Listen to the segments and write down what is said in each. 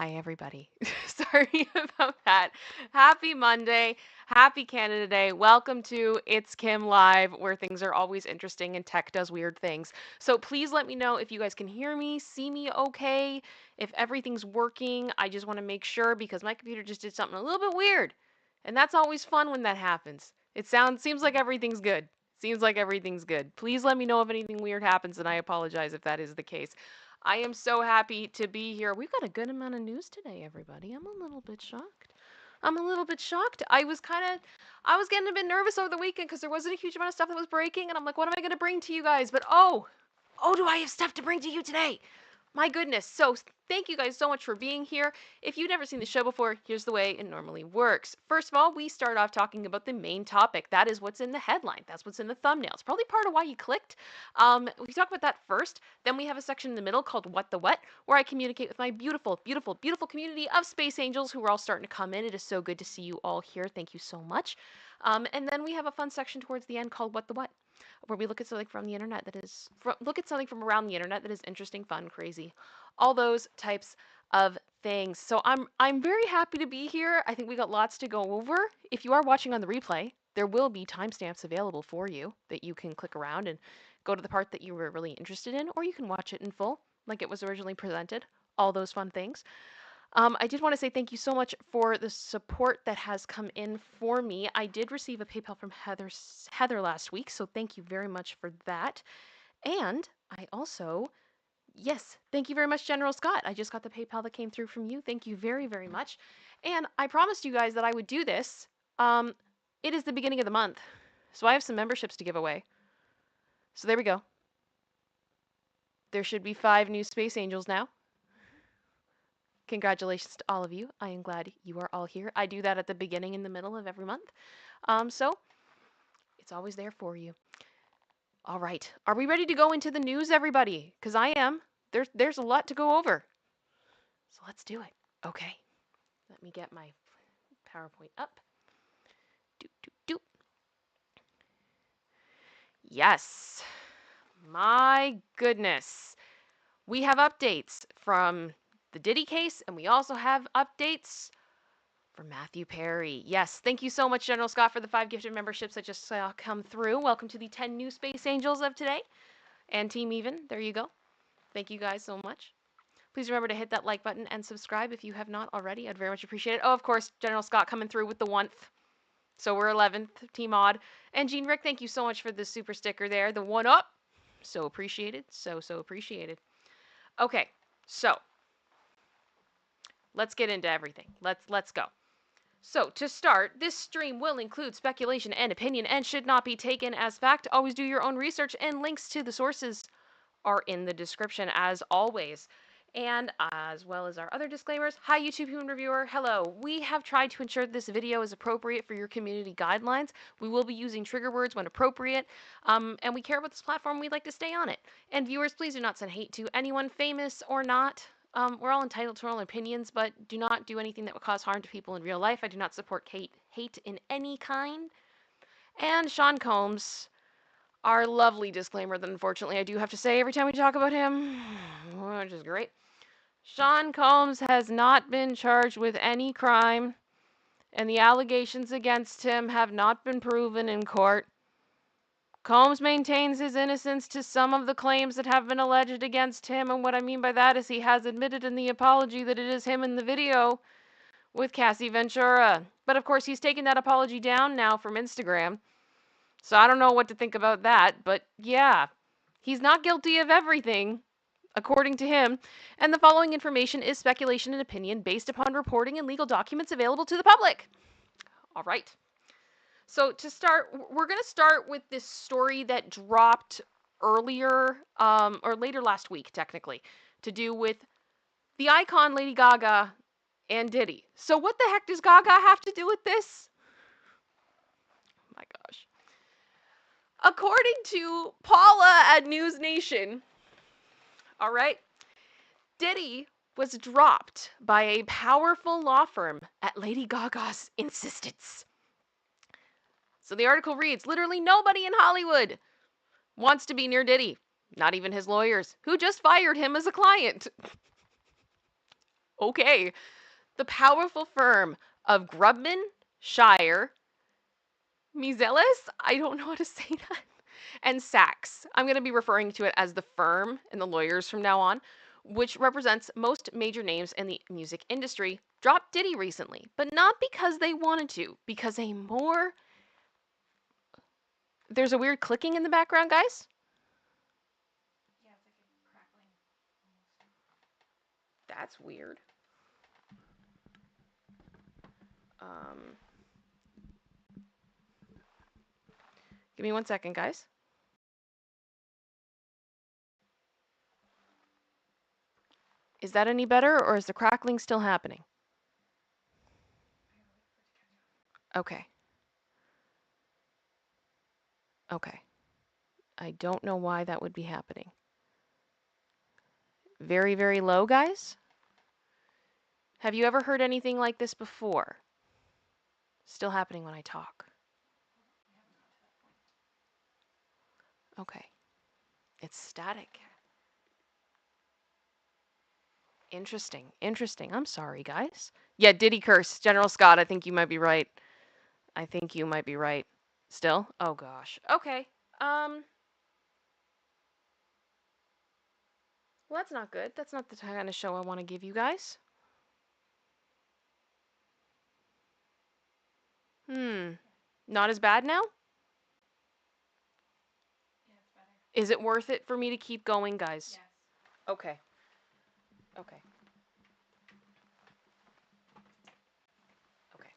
Hi, everybody. Sorry about that. Happy Monday. Happy Canada Day. Welcome to It's Kim Live, where things are always interesting and tech does weird things. So please let me know if you guys can hear me, see me okay, if everything's working. I just want to make sure because my computer just did something a little bit weird. And that's always fun when that happens. Seems like everything's good. Seems like everything's good. Please let me know if anything weird happens, and I apologize if that is the case. I am so happy to be here. We've got a good amount of news today, everybody. I'm a little bit shocked. I'm a little bit shocked. I was getting a bit nervous over the weekend because there wasn't a huge amount of stuff that was breaking, and I'm like, what am I going to bring to you guys? But oh, do I have stuff to bring to you today? My goodness. So thank you guys so much for being here. If you've never seen the show before, here's the way it normally works. First of all, we start off talking about the main topic. That is what's in the headline. That's what's in the thumbnail. It's probably part of why you clicked. We talk about that first. Then we have a section in the middle called What the What, where I communicate with my beautiful, beautiful, beautiful community of space angels who are all starting to come in. It is so good to see you all here. Thank you so much. And then we have a fun section towards the end called What the What, where we look at something from the internet look at something from around the internet that is interesting, fun, crazy, all those types of things. So I'm very happy to be here. I think we got lots to go over. If you are watching on the replay, there will be timestamps available for you that you can click around and go to the part that you were really interested in, or you can watch it in full like it was originally presented. All those fun things. I did want to say thank you so much for the support that has come in for me. I did receive a PayPal from Heather last week, so thank you very much for that. And I also, yes, thank you very much, General Scott. I just got the PayPal that came through from you. Thank you very, very much. And I promised you guys that I would do this. It is the beginning of the month, so I have some memberships to give away. So there we go. There should be 5 new Space Angels now. Congratulations to all of you. I am glad you are all here. I do that at the beginning and the middle of every month. So it's always there for you. All right. Are we ready to go into the news, everybody? Because I am. There's a lot to go over. So let's do it. Okay. Let me get my PowerPoint up. Doop, doop, doop. Yes. My goodness. We have updates from the Diddy case, and we also have updates for Matthew Perry. Yes, thank you so much, General Scott, for the 5 gifted memberships that just come through. Welcome to the 10 new Space Angels of today. And Team Even, there you go. Thank you guys so much. Please remember to hit that like button and subscribe if you have not already. I'd very much appreciate it. Oh, of course, General Scott coming through with the 1th. So we're 11th, Team Odd. And Jean Rick, thank you so much for the super sticker there. The 1-up. So appreciated. So appreciated. Okay, so let's get into everything. Let's go. So, to start, this stream will include speculation and opinion and should not be taken as fact. Always do your own research, and links to the sources are in the description as always. And as well as our other disclaimers. Hi, YouTube Human Reviewer. Hello. We have tried to ensure this video is appropriate for your community guidelines. We will be using trigger words when appropriate. And we care about this platform. We'd like to stay on it. And viewers, please do not send hate to anyone, famous or not. We're all entitled to our own opinions, but do not do anything that would cause harm to people in real life. I do not support hate in any kind. And Sean Combs, our lovely disclaimer that unfortunately I do have to say every time we talk about him, which is great. Sean Combs has not been charged with any crime, and the allegations against him have not been proven in court. Combs maintains his innocence to some of the claims that have been alleged against him, and what I mean by that is he has admitted in the apology that it is him in the video with Cassie Ventura. But of course, he's taken that apology down now from Instagram, so I don't know what to think about that, but yeah, he's not guilty of everything, according to him, and the following information is speculation and opinion based upon reporting and legal documents available to the public. All right. So to start, we're going to start with this story that dropped earlier, or later last week, technically, to do with the icon Lady Gaga and Diddy. So what the heck does Gaga have to do with this? Oh my gosh. According to Paula at News Nation, all right, Diddy was dropped by a powerful law firm at Lady Gaga's insistence. So the article reads, literally nobody in Hollywood wants to be near Diddy, not even his lawyers, who just fired him as a client. Okay. The powerful firm of Grubman, Shire, Mizelis, I don't know how to say that, and Sachs. I'm going to be referring to it as the firm and the lawyers from now on, which represents most major names in the music industry, dropped Diddy recently, but not because they wanted to, because a more. There's a weird clicking in the background, guys. That's weird. Um, Give me 1 second, guys. Is that any better, or is the crackling still happening? Okay. Okay. I don't know why that would be happening. Very, very low, guys? Have you ever heard anything like this before? Still happening when I talk. Okay. It's static. Interesting. Interesting. I'm sorry, guys. Yeah, Diddy curse. General Scott, I think you might be right. I think you might be right. Still? Oh gosh. Okay. Um well, that's not good. That's not the kind of show I want to give you guys. Hmm. Not as bad now? Is it worth it for me to keep going, guys? Okay. Okay. Okay.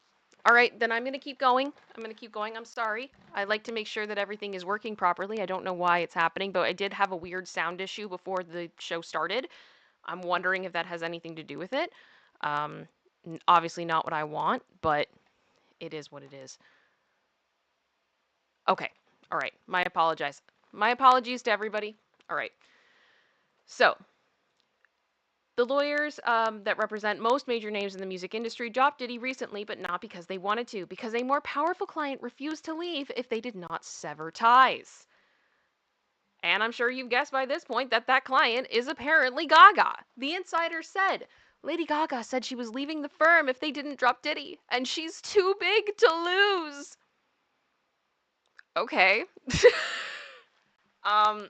All right, then I'm going to keep going. I'm going to keep going. I'm sorry. I like to make sure that everything is working properly. I don't know why it's happening, but I did have a weird sound issue before the show started. I'm wondering if that has anything to do with it. Um, Obviously not what I want, but it is what it is. Okay. All right. My apologize. My apologies to everybody. All right. So, the lawyers that represent most major names in the music industry dropped Diddy recently, but not because they wanted to, because a more powerful client refused to leave if they did not sever ties. And I'm sure you've guessed by this point that that client is apparently Gaga. The insider said Lady Gaga said she was leaving the firm if they didn't drop Diddy, and she's too big to lose. Okay. um,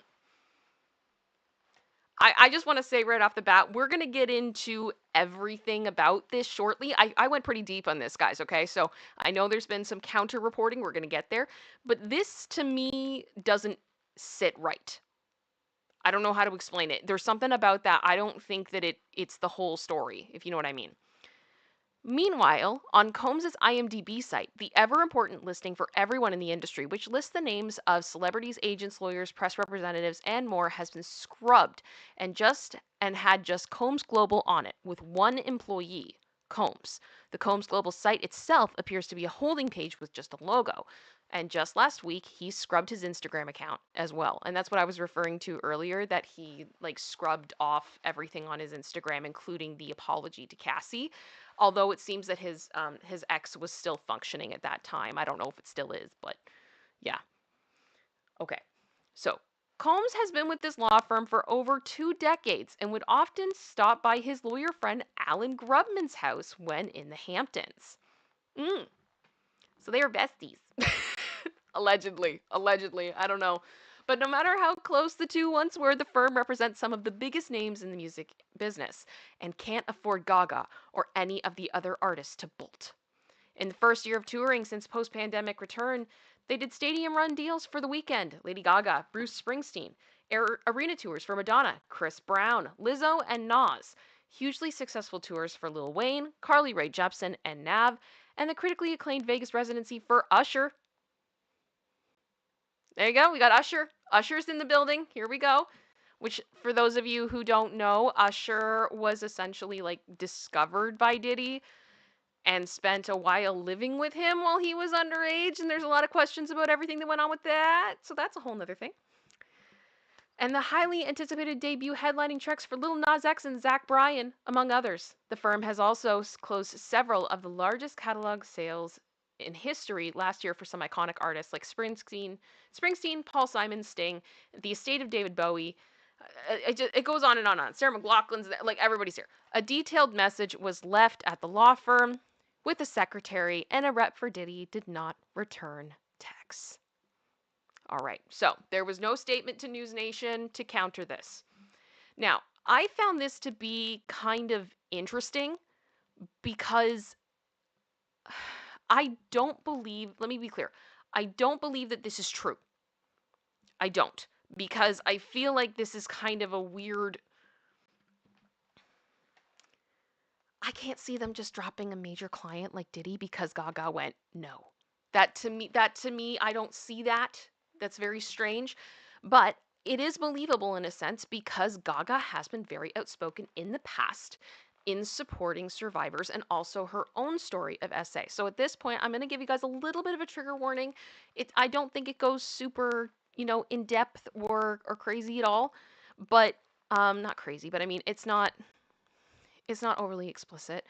I just want to say right off the bat, we're going to get into everything about this shortly. I went pretty deep on this, guys, okay? So I know there's been some counter reporting. We're going to get there. But this, to me, doesn't sit right. I don't know how to explain it. There's something about that. I don't think that it's the whole story, if you know what I mean. Meanwhile, on Combs' IMDb site, the ever important listing for everyone in the industry, which lists the names of celebrities, agents, lawyers, press representatives, and more, has been scrubbed and had just Combs Global on it, with one employee, Combs. The Combs Global site itself appears to be a holding page with just a logo. And just last week, he scrubbed his Instagram account as well. And that's what I was referring to earlier, that he like scrubbed off everything on his Instagram, including the apology to Cassie. Although it seems that his ex was still functioning at that time. I don't know if it still is, but yeah. Okay. So, Combs has been with this law firm for over 2 decades and would often stop by his lawyer friend Alan Grubman's house when in the Hamptons. Mm. So they are besties. Allegedly. Allegedly. I don't know. But no matter how close the two once were, the firm represents some of the biggest names in the music business and can't afford Gaga or any of the other artists to bolt. In the first year of touring since post pandemic return, they did stadium run deals for The Weeknd, Lady Gaga, Bruce Springsteen, arena tours for Madonna, Chris Brown, Lizzo, and Nas, hugely successful tours for Lil Wayne, Carly Rae Jepsen, and Nav, and the critically acclaimed Vegas residency for Usher. There you go. We got Usher. Usher's in the building. Here we go. Which, for those of you who don't know, Usher was essentially like discovered by Diddy and spent a while living with him while he was underage. And there's a lot of questions about everything that went on with that. So that's a whole nother thing. And the highly anticipated debut headlining tracks for Lil Nas X and Zach Bryan, among others. The firm has also closed several of the largest catalog sales in history last year for some iconic artists like Springsteen, Paul Simon, Sting, The Estate of David Bowie, it goes on and on and on. Sarah McLaughlin's there, like everybody's here. A detailed message was left at the law firm with a secretary, and a rep for Diddy did not return texts. All right, so there was no statement to News Nation to counter this. Now, I found this to be kind of interesting because I don't believe, let me be clear, I don't believe that this is true. I don't. Because I feel like this is kind of a weird. I can't see them just dropping a major client like Diddy because Gaga went no. That to me, I don't see that. That's very strange. But it is believable in a sense because Gaga has been very outspoken in the past in supporting survivors and also her own story of SA. So at this point, I'm going to give you guys a little bit of a trigger warning. I don't think it goes super, in depth or crazy at all, but not crazy, but I mean it's not overly explicit.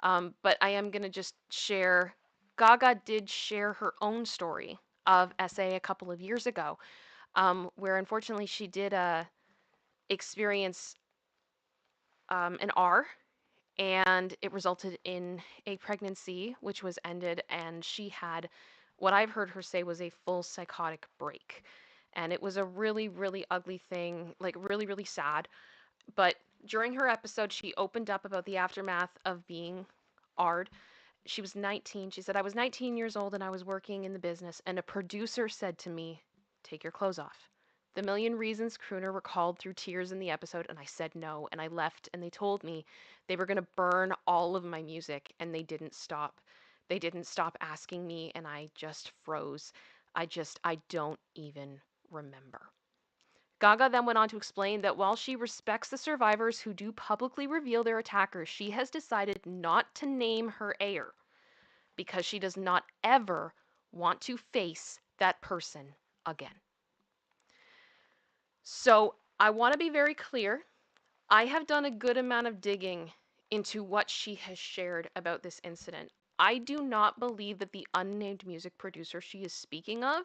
But I am gonna just share. Gaga did share her own story of SA a couple of years ago, where unfortunately she did experience an R, and it resulted in a pregnancy, which was ended, and she had what I've heard her say was a full psychotic break. And it was a really, really ugly thing, like really, really sad. But during her episode, she opened up about the aftermath of being ARD. She was 19. She said, I was 19 years old and I was working in the business, and a producer said to me, take your clothes off. The Million Reasons crooner recalled through tears in the episode, and I said no, and I left, and they told me they were going to burn all of my music, and they didn't stop. They didn't stop asking me, and I just froze. I don't even remember. Gaga then went on to explain that while she respects the survivors who do publicly reveal their attackers, she has decided not to name her heir because she does not ever want to face that person again. So I want to be very clear. I have done a good amount of digging into what she has shared about this incident. I do not believe that the unnamed music producer she is speaking of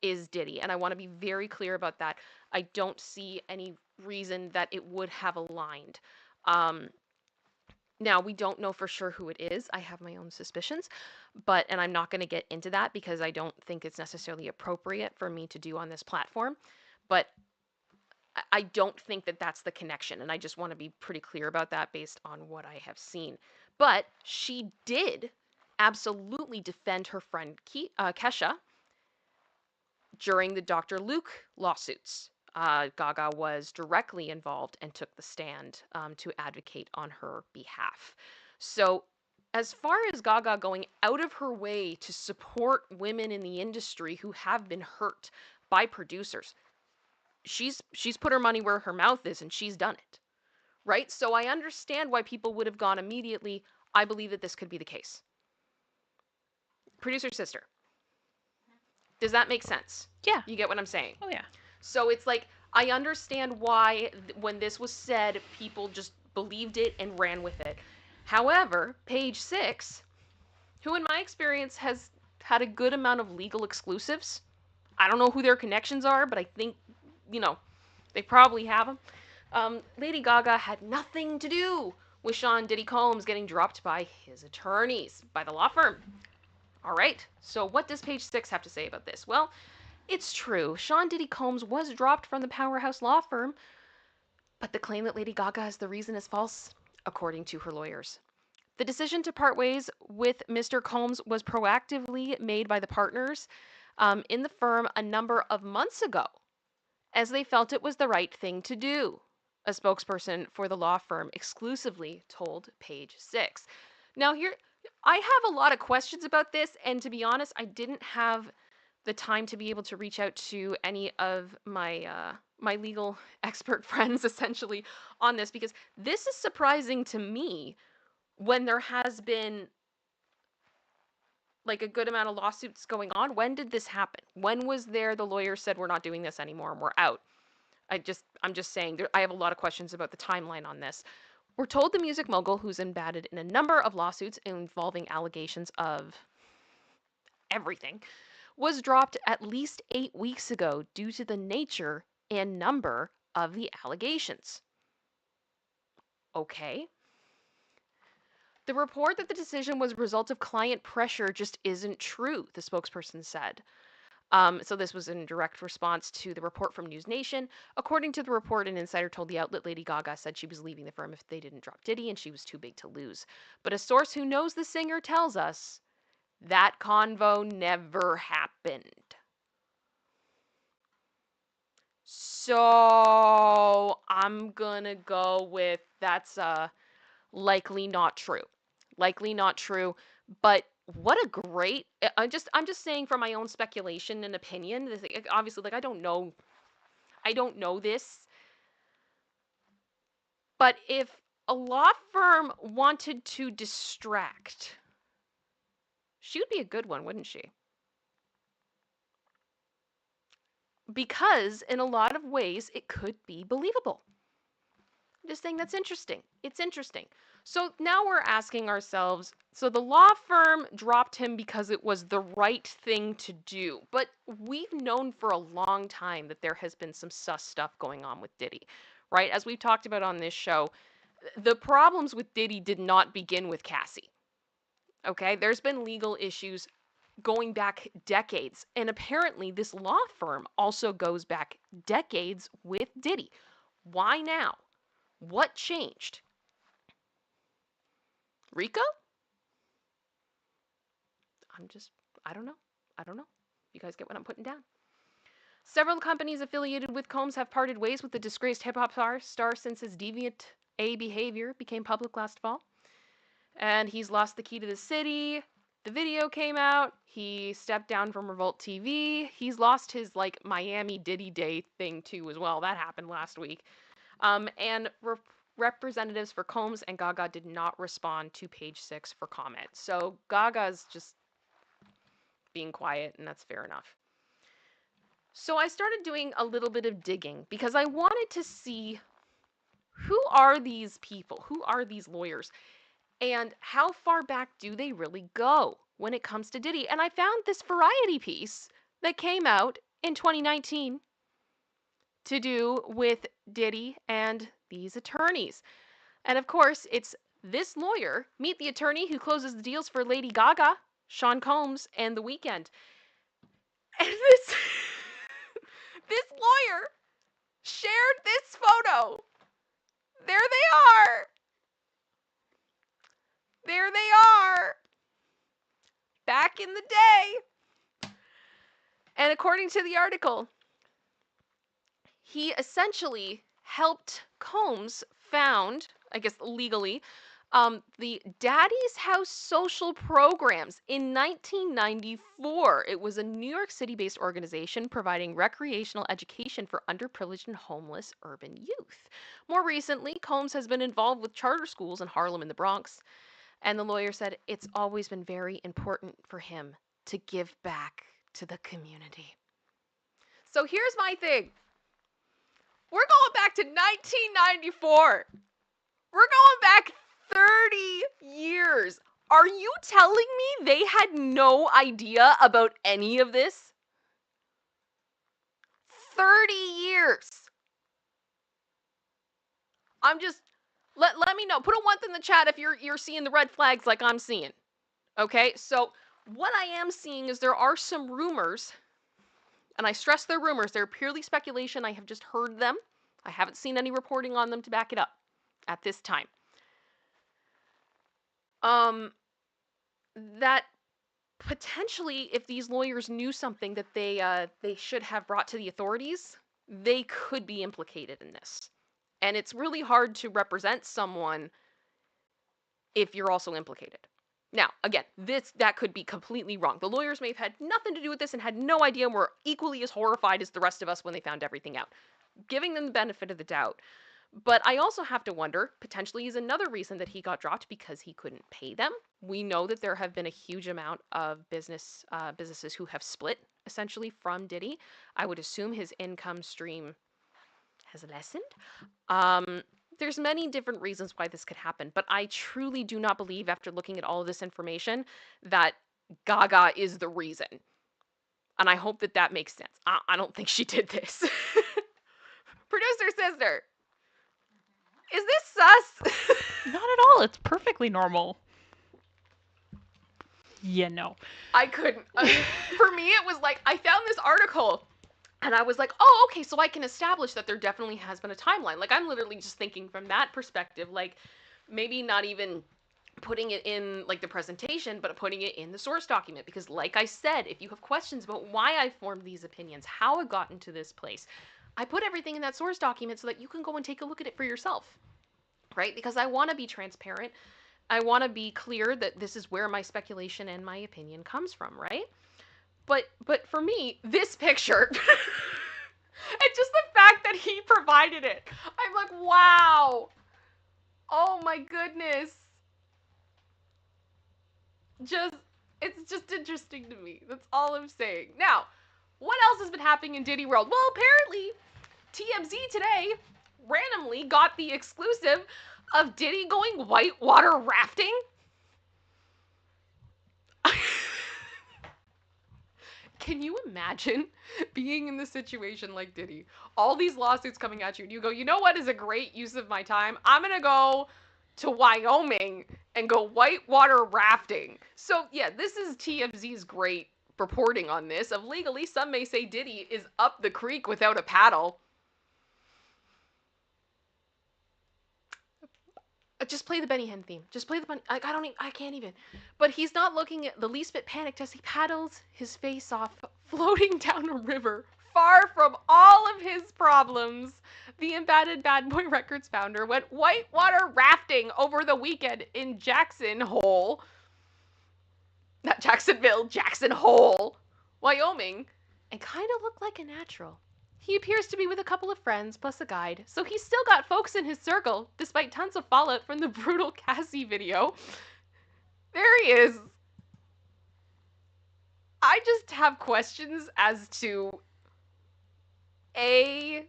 is Diddy. And I want to be very clear about that. I don't see any reason that it would have aligned. Um, Now, we don't know for sure who it is. I have my own suspicions, and I'm not going to get into that because I don't think it's necessarily appropriate for me to do on this platform. But I don't think that that's the connection. And I just want to be pretty clear about that based on what I have seen. But she did absolutely defend her friend Kesha during the Dr. Luke lawsuits. Gaga was directly involved and took the stand to advocate on her behalf. So, as far as Gaga going out of her way to support women in the industry who have been hurt by producers, she's put her money where her mouth is and she's done it. Right? So I understand why people would have gone immediately, I believe that this could be the case. Producer sister. Does that make sense? Yeah. You get what I'm saying? Oh, yeah. So it's like, I understand why when this was said, people just believed it and ran with it. However, page 6, who in my experience has had a good amount of legal exclusives. I don't know who their connections are, but I think, they probably have them. Lady Gaga had nothing to do with Sean Diddy Combs getting dropped by his attorneys, by the law firm. All right, so what does page 6 have to say about this? Well, it's true. Sean Diddy Combs was dropped from the powerhouse law firm, but the claim that Lady Gaga is the reason is false, according to her lawyers. The decision to part ways with Mr. Combs was proactively made by the partners in the firm a number of months ago, as they felt it was the right thing to do. A spokesperson for the law firm exclusively told Page 6. Now, here, I have a lot of questions about this, and to be honest, I didn't have the time to be able to reach out to any of my legal expert friends essentially on this because this is surprising to me when there has been like a good amount of lawsuits going on. When did this happen? When was there the lawyer said we're not doing this anymore and we're out? I'm just saying I have a lot of questions about the timeline on this. We're told the music mogul, who's embedded in a number of lawsuits involving allegations of everything, was dropped at least 8 weeks ago due to the nature and number of the allegations. Okay. The report that the decision was a result of client pressure just isn't true, the spokesperson said. So this was in direct response to the report from News Nation. According to the report, an insider told the outlet Lady Gaga said she was leaving the firm if they didn't drop Diddy and she was too big to lose. But a source who knows the singer tells us that convo never happened. So I'm gonna go with that's likely not true. Likely not true, but what a great I'm just saying from my own speculation and opinion. Obviously, like I don't know this, but if a law firm wanted to distract, she would be a good one, wouldn't she? Because in a lot of ways, it could be believable. I'm just saying that's interesting. It's interesting. So now we're asking ourselves, so the law firm dropped him because it was the right thing to do. But we've known for a long time that there has been some sus stuff going on with Diddy, right? As we've talked about on this show, the problems with Diddy did not begin with Cassie. Okay, there's been legal issues going back decades, and apparently this law firm also goes back decades with Diddy. Why now? What changed? Rico? I'm just, I don't know. I don't know. You guys get what I'm putting down? Several companies affiliated with Combs have parted ways with the disgraced hip hop star since his deviant A behavior became public last fall. And he's lost the key to the city. The video came out. He stepped down from Revolt TV. He's lost his like Miami Diddy Day thing too as well. That happened last week. And representatives for Combs and Gaga did not respond to Page Six for comment. So Gaga's just being quiet, and that's fair enough. So I started doing a little bit of digging because I wanted to see who are these people? Who are these lawyers? And how far back do they really go when it comes to Diddy? And I found this Variety piece that came out in 2019 to do with Diddy and these attorneys. And of course, it's this lawyer, meet the attorney who closes the deals for Lady Gaga, Sean Combs, and The Weeknd. And this this lawyer shared this photo. There they are. There they are. Back in the day. And according to the article, he essentially helped Combs found, I guess legally, the Daddy's House social programs in 1994. It was a New York City based organization providing recreational education for underprivileged and homeless urban youth. More recently, Combs has been involved with charter schools in Harlem and the Bronx. And the lawyer said it's always been very important for him to give back to the community. So here's my thing. We're going back to 1994. We're going back 30 years. Are you telling me they had no idea about any of this? 30 years. I'm just let me know. Put a 1 in the chat if you're seeing the red flags like I'm seeing. Okay? So, what I am seeing is there are some rumors, and I stress they're rumors. They're purely speculation. I have just heard them. I haven't seen any reporting on them to back it up at this time. That potentially, if these lawyers knew something that they should have brought to the authorities, they could be implicated in this. And it's really hard to represent someone if you're also implicated. Now, again, that could be completely wrong. The lawyers may have had nothing to do with this and had no idea and were equally as horrified as the rest of us when they found everything out. Giving them the benefit of the doubt. But I also have to wonder, potentially is another reason that he got dropped because he couldn't pay them. We know that there have been a huge amount of businesses who have split essentially from Diddy. I would assume his income stream has lessened. There's many different reasons why this could happen, but I truly do not believe, after looking at all of this information, that Gaga is the reason. And I hope that makes sense. I don't think she did this. Producer sister, is this sus? Not at all. It's perfectly normal. Yeah, no. I couldn't. I mean, for me, it was like I found this article and I was like, oh, okay, so I can establish that there definitely has been a timeline. Like, I'm literally just thinking from that perspective, like, maybe not even putting it in like the presentation, but putting it in the source document. Because, like I said, if you have questions about why I formed these opinions, how it got into this place, I put everything in that source document so that you can go and take a look at it for yourself, right? Because I want to be transparent. I want to be clear that this is where my speculation and my opinion comes from, right? But for me, this picture and just the fact that he provided it, I'm like, wow. Oh my goodness. Just it's just interesting to me. That's all I'm saying. Now, what else has been happening in Diddy World? Well, apparently TMZ today randomly got the exclusive of Diddy going whitewater rafting. Can you imagine being in the situation like Diddy? All these lawsuits coming at you, and you go, you know what is a great use of my time? I'm going to go to Wyoming and go whitewater rafting. So, yeah, this is TMZ's great reporting on this. Of legally, some may say Diddy is up the creek without a paddle. Just play the Benny Hinn theme. Just play the Benny. Like, I can't even. But he's not looking at the least bit panicked as he paddles his face off, floating down a river, far from all of his problems. The embattled Bad Boy Records founder went whitewater rafting over the weekend in Jackson Hole. Not Jacksonville, Jackson Hole, Wyoming, and kind of looked like a natural. He appears to be with a couple of friends plus a guide, so he's still got folks in his circle, despite tons of fallout from the brutal Cassie video. There he is. I just have questions as to A,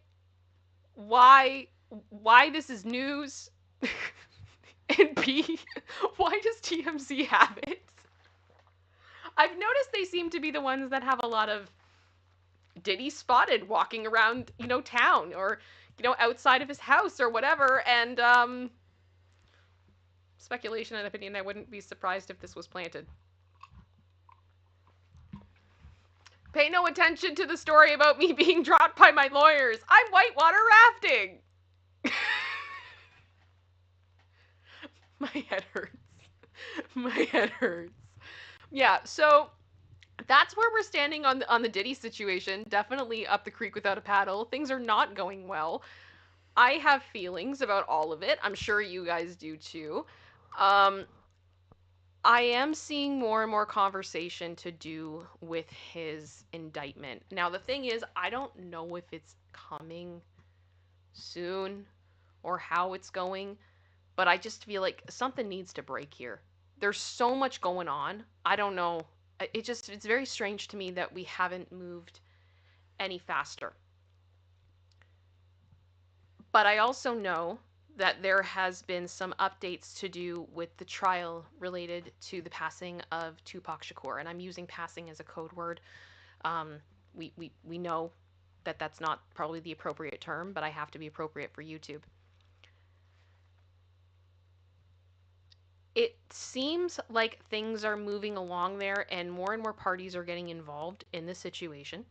why this is news, and B, why does TMZ have it? I've noticed they seem to be the ones that have a lot of Diddy spotted walking around, town or, outside of his house or whatever. And speculation and opinion, I wouldn't be surprised if this was planted. Pay no attention to the story about me being dropped by my lawyers. I'm whitewater rafting. My head hurts. My head hurts. Yeah, so that's where we're standing on the Diddy situation. Definitely up the creek without a paddle. Things are not going well. I have feelings about all of it. I'm sure you guys do too. Um, I am seeing more and more conversation to do with his indictment. Now, the thing is, I don't know if it's coming soon or how it's going, but I just feel like something needs to break here. There's so much going on. I don't know. It's very strange to me that we haven't moved any faster. But I also know that there has been some updates to do with the trial related to the passing of Tupac Shakur, and I'm using passing as a code word. We know that that's not probably the appropriate term, but I have to be appropriate for YouTube. It seems like things are moving along there, and more parties are getting involved in the situation.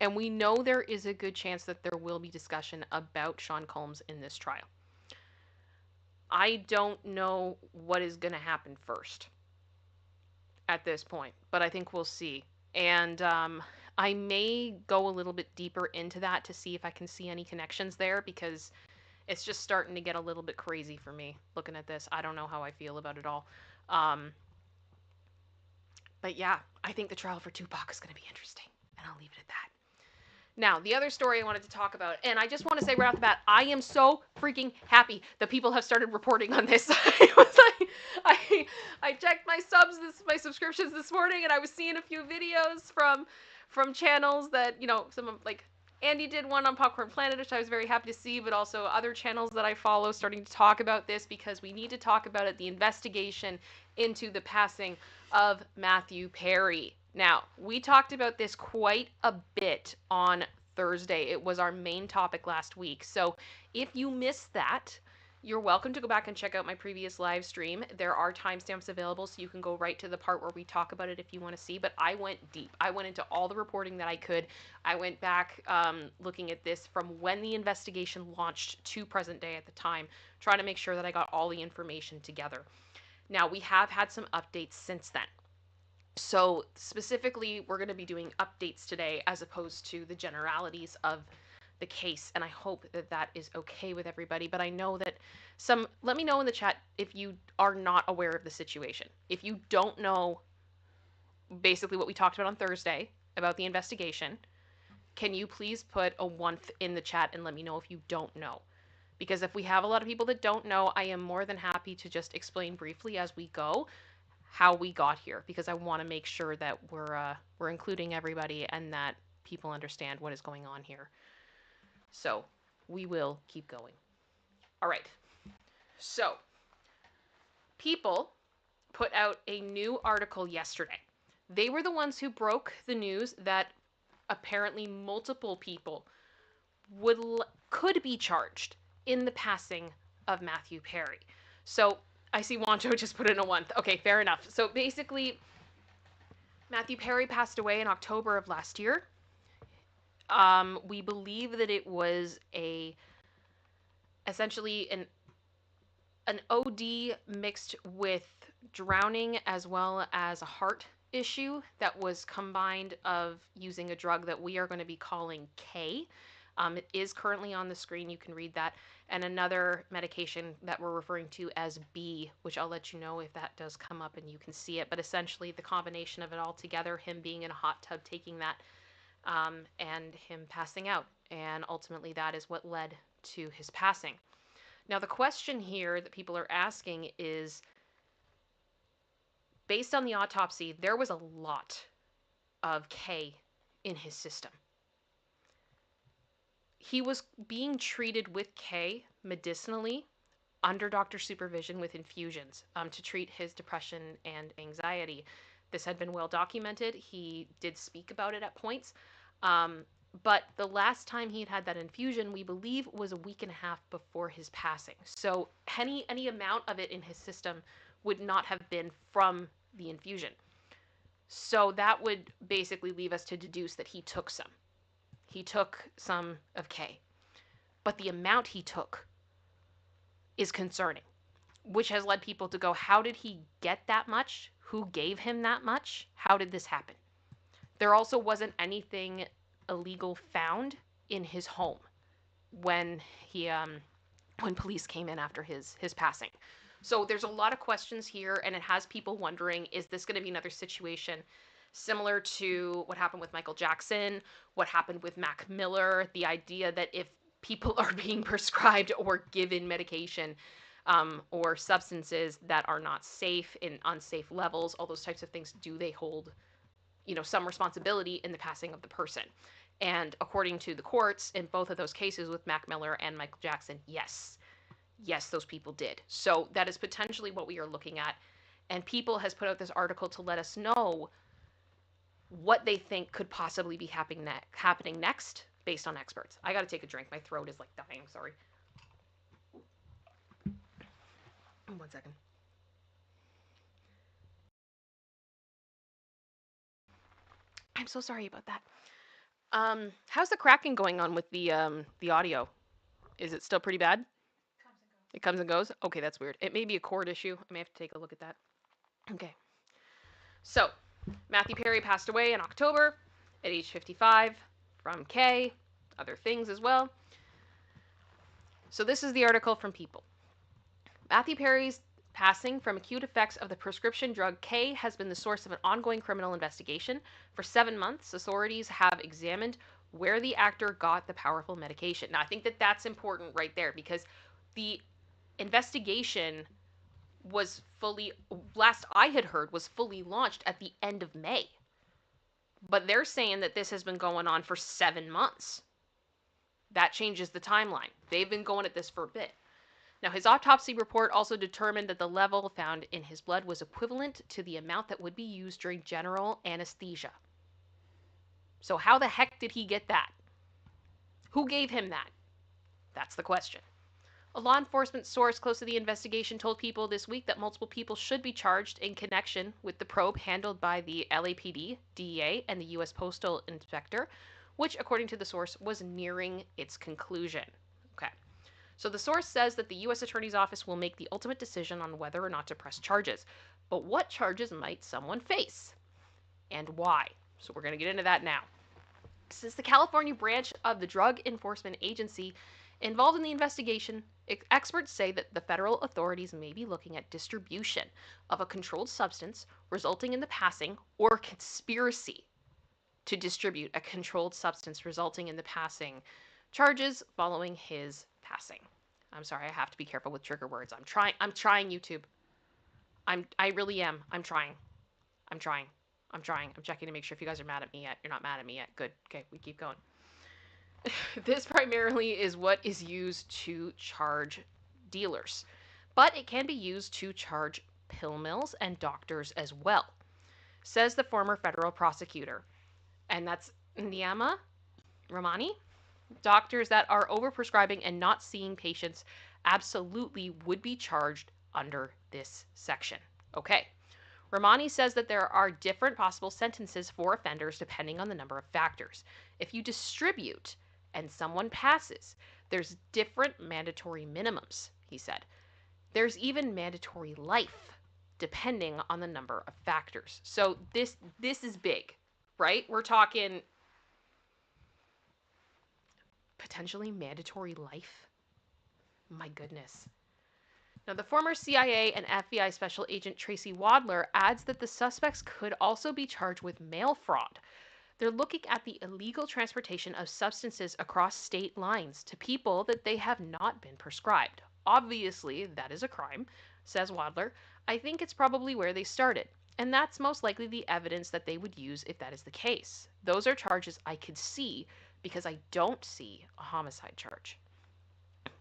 And we know there is a good chance that there will be discussion about Sean Combs in this trial. I don't know what is going to happen first at this point, but I think we'll see. And I may go a little bit deeper into that to see if I can see any connections there, because it's just starting to get a little bit crazy for me looking at this. I don't know how I feel about it all. But yeah, I think the trial for Tupac is going to be interesting, and I'll leave it at that. Now, the other story I wanted to talk about, and I just want to say right off the bat, I am so freaking happy that people have started reporting on this. I checked my my subscriptions this morning, and I was seeing a few videos from channels that, some of, like, Andy did one on Popcorn Planet, which I was very happy to see, but also other channels that I follow starting to talk about this, because we need to talk about it, the investigation into the passing of Matthew Perry. Now, we talked about this quite a bit on Thursday. It was our main topic last week. So if you missed that, you're welcome to go back and check out my previous live stream. There are timestamps available, so you can go right to the part where we talk about it if you want to see. But I went deep. I went into all the reporting that I could. I went back looking at this from when the investigation launched to present day at the time, trying to make sure that I got all the information together. Now, we have had some updates since then. So, specifically, we're going to be doing updates today as opposed to the generalities of the case, and I hope that that is okay with everybody. But I know that let me know in the chat if you are not aware of the situation. If you don't know basically what we talked about on Thursday about the investigation, can you please put a one in the chat and let me know if you don't know? Because if we have a lot of people that don't know, I am more than happy to just explain briefly as we go how we got here, because I want to make sure that we're including everybody and that people understand what is going on here. So we will keep going. All right. So People put out a new article yesterday. They were the ones who broke the news that apparently multiple people could be charged in the passing of Matthew Perry. So I see Wancho just put in a one. Okay, fair enough. So basically, Matthew Perry passed away in October of last year. We believe that it was essentially an OD mixed with drowning as well as a heart issue that was combined of using a drug that we are going to be calling K. It is currently on the screen. You can read that. And another medication that we're referring to as B, which I'll let you know if that does come up and you can see it. But essentially, the combination of it all together, him being in a hot tub taking that, and him passing out. And ultimately, that is what led to his passing. Now, the question here that people are asking is, based on the autopsy, there was a lot of K in his system. He was being treated with K medicinally under doctor supervision with infusions to treat his depression and anxiety. This had been well documented. He did speak about it at points. But the last time he had that infusion, we believe, was a week and a half before his passing. So any amount of it in his system would not have been from the infusion. So that would basically leave us to deduce that he took some. He took some of K. But the amount he took is concerning, which has led people to go, how did he get that much? Who gave him that much? How did this happen? There also wasn't anything illegal found in his home when police came in after his passing. So there's a lot of questions here, and it has people wondering, is this going to be another situation similar to what happened with Michael Jackson, what happened with Mac Miller, the idea that if people are being prescribed or given medication or substances that are not safe in unsafe levels, all those types of things, do they hold some responsibility in the passing of the person? And according to the courts, in both of those cases with Mac Miller and Michael Jackson, yes, those people did. So that is potentially what we are looking at. And People has put out this article to let us know what they think could possibly be happening next based on experts. I got to take a drink. My throat is like dying. Sorry. 1 second. I'm so sorry about that. How's the cracking going on with the audio? Is it still pretty bad? It comes and goes? Okay, that's weird. It may be a cord issue. I may have to take a look at that. Okay. So, Matthew Perry passed away in October at age 55 from K, other things as well. So this is the article from People. Matthew Perry's passing from acute effects of the prescription drug K has been the source of an ongoing criminal investigation. For 7 months, authorities have examined where the actor got the powerful medication. Now, I think that that's important right there, because the investigation was last I had heard, was fully launched at the end of May. But they're saying that this has been going on for 7 months. That changes the timeline. They've been going at this for a bit. Now, his autopsy report also determined that the level found in his blood was equivalent to the amount that would be used during general anesthesia. So how the heck did he get that? Who gave him that? That's the question. A law enforcement source close to the investigation told People this week that multiple people should be charged in connection with the probe handled by the LAPD, DEA, and the U.S. Postal Inspector, which, according to the source, was nearing its conclusion. Okay. So the source says that the U.S. Attorney's Office will make the ultimate decision on whether or not to press charges. But what charges might someone face? And why? So we're going to get into that now. This is the California branch of the Drug Enforcement Agency involved in the investigation. Experts say that the federal authorities may be looking at distribution of a controlled substance resulting in the passing or conspiracy to distribute a controlled substance resulting in the passing charges following his passing. I'm sorry, I have to be careful with trigger words. I'm trying YouTube. I really am. I'm trying. I'm trying. I'm trying. I'm checking to make sure if you guys are mad at me yet. You're not mad at me yet. Good. Okay, we keep going. This primarily is what is used to charge dealers, but it can be used to charge pill mills and doctors as well, says the former federal prosecutor. And that's Ndiama Ramani. Doctors that are overprescribing and not seeing patients absolutely would be charged under this section. Okay. Ramani says that there are different possible sentences for offenders depending on the number of factors. If you distribute and someone passes, there's different mandatory minimums, he said. There's even mandatory life depending on the number of factors. So this is big, right? We're talking potentially mandatory life. My goodness. Now, the former CIA and FBI Special Agent Tracy Wadler adds that the suspects could also be charged with mail fraud. They're looking at the illegal transportation of substances across state lines to people that they have not been prescribed. Obviously, that is a crime, says Wadler. I think it's probably where they started. And that's most likely the evidence that they would use if that is the case. Those are charges I could see because I don't see a homicide charge.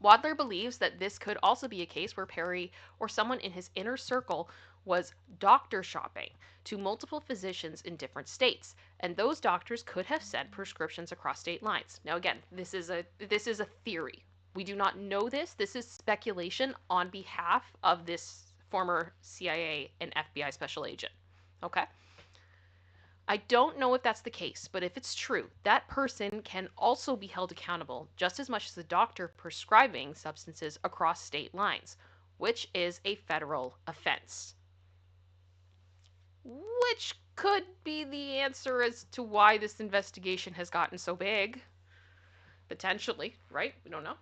Wadler believes that this could also be a case where Perry or someone in his inner circle was doctor shopping to multiple physicians in different states, and those doctors could have sent prescriptions across state lines. Now again, this is a theory. We do not know this. This is speculation on behalf of this former CIA and FBI special agent. Okay? I don't know if that's the case, but if it's true, that person can also be held accountable just as much as the doctor prescribing substances across state lines, which is a federal offense. Which could be the answer as to why this investigation has gotten so big. Potentially, right? We don't know.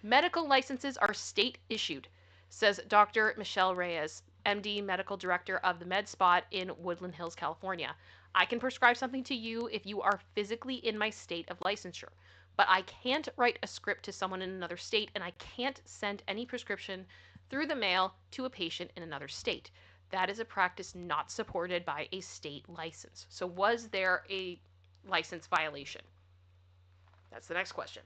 Medical licenses are state issued, says Dr. Michelle Reyes, MD, medical director of the MedSpot in Woodland Hills, California. I can prescribe something to you if you are physically in my state of licensure, but I can't write a script to someone in another state, and I can't send any prescription through the mail to a patient in another state. That is a practice not supported by a state license. So was there a license violation? That's the next question.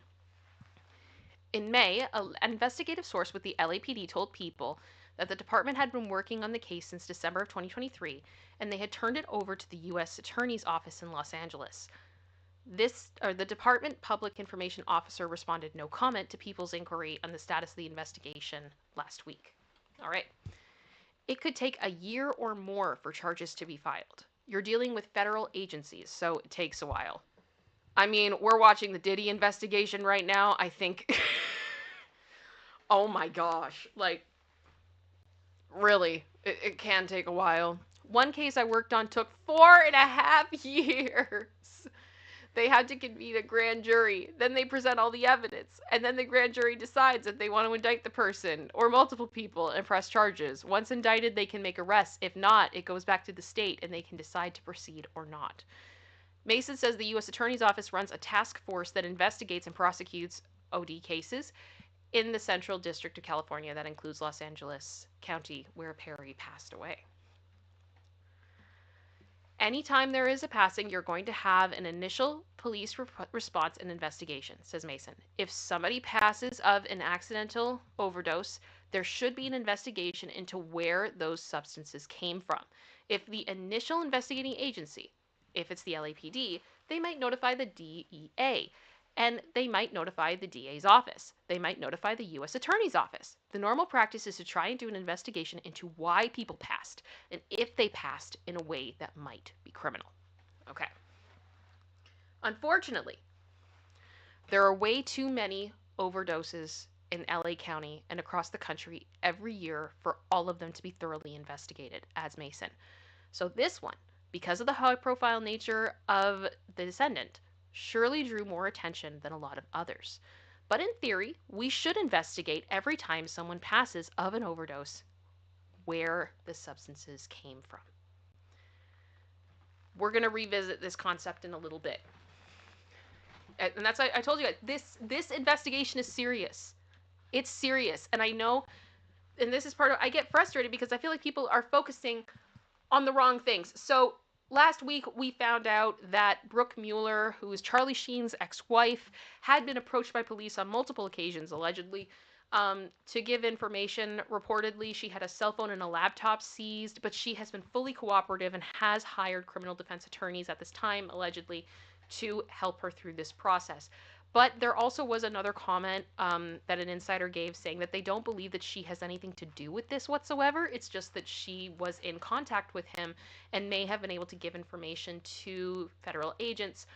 In May, an investigative source with the LAPD told People that the department had been working on the case since December of 2023, and they had turned it over to the U.S. Attorney's Office in Los Angeles. The department public information officer responded no comment to People's inquiry on the status of the investigation last week. All right. It could take a year or more for charges to be filed. You're dealing with federal agencies, so it takes a while. I mean, we're watching the Diddy investigation right now. I think. Oh my gosh. Like, really, it can take a while. One case I worked on took 4.5 years. They had to convene a grand jury. Then they present all the evidence. And then the grand jury decides if they want to indict the person or multiple people and press charges. Once indicted, they can make arrests. If not, it goes back to the state and they can decide to proceed or not. Mason says the U.S. Attorney's Office runs a task force that investigates and prosecutes OD cases in the Central District of California. That includes Los Angeles County, where Perry passed away. Anytime there is a passing, you're going to have an initial police response and investigation, says Mason. If somebody passes of an accidental overdose, there should be an investigation into where those substances came from. If the initial investigating agency, if it's the LAPD, they might notify the DEA. And they might notify the DA's office. They might notify the U.S. Attorney's office. The normal practice is to try and do an investigation into why people passed and if they passed in a way that might be criminal. Okay. Unfortunately, there are way too many overdoses in LA County and across the country every year for all of them to be thoroughly investigated as Mason. So this one, because of the high profile nature of the descendant, surely drew more attention than a lot of others. But in theory, we should investigate every time someone passes of an overdose where the substances came from. We're going to revisit this concept in a little bit. And that's I told you this investigation is serious. It's serious. And I know, and this is part of, I get frustrated because I feel like people are focusing on the wrong things. So last week we found out that Brooke Mueller, who is Charlie Sheen's ex-wife, had been approached by police on multiple occasions, allegedly, to give information. Reportedly, she had a cell phone and a laptop seized, but she has been fully cooperative and has hired criminal defense attorneys at this time, allegedly, to help her through this process. But there also was another comment that an insider gave saying that they don't believe that she has anything to do with this whatsoever. It's just that she was in contact with him and may have been able to give information to federal agents,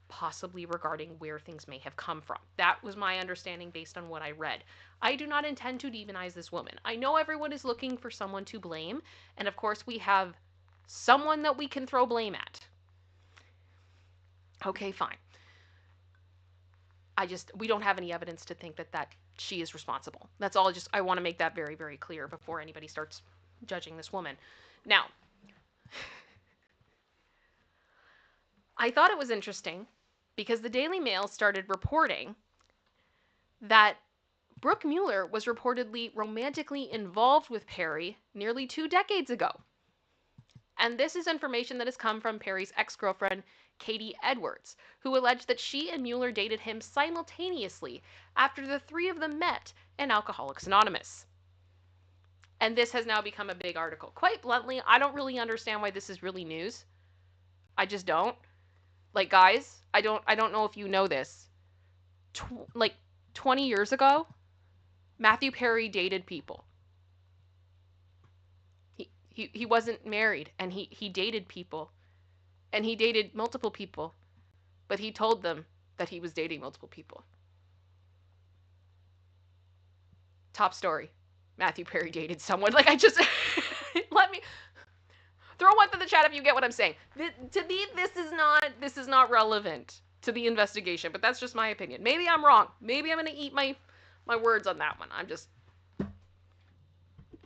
possibly regarding where things may have come from. That was my understanding based on what I read. I do not intend to demonize this woman. I know everyone is looking for someone to blame, and of course we have someone that we can throw blame at. Okay, fine. We don't have any evidence to think that she is responsible. That's all. I want to make that very, very clear before anybody starts judging this woman. Now, I thought it was interesting because the Daily Mail started reporting that Brooke Mueller was reportedly romantically involved with Perry nearly 2 decades ago. And this is information that has come from Perry's ex-girlfriend, Katie Edwards, who alleged that she and Mueller dated him simultaneously after the three of them met in Alcoholics Anonymous. And this has now become a big article. Quite bluntly, I don't really understand why this is really news. I just don't. Like, guys, I don't know if you know this. 20 years ago, Matthew Perry dated people. He wasn't married, and he dated people. And he dated multiple people, but he told them that he was dating multiple people. Top story. Matthew Perry dated someone. Like, I just... let me... Throw one to the chat if you get what I'm saying. To me, this is not relevant to the investigation, but that's just my opinion. Maybe I'm wrong. Maybe I'm going to eat my words on that one.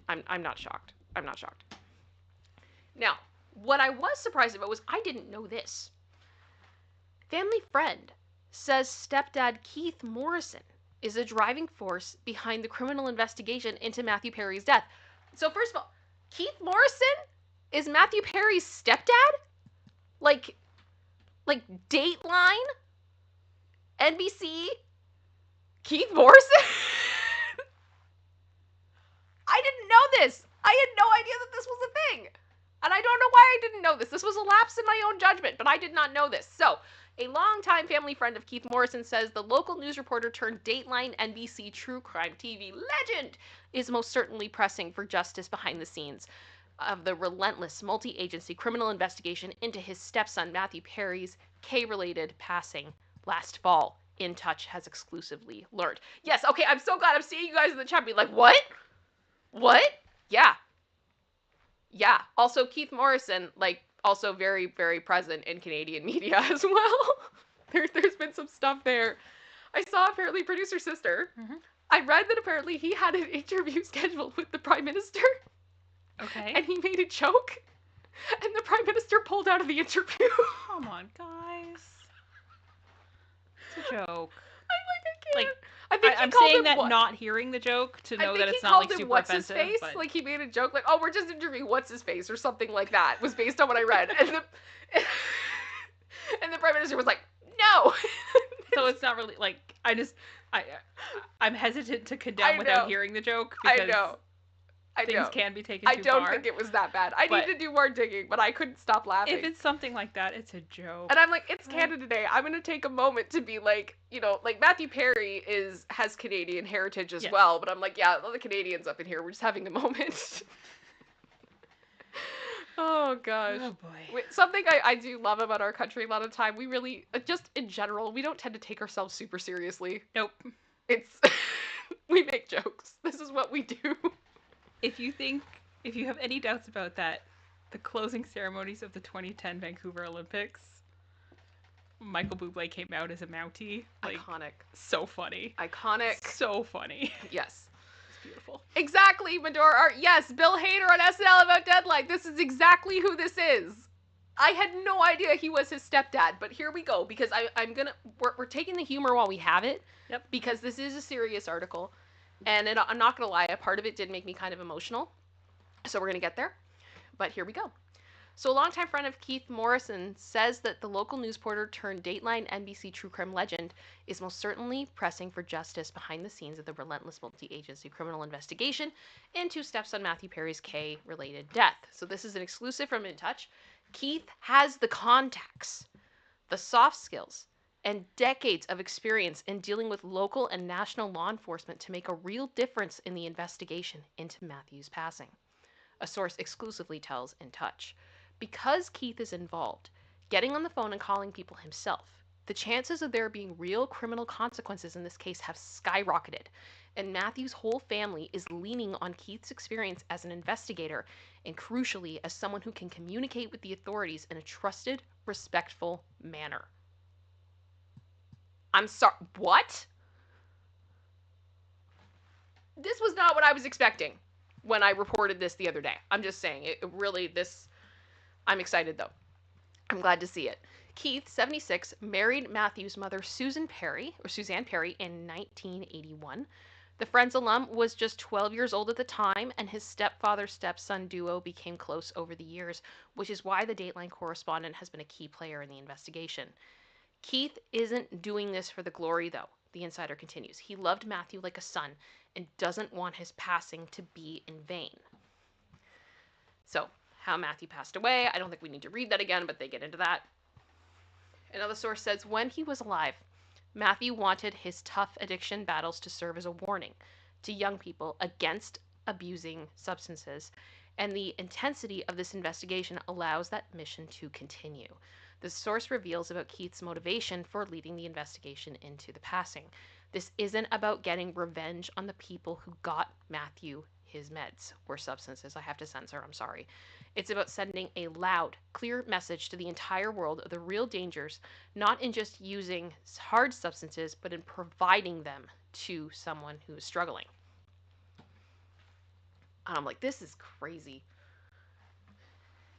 I'm not shocked. I'm not shocked. Now, what I was surprised about was I didn't know this. Family friend says stepdad Keith Morrison is a driving force behind the criminal investigation into Matthew Perry's death. So first of all, Keith Morrison is Matthew Perry's stepdad? Like Dateline? NBC? Keith Morrison? I didn't know this. I had no idea that this was a thing. And I don't know why I didn't know this. This was a lapse in my own judgment, but I did not know this. So, a longtime family friend of Keith Morrison says the local news reporter turned Dateline NBC true crime TV legend is most certainly pressing for justice behind the scenes of the relentless multi-agency criminal investigation into his stepson Matthew Perry's K-related passing last fall. In Touch has exclusively learned. Yes, okay, I'm so glad I'm seeing you guys in the chat be like, what? What? Yeah. Yeah. Also, Keith Morrison, like, also very, very present in Canadian media as well. There's been some stuff there. I saw apparently Producer Sister. Mm-hmm. I read that apparently he had an interview scheduled with the Prime Minister. Okay. And he made a joke. And the Prime Minister pulled out of the interview. Come on, guys. It's a joke. I can't. I'm saying that not hearing the joke to know that it's not like super what's offensive. His face? But... Like he made a joke like, "Oh, we're just interviewing what's his face" or something like that. Was based on what I read, and the Prime Minister was like, "No." So it's not really like I'm hesitant to condemn without hearing the joke. Because I know. things can be taken too far. far. I don't think it was that bad. I need to do more digging, but I couldn't stop laughing. If it's something like that, it's a joke. And I'm like, it's Canada Day. I'm gonna take a moment to be like, you know, like Matthew Perry has Canadian heritage as well, but I'm like, yeah, all the Canadians up in here, we're just having a moment. Oh gosh. Oh boy. Something I do love about our country a lot of time, we really, just in general, we don't tend to take ourselves super seriously. Nope. It's, we make jokes. This is what we do. If you have any doubts about that, the closing ceremonies of the 2010 Vancouver Olympics, Michael Bublé came out as a Mountie. Like, iconic. So funny. Iconic. So funny. Yes. It's beautiful. Exactly, Medora. Yes, Bill Hader on SNL about Deadline. This is exactly who this is. I had no idea he was his stepdad, but here we go, because we're taking the humor while we have it. Yep. Because this is a serious article. And I'm not going to lie, a part of it did make me kind of emotional. So we're going to get there. But here we go. So a longtime friend of Keith Morrison says that the local news reporter turned Dateline NBC true crime legend is most certainly pressing for justice behind the scenes of the relentless multi-agency criminal investigation into stepson Matthew Perry's K-related death. So this is an exclusive from In Touch. Keith has the contacts, the soft skills, and decades of experience in dealing with local and national law enforcement to make a real difference in the investigation into Matthew's passing. A source exclusively tells In Touch. Because Keith is involved, getting on the phone and calling people himself, the chances of there being real criminal consequences in this case have skyrocketed, and Matthew's whole family is leaning on Keith's experience as an investigator and, crucially, as someone who can communicate with the authorities in a trusted, respectful manner. I'm sorry, what? This was not what I was expecting when I reported this the other day. I'm just saying, it really, I'm excited though. I'm glad to see it. Keith, 76, married Matthew's mother, Suzanne Perry, in 1981. The Friends alum was just 12 years old at the time, and his stepfather-stepson duo became close over the years, which is why the Dateline correspondent has been a key player in the investigation. Keith isn't doing this for the glory, though, the insider continues. He loved Matthew like a son and doesn't want his passing to be in vain. So, how Matthew passed away, I don't think we need to read that again, but they get into that. Another source says, when he was alive, Matthew wanted his tough addiction battles to serve as a warning to young people against abusing substances, and the intensity of this investigation allows that mission to continue. The source reveals about Keith's motivation for leading the investigation into the passing. This isn't about getting revenge on the people who got Matthew his meds or substances. I have to censor, I'm sorry. It's about sending a loud, clear message to the entire world of the real dangers, not in just using hard substances, but in providing them to someone who is struggling. And I'm like, this is crazy.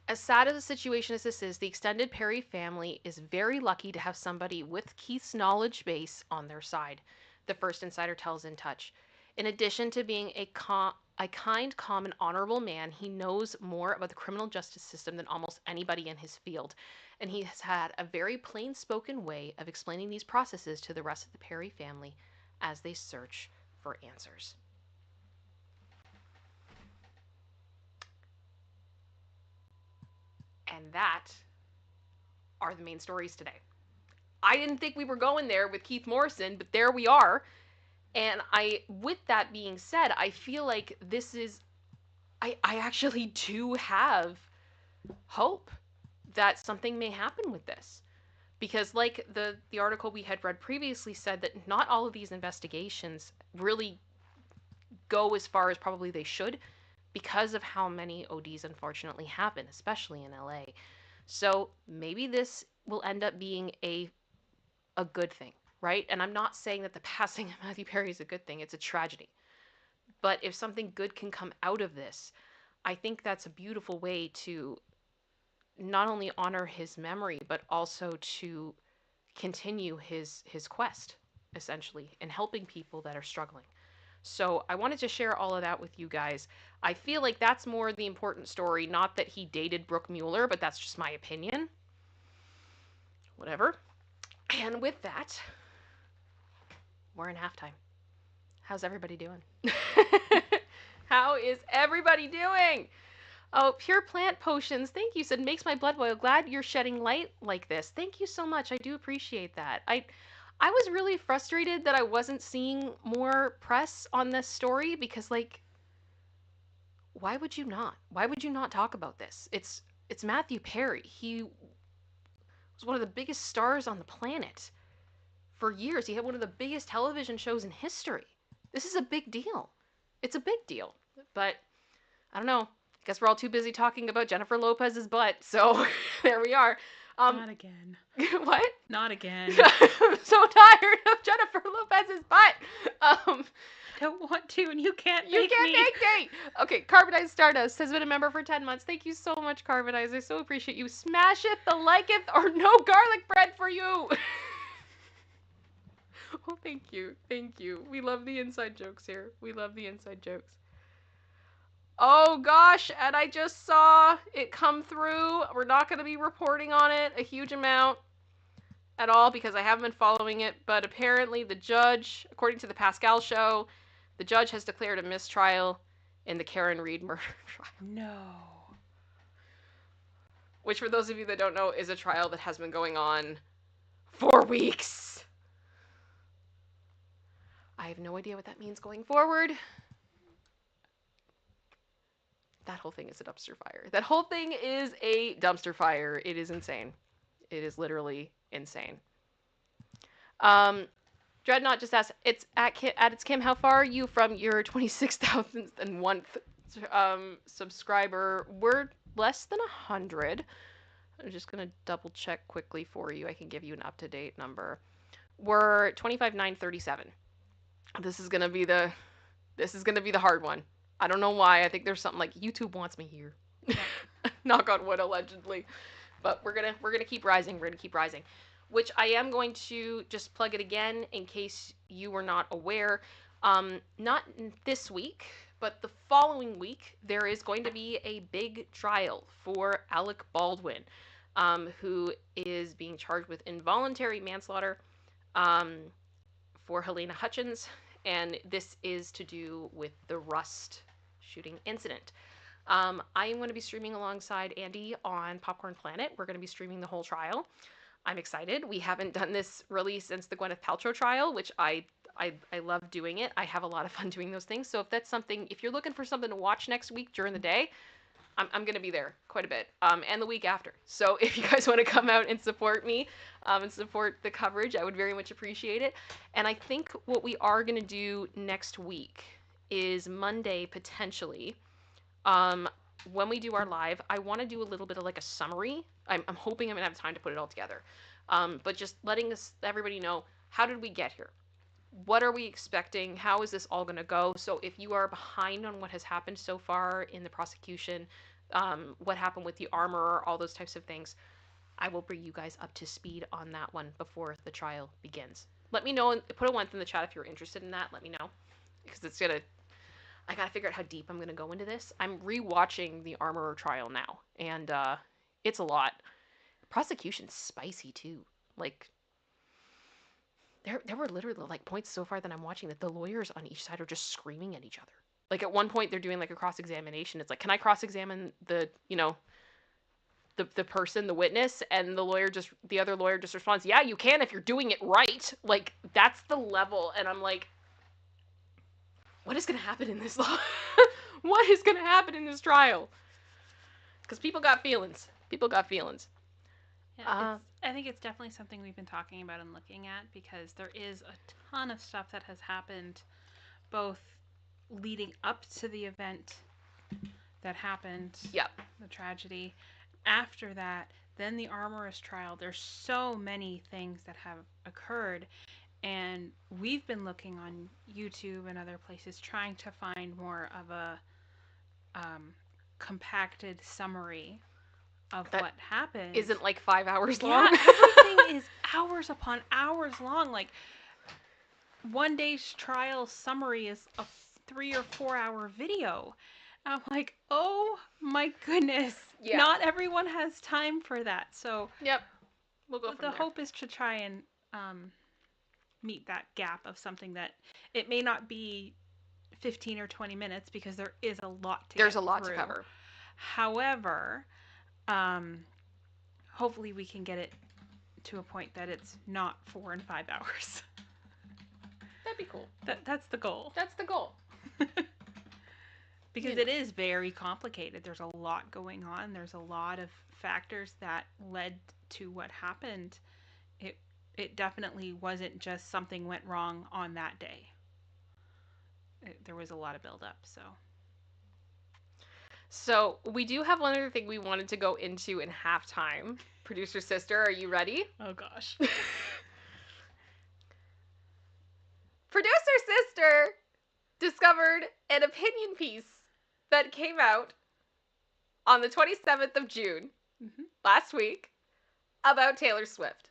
As sad as a situation as this is, the extended Perry family is very lucky to have somebody with Keith's knowledge base on their side, the first insider tells In Touch. In addition to being a kind, calm, and honorable man, he knows more about the criminal justice system than almost anybody in his field, and he has had a very plain-spoken way of explaining these processes to the rest of the Perry family as they search for answers. And that are the main stories today. I didn't think we were going there with Keith Morrison, but there we are. And with that being said, I feel like this is, I actually do have hope that something may happen with this. Because like the article we had read previously said that not all of these investigations really go as far as probably they should because of how many ODs unfortunately happen, especially in LA. So maybe this will end up being a good thing, right? And I'm not saying that the passing of Matthew Perry is a good thing. It's a tragedy. But if something good can come out of this, I think that's a beautiful way to not only honor his memory, but also to continue his quest, essentially, in helping people that are struggling. So I wanted to share all of that with you guys. I feel like that's more the important story, not that he dated Brooke Mueller, but that's just my opinion. Whatever. And with that, we're in halftime. How's everybody doing? How is everybody doing? Oh, Pure Plant Potions. Thank you. Said makes my blood boil. Glad you're shedding light like this. Thank you so much. I do appreciate that. I was really frustrated that I wasn't seeing more press on this story because like why would you not? Why would you not talk about this? It's Matthew Perry. He was one of the biggest stars on the planet for years. He had one of the biggest television shows in history. This is a big deal. It's a big deal. But I don't know. I guess we're all too busy talking about Jennifer Lopez's butt. So there we are. Not again. What? Not again. I'm so tired of Jennifer Lopez's butt. I don't want to, and you can't You make can't me. make me. Okay, Carbonized Stardust has been a member for 10 months. Thank you so much, Carbonized. I so appreciate you. Smasheth the liketh or no garlic bread for you. Oh, thank you. Thank you. We love the inside jokes here. We love the inside jokes. Oh gosh, and I just saw it come through. We're not going to be reporting on it a huge amount at all because I haven't been following it, but apparently the judge, according to the Pascal show, the judge has declared a mistrial in the Karen Reed murder trial. No. Which, for those of you that don't know, is a trial that has been going on for weeks. I have no idea what that means going forward. That whole thing is a dumpster fire. That whole thing is a dumpster fire. It is insane. It is literally insane. Dreadnought just asked, it's at ItsKim, how far are you from your 26,001th subscriber? We're less than 100. I'm just going to double check quickly for you. I can give you an up-to-date number. We're 25,937. This is going to be the hard one. I don't know why. I think there's something like YouTube wants me here. Knock on wood, allegedly. But we're gonna keep rising. We're gonna keep rising. Which I am going to just plug it again in case you were not aware. Not this week, but the following week, there is going to be a big trial for Alec Baldwin, who is being charged with involuntary manslaughter for Helena Hutchins, and this is to do with the Rust shooting incident. I am going to be streaming alongside Andy on Popcorn Planet. We're going to be streaming the whole trial. I'm excited. We haven't done this really since the Gwyneth Paltrow trial, which I love doing it. I have a lot of fun doing those things. So if that's something, if you're looking for something to watch next week during the day, I'm going to be there quite a bit, and the week after. So if you guys want to come out and support me and support the coverage, I would very much appreciate it. And I think what we are going to do next week is Monday, potentially. When we do our live, I want to do a little bit of like a summary. I'm hoping I'm going to have time to put it all together. But just letting everybody know, how did we get here? What are we expecting? How is this all going to go? So if you are behind on what has happened so far in the prosecution, what happened with the armor, all those types of things, I will bring you guys up to speed on that one before the trial begins. Let me know, and put a 1 in the chat if you're interested in that. Let me know, because I gotta figure out how deep I'm gonna go into this. I'm rewatching the armorer trial now, and it's a lot. Prosecution's spicy too. Like, there were literally like points so far that I'm watching that the lawyers on each side are just screaming at each other. Like at one point they're doing like a cross-examination. It's like, can I cross-examine the person, the witness? And the other lawyer just responds, yeah, you can if you're doing it right. Like, that's the level. And I'm like, what is gonna happen in this law? What is gonna happen in this trial? Because people got feelings. People got feelings. Yeah, I think it's definitely something we've been talking about and looking at, because there is a ton of stuff that has happened, both leading up to the event that happened, Yep. the tragedy, after that, then the armorer's trial. There's so many things that have occurred, and we've been looking on YouTube and other places trying to find more of a compacted summary of That what happened. Isn't like 5 hours long. Yeah, everything is hours upon hours long. Like, one day's trial summary is a 3 or 4 hour video. I'm like, oh my goodness. Yeah. Not everyone has time for that. So Yep. We'll go from the there. hope is to try and meet that gap of something that it may not be 15 or 20 minutes because there is a lot to There's get a lot to through. cover. However, um, hopefully we can get it to a point that it's not 4 and 5 hours. That'd be cool. That's the goal. That's the goal. Because You it know. is very complicated. There's a lot going on. There's a lot of factors that led to what happened. It it definitely wasn't just something went wrong on that day. There was a lot of buildup. So So we do have one other thing we wanted to go into in halftime. Producer sister, are you ready? oh gosh. Producer sister discovered an opinion piece that came out on the 27th of June, last week, about Taylor Swift.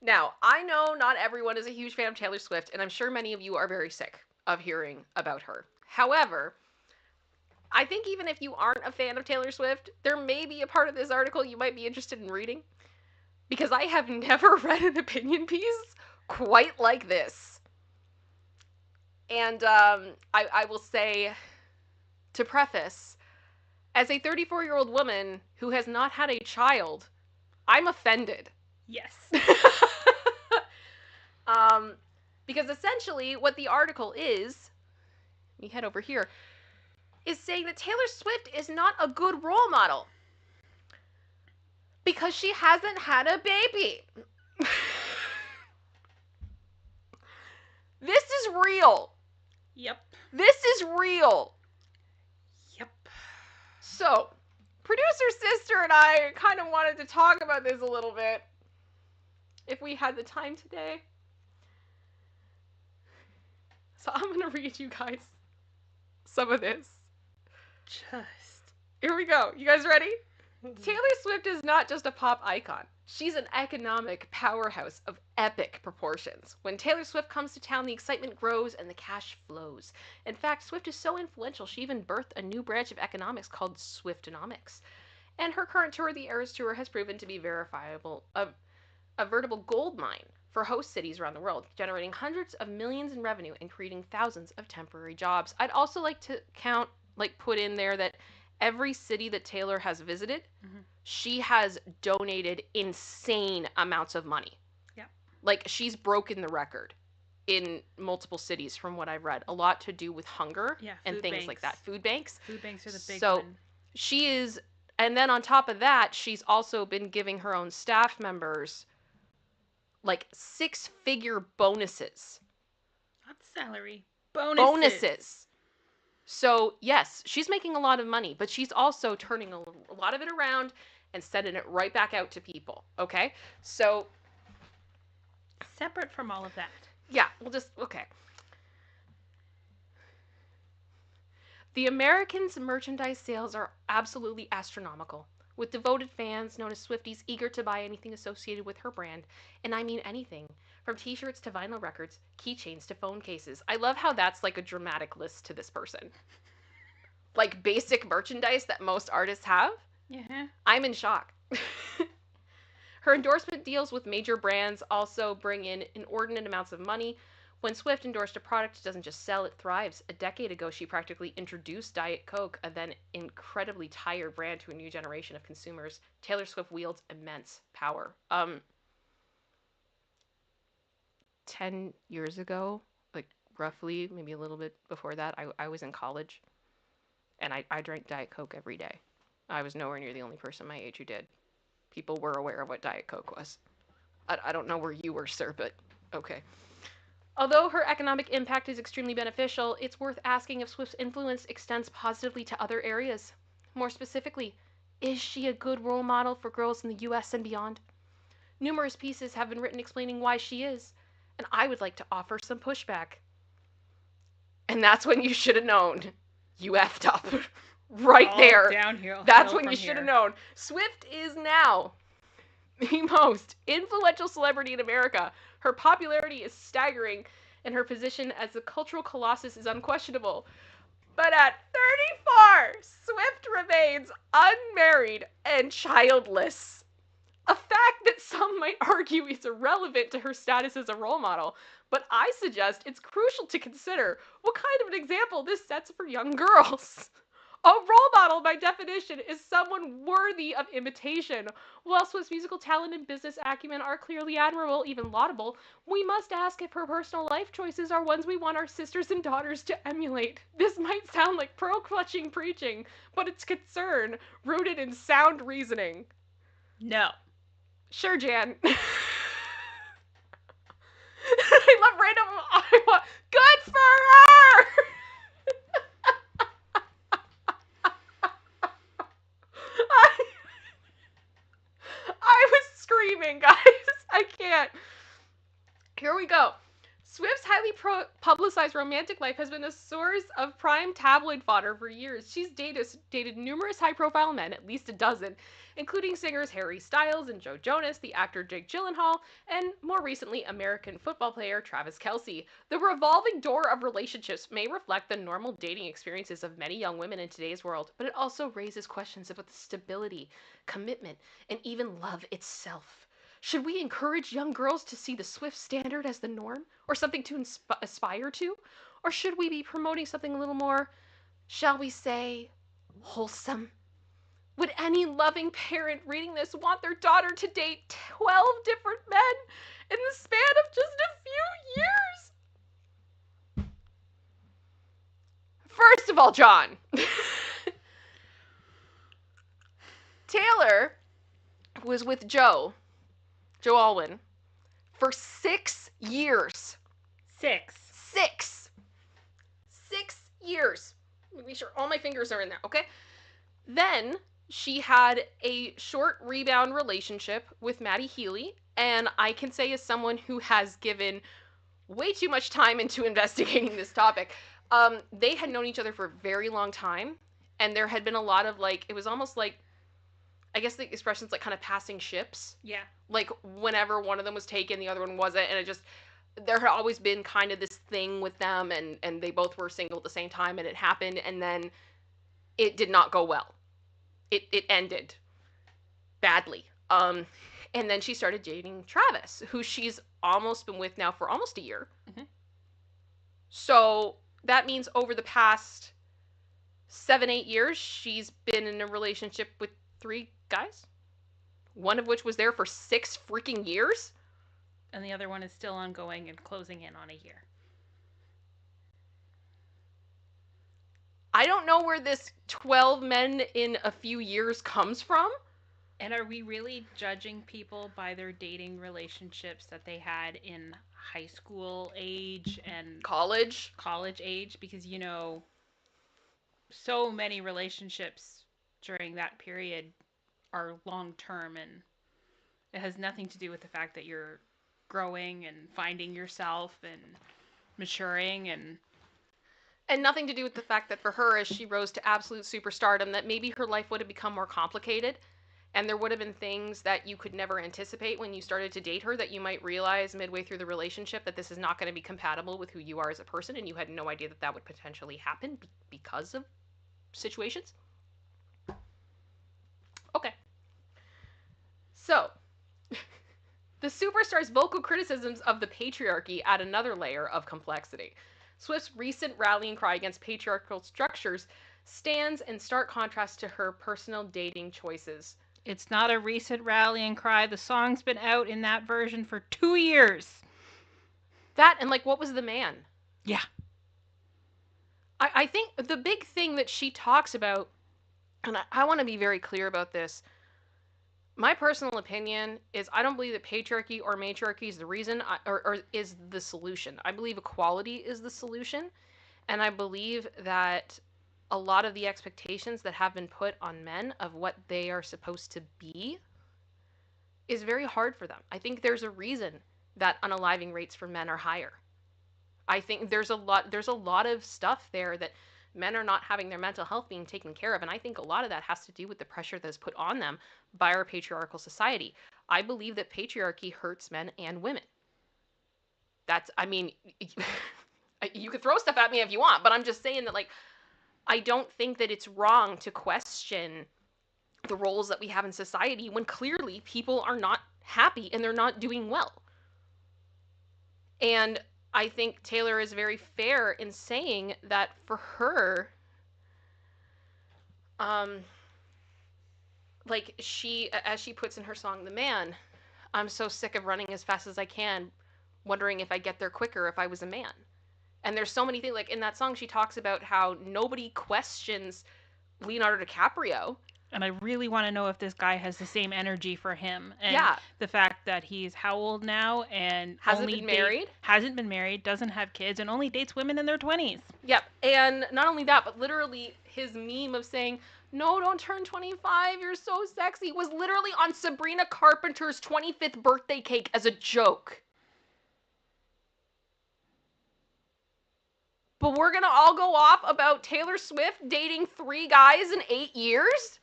Now, I know not everyone is a huge fan of Taylor Swift, and I'm sure many of you are very sick of hearing about her. However, I think even if you aren't a fan of Taylor Swift, there may be a part of this article you might be interested in reading, because I have never read an opinion piece quite like this. And I will say, to preface, as a 34-year-old woman who has not had a child, I'm offended. Yes. Because essentially what the article is, let me head over here, is saying that Taylor Swift is not a good role model because she hasn't had a baby. This is real. Yep. This is real. Yep. So, producer sister and I kind of wanted to talk about this a little bit if we had the time today. So I'm going to read you guys some of this. Here we go. You guys ready? Taylor Swift is not just a pop icon. She's an economic powerhouse of epic proportions. When Taylor Swift comes to town, the excitement grows and the cash flows. In fact, Swift is so influential, she even birthed a new branch of economics called Swiftonomics. And her current tour, the Eras Tour, has proven to be a veritable gold mine for host cities around the world, generating hundreds of millions in revenue and creating thousands of temporary jobs. I'd also like to put in there that every city that Taylor has visited, she has donated insane amounts of money. Yeah. Like, she's broken the record in multiple cities from what I've read. A lot to do with hunger and things banks. like that. Food banks. Food banks are the big so one. she is, and then on top of that, she's also been giving her own staff members like 6-figure bonuses. Not salary. Bonuses. So, yes, she's making a lot of money, but she's also turning a lot of it around and sending it right back out to people, okay? So, separate from all of that. Yeah, okay. The Americans' merchandise sales are absolutely astronomical, with devoted fans known as Swifties eager to buy anything associated with her brand, and I mean anything, from t-shirts to vinyl records, keychains to phone cases. I love how that's like a dramatic list to this person. Like basic merchandise that most artists have? Yeah. I'm in shock. Her endorsement deals with major brands also bring in inordinate amounts of money. When Swift endorsed a product, it doesn't just sell, it thrives. A decade ago, she practically introduced Diet Coke, a then incredibly tired brand, to a new generation of consumers. Taylor Swift wields immense power. 10 years ago, like roughly, maybe a little bit before that, I was in college, and I drank Diet Coke every day. I was nowhere near the only person my age who did. People were aware of what Diet Coke was. I don't know where you were, sir, but okay. Although her economic impact is extremely beneficial, it's worth asking if Swift's influence extends positively to other areas. More specifically, is she a good role model for girls in the US and beyond? Numerous pieces have been written explaining why she is, and I would like to offer some pushback. And that's when you should have known. You effed up. Right all there. Downhill. That's when you should have known. Swift is now the most influential celebrity in America. Her popularity is staggering, and her position as a cultural colossus is unquestionable. But at 34, Swift remains unmarried and childless. A fact that some might argue is irrelevant to her status as a role model. but I suggest it's crucial to consider what kind of an example this sets for young girls. A role model, by definition, is someone worthy of imitation. While Swift's musical talent and business acumen are clearly admirable, even laudable, we must ask if her personal life choices are ones we want our sisters and daughters to emulate. This might sound like pearl-clutching preaching, but it's concern rooted in sound reasoning. No. Sure, Jan. I love random Iowa. Good for her! I, I was screaming, guys. I can't. Here we go. Swift's highly publicized romantic life has been a source of prime tabloid fodder for years. She's dated numerous high-profile men, at least a dozen, including singers Harry Styles and Joe Jonas, the actor Jake Gyllenhaal, and more recently, American football player Travis Kelce. The revolving door of relationships may reflect the normal dating experiences of many young women in today's world, but it also raises questions about the stability, commitment, and even love itself. Should we encourage young girls to see the Swift standard as the norm, or something to aspire to? Or should we be promoting something a little more, shall we say, wholesome? Would any loving parent reading this want their daughter to date 12 different men in the span of just a few years? First of all, John, Taylor was with Joe Alwyn, for 6 years. 6. 6. 6 years. Make sure all my fingers are in there, okay? Then she had a short rebound relationship with Maddie Healy, and I can say as someone who has given way too much time into investigating this topic, they had known each other for a very long time, and there had been a lot of like, it was almost like, I guess the expression's like kind of passing ships. Yeah. Like whenever one of them was taken, the other one wasn't, and it just, there had always been kind of this thing with them, and they both were single at the same time, and it happened, and then it did not go well. It ended badly. And then she started dating Travis, who she's almost been with now for almost a year. Mm-hmm. So that means over the past 7-8 years, she's been in a relationship with 3 guys, one of which was there for 6 freaking years. And the other one is still ongoing and closing in on a year. I don't know where this 12 men in a few years comes from. And are we really judging people by their dating relationships that they had in high school age and College age? Because, you know, so many relationships during that period are long term, and it has nothing to do with the fact that you're growing and finding yourself and maturing, and nothing to do with the fact that for her, as she rose to absolute superstardom, that maybe her life would have become more complicated, and there would have been things that you could never anticipate when you started to date her that you might realize midway through the relationship that this is not going to be compatible with who you are as a person, and you had no idea that that would potentially happen because of situations. Okay. So, the superstar's vocal criticisms of the patriarchy add another layer of complexity. Swift's recent rallying cry against patriarchal structures stands in stark contrast to her personal dating choices. it's not a recent rallying cry. The song's been out in that version for 2 years. That, and like, what was the man? Yeah. I think the big thing that she talks about, and I want to be very clear about this, my personal opinion is I don't believe that patriarchy or matriarchy is the reason or is the solution. I believe equality is the solution, and I believe that a lot of the expectations that have been put on men of what they are supposed to be is very hard for them. I think there's a reason that unaliving rates for men are higher. I think there's a lot of stuff there that men are not having their mental health being taken care of, and I think a lot of that has to do with the pressure that is put on them by our patriarchal society. I believe that patriarchy hurts men and women. That's, I mean, you could throw stuff at me if you want, but I'm just saying that, like, I don't think that it's wrong to question the roles that we have in society when clearly people are not happy and they're not doing well. And I think Taylor is very fair in saying that for her, um, like as she puts in her song, "The Man," I'm so sick of running as fast as I can, wondering if I get there quicker if I was a man. And there's so many things, like in that song, she talks about how nobody questions Leonardo DiCaprio. And I really want to know if this guy has the same energy for him. And Yeah, the fact that he's how old now and hasn't been married. hasn't been married, doesn't have kids, and only dates women in their 20s. Yep. And not only that, but literally his meme of saying, "No, don't turn 25, you're so sexy," was literally on Sabrina Carpenter's 25th birthday cake as a joke. But we're gonna all go off about Taylor Swift dating 3 guys in 8 years?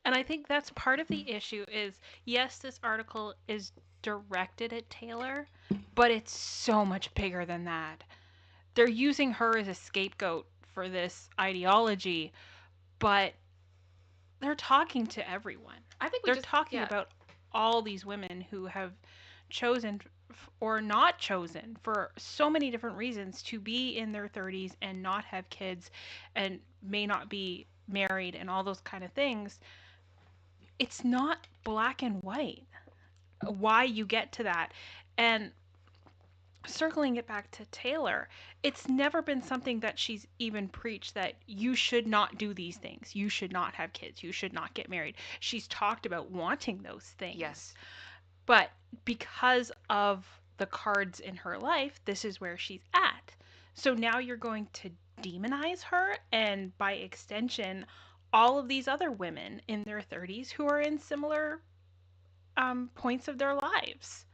And I think that's part of the issue is yes, this article is directed at Taylor, but it's so much bigger than that. They're using her as a scapegoat for this ideology, but they're talking to everyone. I think we They're just, talking yeah. about all these women who have chosen or not chosen for so many different reasons to be in their 30s and not have kids and may not be married and all those kind of things. It's not black and white why you get to that. And circling it back to Taylor, it's never been something that she's even preached that you should not do these things. You should not have kids. You should not get married. She's talked about wanting those things. Yes. But because of the cards in her life, this is where she's at. So now you're going to demonize her and by extension all of these other women in their 30s who are in similar points of their lives.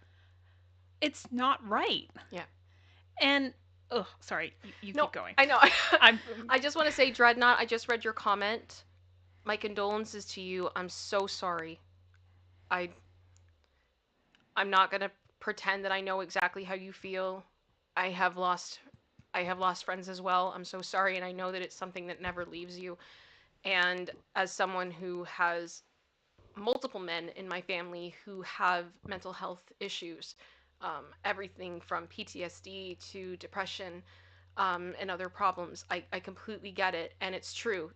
It's not right. Yeah. And oh, sorry, you No, keep going. I know. I'm I just want to say, Dreadnought, I just read your comment. My condolences to you. I'm so sorry. I I'm not going to pretend that I know exactly how you feel. I have lost I have lost friends as well. I'm so sorry, and I know that it's something that never leaves you. And as someone who has multiple men in my family who have mental health issues, everything from PTSD to depression, and other problems, I completely get it, and it's true.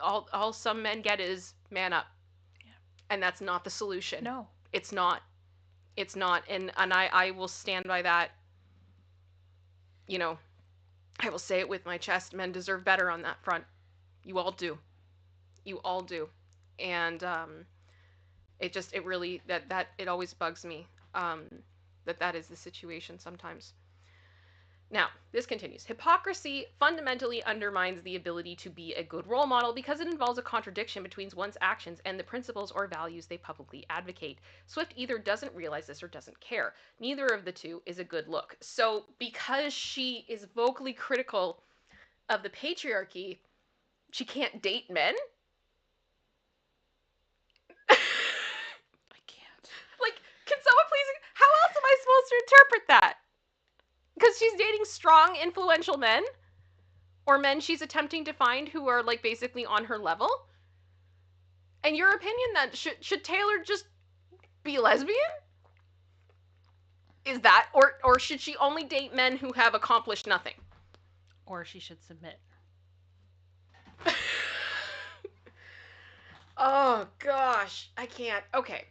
All some men get is man up, yeah. and that's not the solution. No. It's not. It's not, and I will stand by that. You know, I will say it with my chest. Men deserve better on that front. You all do. You all do. And it really that it always bugs me, that is the situation sometimes. Now, this continues. Hypocrisy fundamentally undermines the ability to be a good role model because it involves a contradiction between one's actions and the principles or values they publicly advocate. Swift either doesn't realize this or doesn't care. Neither of the two is a good look. So, because she is vocally critical of the patriarchy, she can't date men? I can't. Like, can someone please? How else am I supposed to interpret that? Because she's dating strong, influential men, or men she's attempting to find who are like basically on her level. And your opinion then, should Taylor just be lesbian? Is that, or should she only date men who have accomplished nothing? Or she should submit. Oh gosh, I can't. Okay.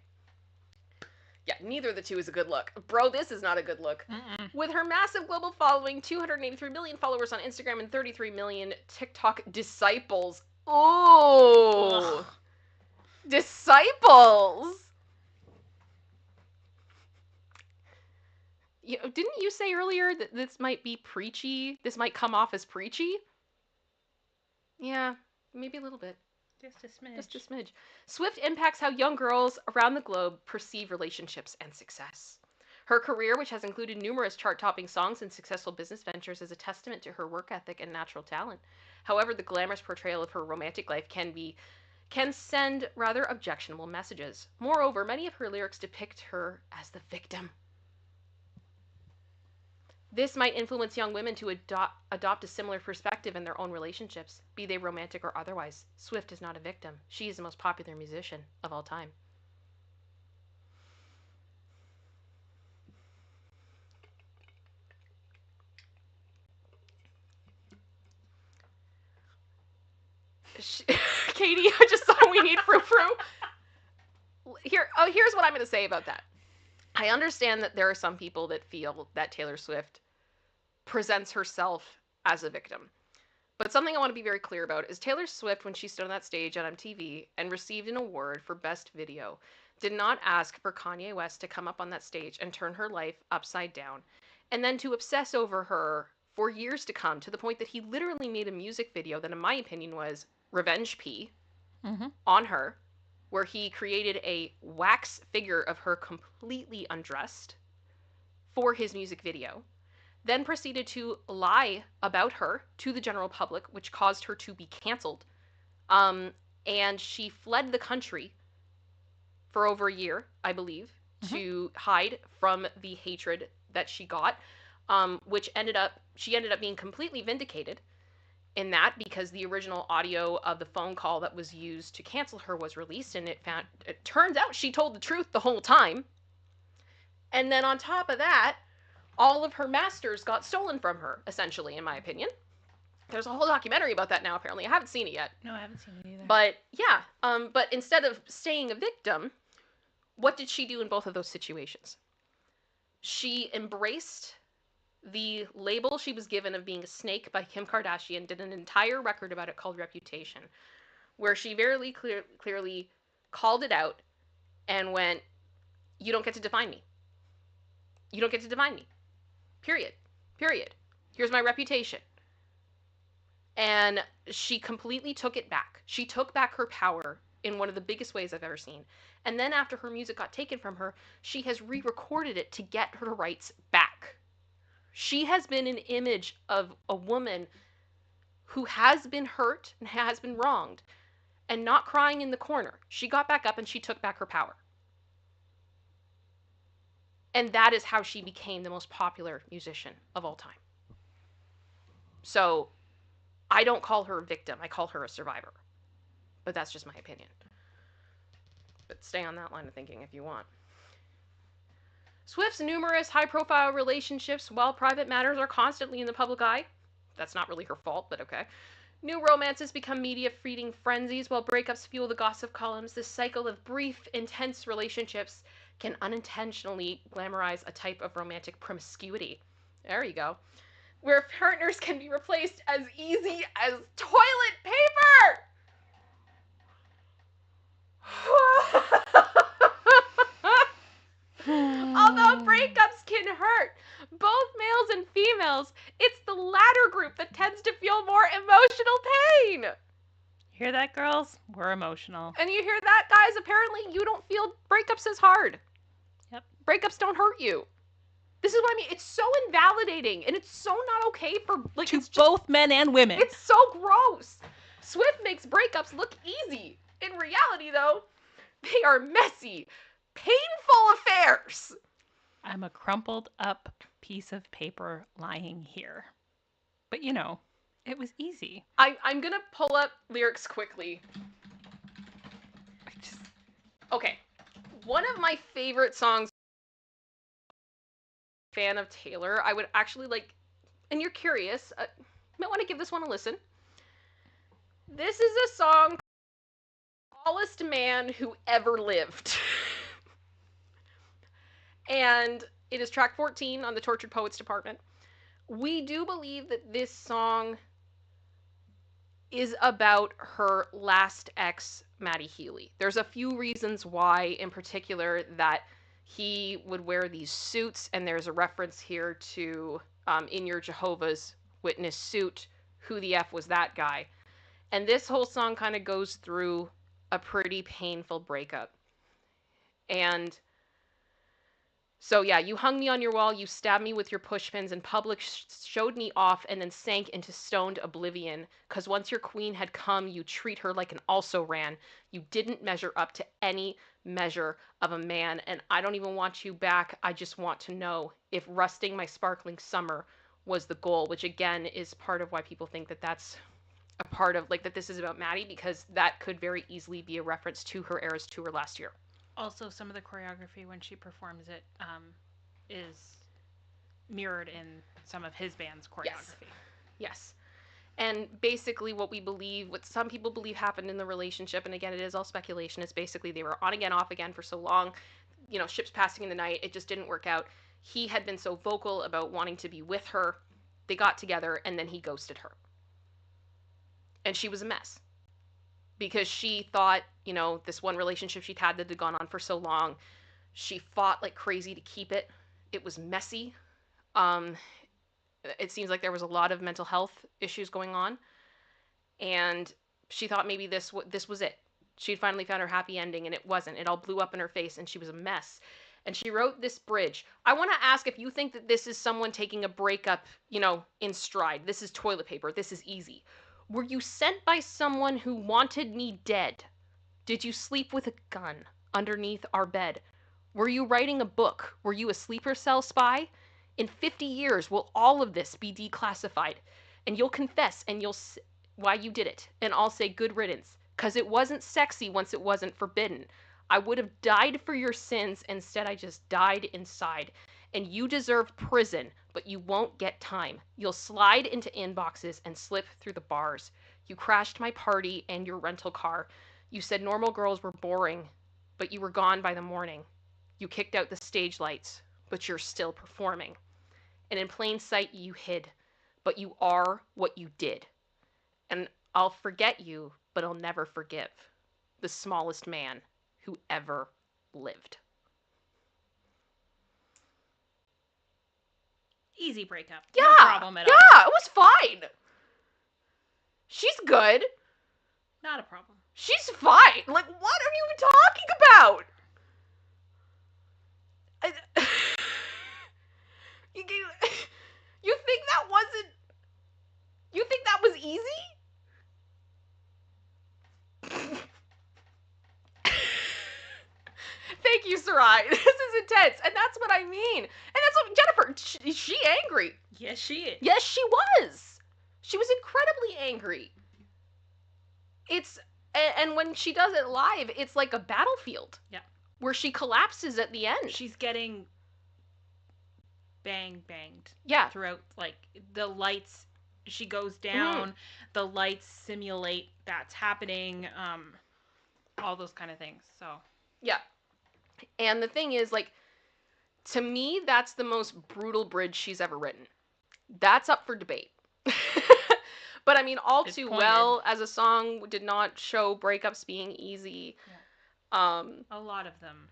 Yeah, neither of the two is a good look. Bro, this is not a good look. Mm-mm. With her massive global following, 283 million followers on Instagram, and 33 million TikTok disciples. Oh, disciples. Didn't you say earlier that this might be preachy? This might come off as preachy? Yeah, maybe a little bit. Just a smidge. Just a smidge. Swift impacts how young girls around the globe perceive relationships and success. Her career, which has included numerous chart-topping songs and successful business ventures, is a testament to her work ethic and natural talent. However, the glamorous portrayal of her romantic life can send rather objectionable messages. Moreover, many of her lyrics depict her as the victim. This might influence young women to adopt a similar perspective in their own relationships, be they romantic or otherwise. Swift is not a victim. She is the most popular musician of all time. Katie, I just saw we need frou frou. Here's what I'm going to say about that. I understand that there are some people that feel that Taylor Swift presents herself as a victim. But something I want to be very clear about is Taylor Swift, when she stood on that stage on MTV and received an award for Best Video, did not ask for Kanye West to come up on that stage and turn her life upside down, and then to obsess over her for years to come, to the point that he literally made a music video that, in my opinion, was Revenge P Mm-hmm. on her, where he created a wax figure of her completely undressed for his music video, then proceeded to lie about her to the general public, which caused her to be canceled. Um, and she fled the country for over a year, I believe, Mm-hmm. to hide from the hatred that she got, which she ended up being completely vindicated in that, because the original audio of the phone call that was used to cancel her was released, and it turns out she told the truth the whole time. And then on top of that, all of her masters got stolen from her, essentially, in my opinion. There's a whole documentary about that now, apparently. I haven't seen it yet. No, I haven't seen it either. But yeah, but instead of staying a victim, what did she do in both of those situations? She embraced the label she was given of being a snake by Kim Kardashian, did an entire record about it called Reputation, where she very clearly called it out and went, "You don't get to define me. You don't get to define me. Period. Period. Here's my reputation." And she completely took it back. She took back her power in one of the biggest ways I've ever seen. And then after her music got taken from her, she has re-recorded it to get her rights back. She has been an image of a woman who has been hurt and has been wronged, and not crying in the corner. She got back up and she took back her power. And that is how she became the most popular musician of all time. So I don't call her a victim. I call her a survivor. But that's just my opinion. But stay on that line of thinking if you want. Swift's numerous high-profile relationships, while private matters are constantly in the public eye. That's not really her fault, but okay. New romances become media-feeding frenzies, while breakups fuel the gossip columns. This cycle of brief, intense relationships can unintentionally glamorize a type of romantic promiscuity. There you go. Where partners can be replaced as easy as toilet paper! Although breakups can hurt both males and females, it's the latter group that tends to feel more emotional pain. Hear that, girls? We're emotional. And you hear that, guys? Apparently you don't feel breakups as hard. Yep. Breakups don't hurt you. This is what I mean. It's so invalidating, and it's so not okay for, like, To it's just, both men and women. it's so gross. Swift makes breakups look easy. In reality, though, they are messy, painful affairs. I'm a crumpled up piece of paper lying here. But you know, it was easy. I'm gonna pull up lyrics quickly. Okay. One of my favorite songs, fan of Taylor, I would actually like, and you're curious, you might want to give this one a listen. This is a song, Tallest Man Who Ever Lived. And it is track 14 on the Tortured Poets Department. We do believe that this song is about her last ex, Matty Healy. There's a few reasons why, in particular, that he would wear these suits, and there's a reference here to, in your Jehovah's Witness suit, who the F was that guy? And this whole song kind of goes through a pretty painful breakup. And so yeah, you hung me on your wall, you stabbed me with your pushpins, and public showed me off and then sank into stoned oblivion. 'Cause once your queen had come, you treat her like an also-ran. You didn't measure up to any measure of a man, and I don't even want you back. I just want to know if rusting my sparkling summer was the goal, which again is part of why people think that that's a part of, like, that this is about Maddie, because that could very easily be a reference to her Eras tour last year. Also, some of the choreography when she performs it is mirrored in some of his band's choreography. Yes. And basically what we believe, what some people believe happened in the relationship, and again, it is all speculation, is basically they were on again, off again for so long, ships passing in the night, it just didn't work out. He had been so vocal about wanting to be with her. They got together, and then he ghosted her. And she was a mess. Because she thought, this one relationship she'd had that had gone on for so long, she fought like crazy to keep it. It was messy. Um, it seems like there was a lot of mental health issues going on, and she thought maybe this was it. She'd finally found her happy ending, and it wasn't. It all blew up in her face, and she was a mess. And she wrote this bridge. I want to ask if you think that this is someone taking a breakup, in stride. This is toilet paper. This is easy. Were you sent by someone who wanted me dead? Did you sleep with a gun underneath our bed? Were you writing a book? Were you a sleeper cell spy? In 50 years, will all of this be declassified? And you'll confess, and you'll why you did it. And I'll say good riddance, because it wasn't sexy once it wasn't forbidden. I would have died for your sins. Instead, I just died inside. And you deserve prison, but you won't get time. You'll slide into inboxes and slip through the bars. You crashed my party and your rental car. You said normal girls were boring, but you were gone by the morning. You kicked out the stage lights, but you're still performing. And in plain sight, you hid, but you are what you did. And I'll forget you, but I'll never forgive the smallest man who ever lived. Easy breakup. Yeah, no problem at all. Yeah, it was fine. She's good. Not a problem. She's fine. Like, what are you even talking about? You think that wasn't... You think that was easy? Thank you, Sarai. This is intense. And that's what I mean. And that's what... Jennifer, is she angry? Yes, she is. Yes, she was. She was incredibly angry. It's... And when she does it live, it's like a battlefield. Yeah. Where she collapses at the end. She's getting banged. Yeah. Throughout, like, the lights, she goes down, the lights simulate that's happening, all those kind of things, so. Yeah. And the thing is, like, to me, that's the most brutal bridge she's ever written. That's up for debate. But I mean, All Too Well as a song did not show breakups being easy. Yeah. A lot of them.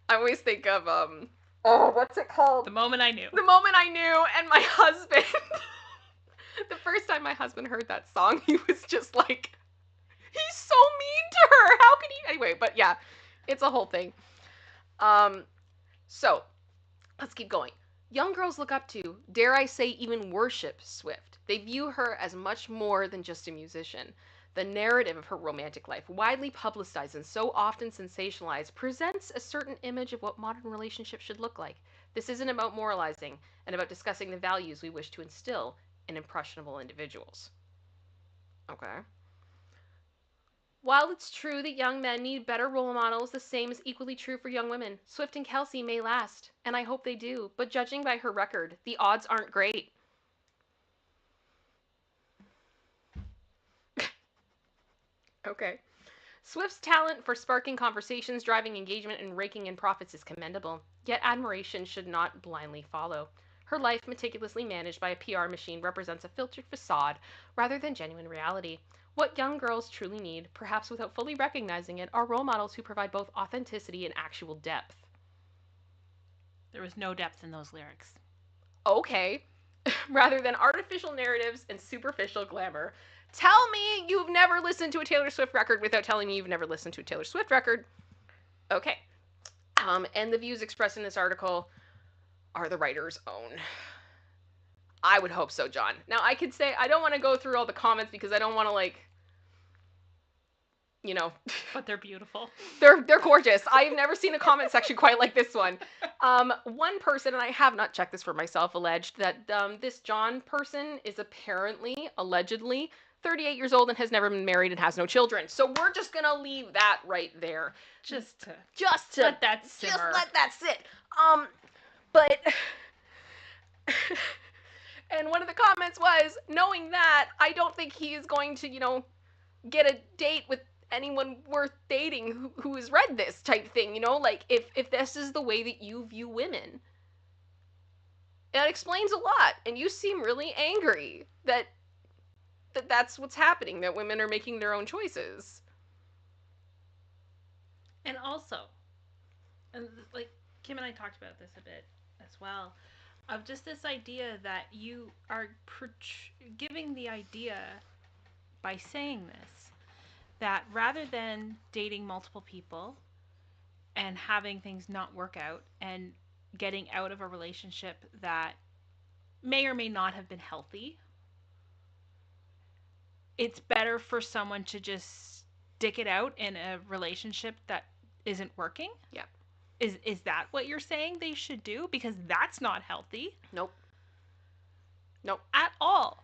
I always think of, oh, what's it called? The Moment I Knew. The Moment I Knew, and my husband. The first time my husband heard that song, he was just like, he's so mean to her. How can he? Anyway, but yeah, it's a whole thing. So, let's keep going. Young girls look up to, dare I say even worship, Swift. They view her as much more than just a musician. The narrative of her romantic life, widely publicized and so often sensationalized, presents a certain image of what modern relationships should look like. This isn't about moralizing and about discussing the values we wish to instill in impressionable individuals. Okay. While it's true that young men need better role models, the same is equally true for young women. Swift and Kelsey may last, and I hope they do, but judging by her record, the odds aren't great. Okay. Swift's talent for sparking conversations, driving engagement, and raking in profits is commendable, yet admiration should not blindly follow. Her life, meticulously managed by a PR machine, represents a filtered facade rather than genuine reality. What young girls truly need, perhaps without fully recognizing it, are role models who provide both authenticity and actual depth. There was no depth in those lyrics. Okay. Rather than artificial narratives and superficial glamour. Tell me you've never listened to a Taylor Swift record without telling me you've never listened to a Taylor Swift record. Okay. And the views expressed in this article are the writer's own. I would hope so, John. Now, I could say, I don't want to go through all the comments because I don't want to, like, you know. But they're beautiful. They're gorgeous. I've never seen a comment section quite like this one. One person, and I have not checked this for myself, alleged that this John person is apparently, allegedly, 38 years old and has never been married and has no children. So we're just going to leave that right there. Just to let that simmer. Just let that sit. But And one of the comments was, knowing that, I don't think he is going to, get a date with anyone worth dating who has read this type thing, like if this is the way that you view women, that explains a lot. And you seem really angry that's what's happening, that women are making their own choices. And also, like Kim and I talked about this a bit as well, of just this idea that you are giving the idea by saying this that rather than dating multiple people and having things not work out and getting out of a relationship that may or may not have been healthy, it's better for someone to just stick it out in a relationship that isn't working. Yeah. Is that what you're saying they should do? Because that's not healthy. Nope. Nope. At all.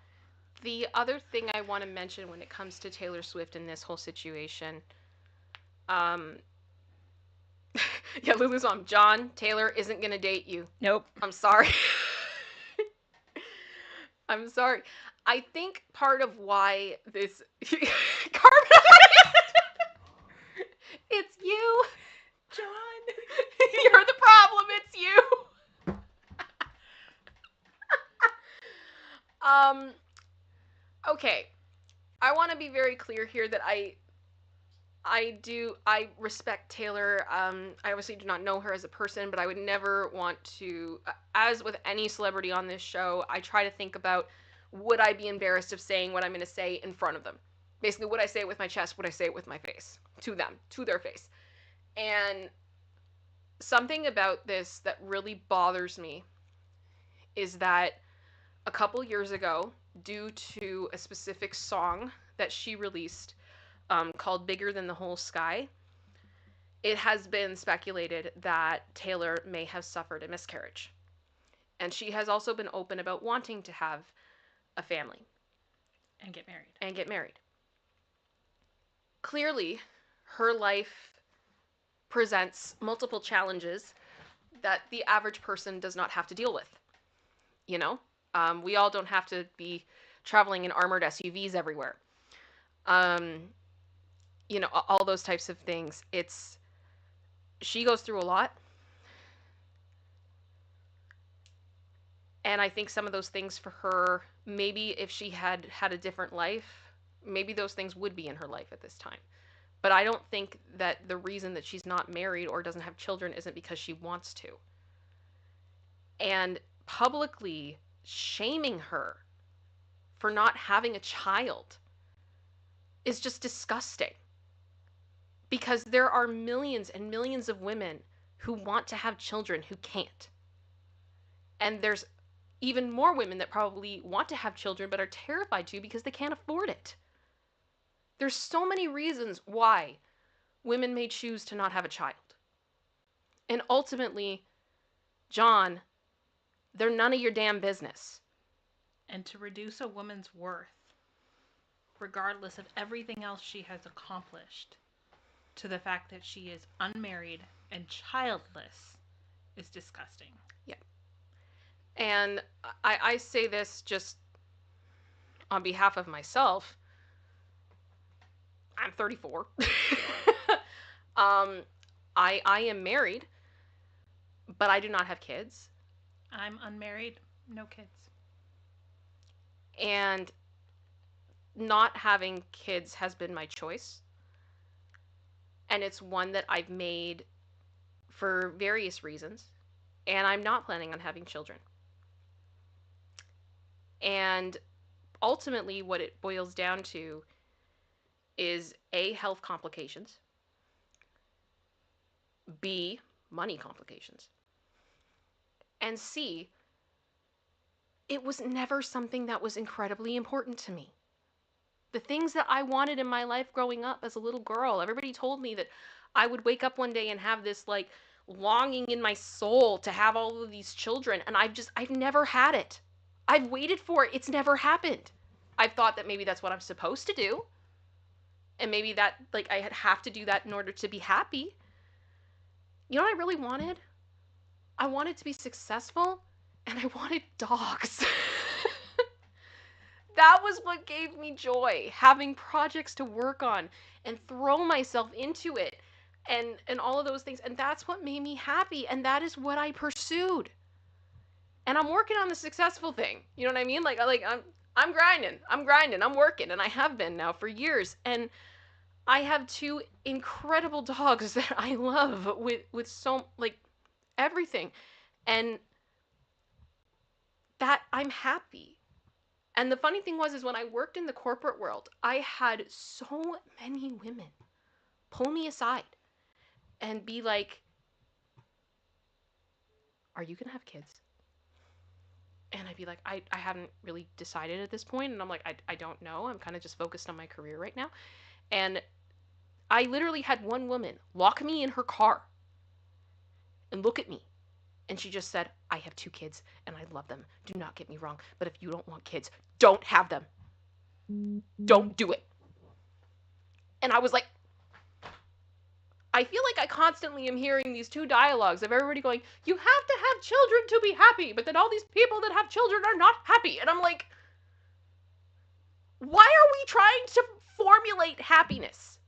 The other thing I want to mention when it comes to Taylor Swift in this whole situation, um, yeah, Lulu's mom, John, Taylor isn't gonna date you. Nope. I'm sorry. I'm sorry. I think part of why this Carmen, it's you, John. you're the problem. It's you. Okay. I want to be very clear here that I respect Taylor. I obviously do not know her as a person, but I would never want to, as with any celebrity on this show, I try to think about, would I be embarrassed of saying what I'm going to say in front of them? Basically, would I say it with my chest? Would I say it with my face? To them, to their face. And something about this that really bothers me is that a couple years ago, due to a specific song that she released, called Bigger Than the Whole Sky, it has been speculated that Taylor may have suffered a miscarriage. And she has also been open about wanting to have a family And get married. and get married. Clearly, her life presents multiple challenges that the average person does not have to deal with. You know, we all don't have to be traveling in armored SUVs everywhere. Um, all those types of things. She goes through a lot. And I think some of those things for her, maybe if she had had a different life, maybe those things would be in her life at this time. But I don't think that the reason that she's not married or doesn't have children isn't because she wants to. And publicly shaming her for not having a child is just disgusting. Because there are millions and millions of women who want to have children who can't. And there's even more women that probably want to have children but are terrified to because they can't afford it. There's so many reasons why women may choose to not have a child. And ultimately, John, they're none of your damn business. And to reduce a woman's worth, regardless of everything else she has accomplished, to the fact that she is unmarried and childless is disgusting. Yeah. And I say this just on behalf of myself. I'm 34. I am married, but I do not have kids. I'm unmarried, no kids. And not having kids has been my choice. And it's one that I've made for various reasons. And I'm not planning on having children. And ultimately, what it boils down to is A, health complications, B, money complications, and C, it was never something that was incredibly important to me. The things that I wanted in my life growing up as a little girl, everybody told me that I would wake up one day and have this like longing in my soul to have all of these children, and I've never had it. I've waited for it. It's never happened. I've thought that maybe that's what I'm supposed to do. And maybe that, like, I have to do that in order to be happy. You know what I really wanted? I wanted to be successful, and I wanted dogs. That was what gave me joy, having projects to work on and throw myself into it and all of those things. And that's what made me happy. And that is what I pursued. And I'm working on the successful thing. You know what I mean? I'm grinding. I'm grinding. I'm working. And I have been now for years. And I have two incredible dogs that I love with so like everything. And that I'm happy. And the funny thing was is when I worked in the corporate world, I had so many women pull me aside and be like, "Are you going to have kids?" And I'd be like, I haven't really decided at this point. And I'm like, I don't know. I'm kind of just focused on my career right now. And I literally had one woman lock me in her car and look at me. And she just said, I have two kids and I love them. Do not get me wrong. But if you don't want kids, don't have them. Don't do it. And I was like, I feel like I constantly am hearing these two dialogues of everybody going, you have to have children to be happy, but then all these people that have children are not happy. And I'm like, why are we trying to formulate happiness?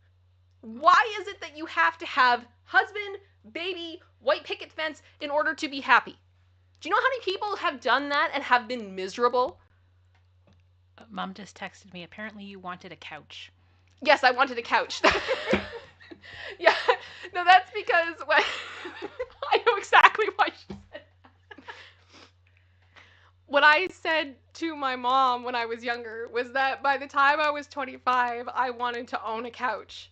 Why is it that you have to have husband, baby, white picket fence in order to be happy? Do you know how many people have done that and have been miserable? Mom just texted me. Apparently, you wanted a couch. Yes, I wanted a couch. Yeah, no, that's because when I know exactly why she said that. What I said to my mom when I was younger was that by the time I was 25, I wanted to own a couch.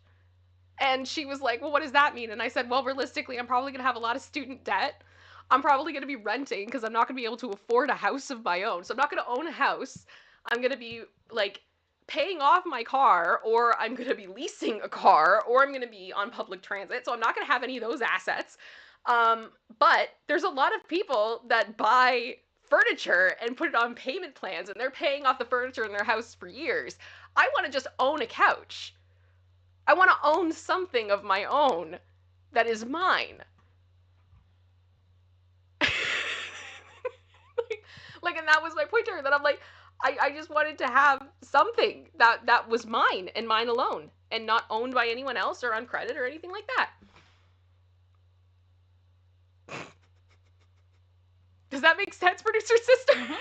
And she was like, well, what does that mean? And I said, well, realistically, I'm probably going to have a lot of student debt. I'm probably going to be renting because I'm not going to be able to afford a house of my own. So I'm not going to own a house. I'm going to be like paying off my car, or I'm going to be leasing a car, or I'm going to be on public transit. So I'm not going to have any of those assets. But there's a lot of people that buy furniture and put it on payment plans, and they're paying off the furniture in their house for years. I want to just own a couch. I want to own something of my own that is mine. And that was my point to her, that I'm like, I just wanted to have something that was mine and mine alone and not owned by anyone else or on credit or anything like that. Does that make sense, producer sister? Mm-hmm.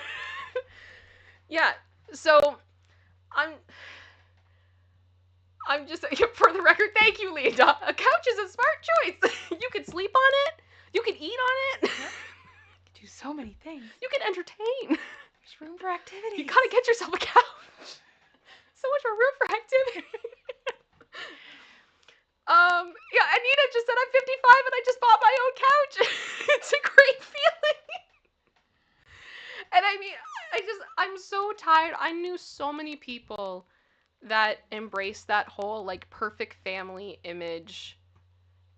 Yeah. So I'm just, for the record, thank you, Linda. A couch is a smart choice. You could sleep on it. You could eat on it. Yep. Do so many things. You can entertain. There's room for activity. You gotta get yourself a couch. So much more room for activity. Yeah, Anita just said I'm 55 and I just bought my own couch. It's a great feeling. And I mean, I'm so tired. I knew so many people that embraced that whole like perfect family image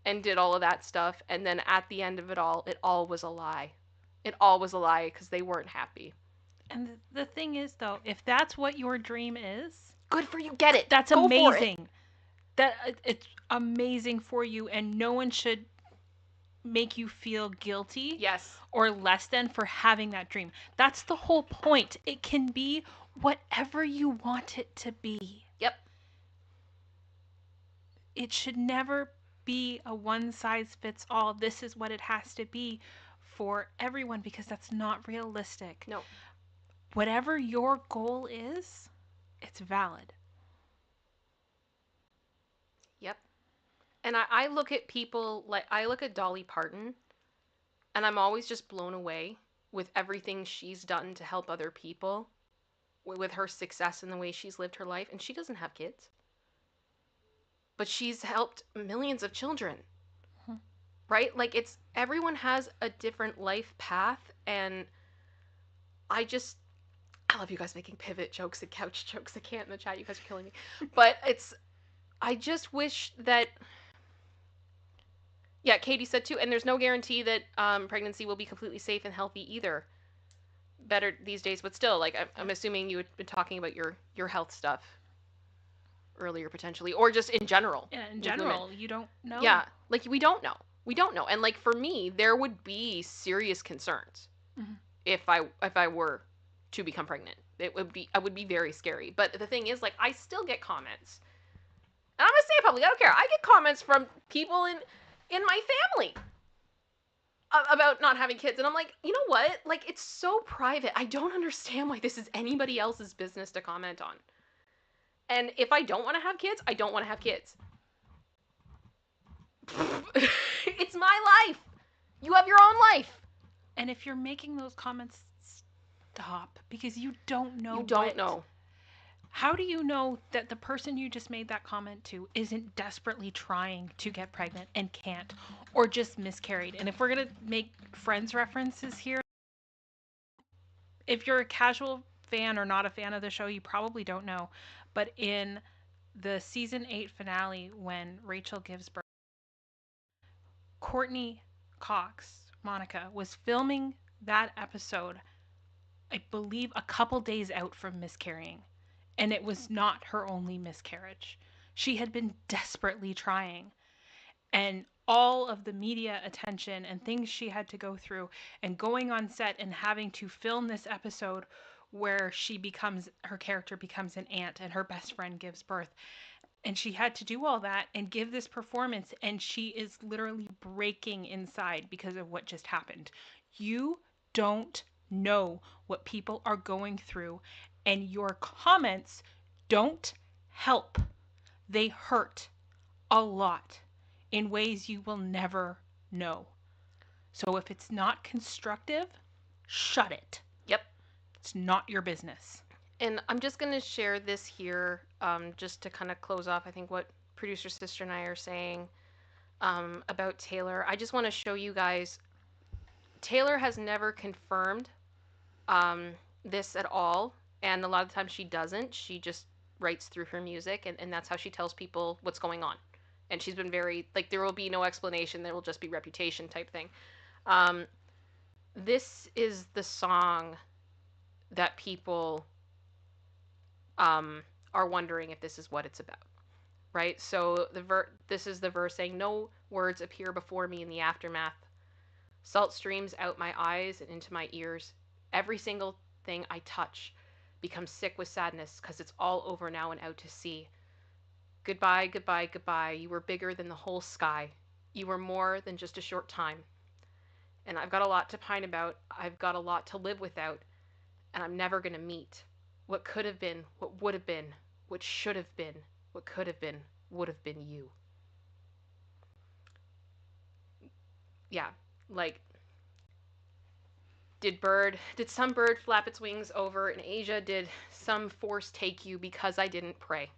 and did all of that stuff, and then at the end of it all was a lie. It all was a lie because they weren't happy. And the thing is, though, if that's what your dream is, good for you. Get it. That's Go amazing. That it's amazing for you, and no one should make you feel guilty, yes, or less than for having that dream. That's the whole point. It can be whatever you want it to be. Yep. It should never be a one size fits all. This is what it has to be for everyone, because that's not realistic. No. Whatever your goal is, it's valid. Yep. And I look at people, like, I look at Dolly Parton, and I'm always just blown away with everything she's done to help other people, with her success and the way she's lived her life. And she doesn't have kids, but she's helped millions of children. Right? Like, it's, everyone has a different life path, and I love you guys making pivot jokes and couch jokes. I can't in the chat. You guys are killing me. But I just wish that, yeah, Katie said too, and there's no guarantee that pregnancy will be completely safe and healthy either. Better these days, but still, like, I'm assuming you had been talking about your health stuff earlier, potentially, or just in general. Yeah, in general, you don't know. Yeah, like, we don't know. We don't know. And, like, for me, there would be serious concerns if I were to become pregnant. I would be very scary. But the thing is, like, I still get comments. And I'm gonna say it publicly, I don't care. I get comments from people in my family about not having kids, and I'm like, you know what? Like, it's so private. I don't understand why this is anybody else's business to comment on. And if I don't want to have kids, I don't want to have kids. It's my life. You have your own life. And if you're making those comments, stop, because you don't know You don't what. know. How do you know that the person you just made that comment to isn't desperately trying to get pregnant and can't, or just miscarried? And if we're going to make Friends references here, if you're a casual fan or not a fan of the show, you probably don't know. But in the season 8 finale, when Rachel gives birth, Courtney Cox, Monica, was filming that episode, I believe, a couple days out from miscarrying. And it was not her only miscarriage. She had been desperately trying. And all of the media attention and things she had to go through, and going on set and having to film this episode where her character becomes an aunt and her best friend gives birth, and she had to do all that and give this performance, and she is literally breaking inside because of what just happened. You don't know what people are going through, and your comments don't help. They hurt a lot in ways you will never know. So if it's not constructive, shut it. Yep. It's not your business. And I'm just going to share this here, just to kind of close off, I think, what producer sister and I are saying about Taylor. I just want to show you guys, Taylor has never confirmed um, this at all. And a lot of times she doesn't. She just writes through her music, and that's how she tells people what's going on. And she's been very, like, there will be no explanation, there will just be reputation type thing. Um, this is the song that people um, are wondering if this is what it's about, right? So this is the verse saying, "No words appear before me in the aftermath. Salt streams out my eyes and into my ears. Every single thing I touch becomes sick with sadness because it's all over now and out to sea. Goodbye, goodbye, goodbye. You were bigger than the whole sky. You were more than just a short time. And I've got a lot to pine about. I've got a lot to live without. And I'm never going to meet what could have been, what would have been, what should have been, what could have been, would have been you." Yeah, like, did some bird flap its wings over in Asia? Did some force take you because I didn't pray?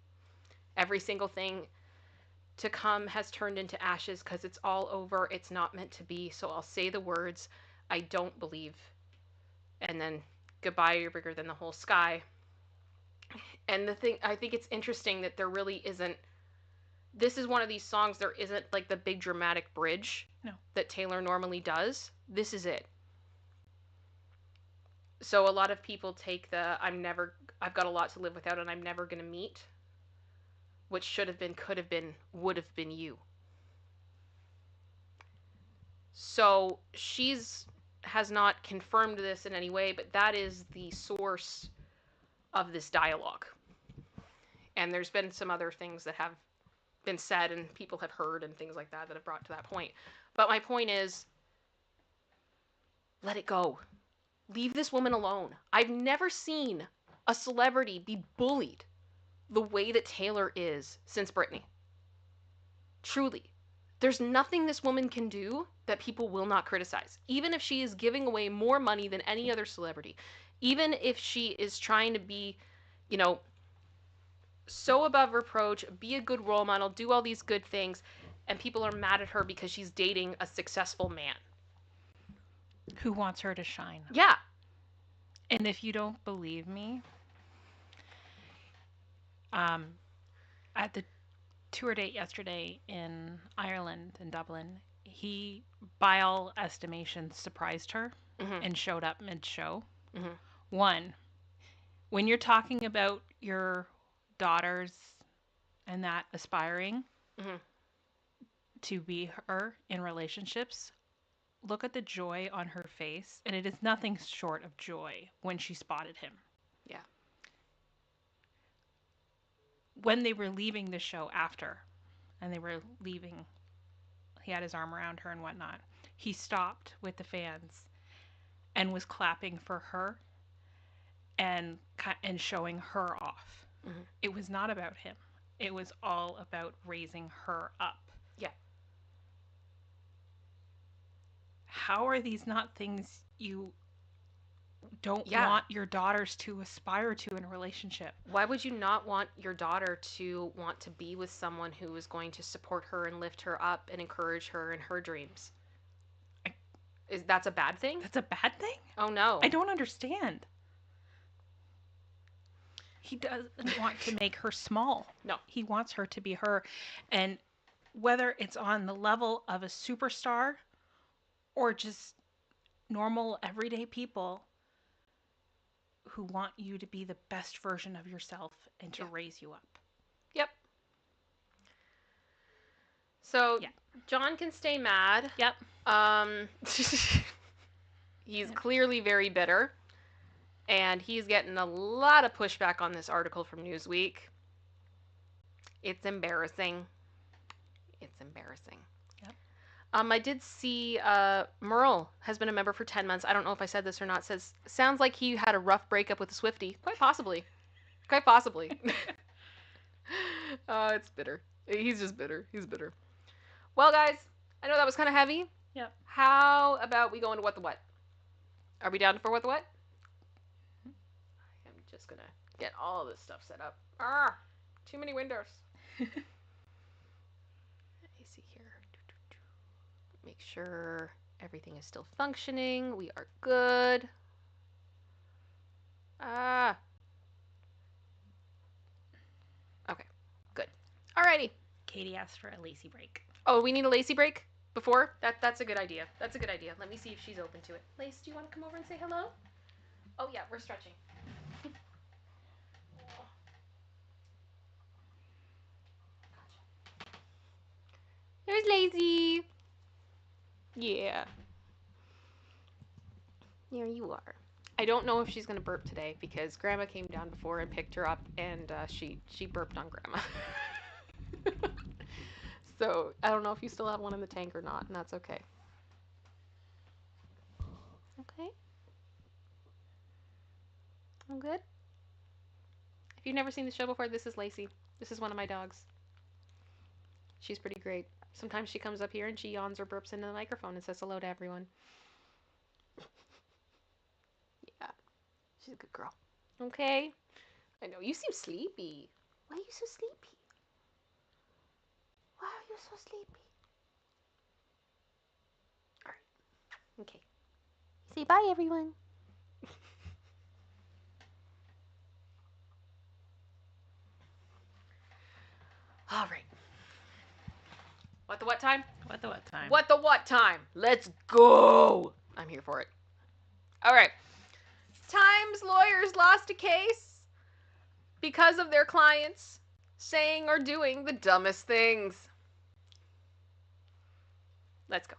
Every single thing to come has turned into ashes because it's all over. It's not meant to be. So I'll say the words I don't believe. And then, goodbye, you're bigger than the whole sky. And the thing, I think it's interesting that there really isn't, this is one of these songs, there isn't like the big dramatic bridge No. that Taylor normally does. This is it. So a lot of people take I've got a lot to live without and I'm never going to meet what should have been, could have been, would have been you. So has not confirmed this in any way, but that is the source of this dialogue. And there's been some other things that have been said and people have heard and things like that have brought to that point. But my point is, let it go. Leave this woman alone. I've never seen a celebrity be bullied the way that Taylor is since Britney. Truly. There's nothing this woman can do that people will not criticize. Even if she is giving away more money than any other celebrity, even if she is trying to be, you know, so above reproach, be a good role model, do all these good things, and people are mad at her because she's dating a successful man. Who wants her to shine? Yeah. And if you don't believe me, at the tour date yesterday in Ireland, in Dublin, he, by all estimations, surprised her and showed up mid-show. One, when you're talking about your daughters and that aspiring to be her in relationships, look at the joy on her face, and it is nothing short of joy when she spotted him. Yeah. When they were leaving the show after, and they were leaving, he had his arm around her and whatnot. He stopped with the fans and was clapping for her and showing her off. Mm-hmm. It was not about him. It was all about raising her up. Yeah. How are these not things you don't Yeah. want your daughters to aspire to in a relationship? Why would you not want your daughter to want to be with someone who is going to support her and lift her up and encourage her in her dreams? Is that's a bad thing? That's a bad thing? Oh no. I don't understand. He doesn't want to make her small. No. He wants her to be her. And whether it's on the level of a superstar or just normal, everyday people who want you to be the best version of yourself and to raise you up. Yep. So Yeah. John can stay mad. Yep. He's clearly very bitter. And he's getting a lot of pushback on this article from Newsweek. It's embarrassing. It's embarrassing. Yep. I did see Merle has been a member for 10 months. I don't know if I said this or not. Sounds like he had a rough breakup with a Swiftie. Quite possibly. Quite possibly. It's bitter. He's just bitter. He's bitter. Well, guys, I know that was kind of heavy. Yep. How about we go into What the What? Are we down for What the What? I'm just going to get all this stuff set up. Too many windows. Let me see here. Make sure everything is still functioning. We are good. Okay, good. Alrighty. Katie asked for a lacy break. Oh, we need a lacy break before? That's a good idea. That's a good idea. Let me see if she's open to it. Lace, do you want to come over and say hello? Oh yeah, we're stretching. There's Lazy. Yeah. There you are. I don't know if she's gonna burp today because Grandma came down before and picked her up, and she burped on Grandma. So I don't know if you still have one in the tank or not, and that's okay. Okay. I'm good. If you've never seen the show before, this is Lacey. This is one of my dogs. She's pretty great. Sometimes she comes up here and she yawns or burps into the microphone and says hello to everyone. Yeah, she's a good girl. Okay. I know, you seem sleepy. Why are you so sleepy? Why are you so sleepy? Alright. Okay. Say bye, everyone. Alright. What the what time? What the what time? What the what time? Let's go. I'm here for it. All right. Times lawyers lost a case because of their clients saying or doing the dumbest things. Let's go.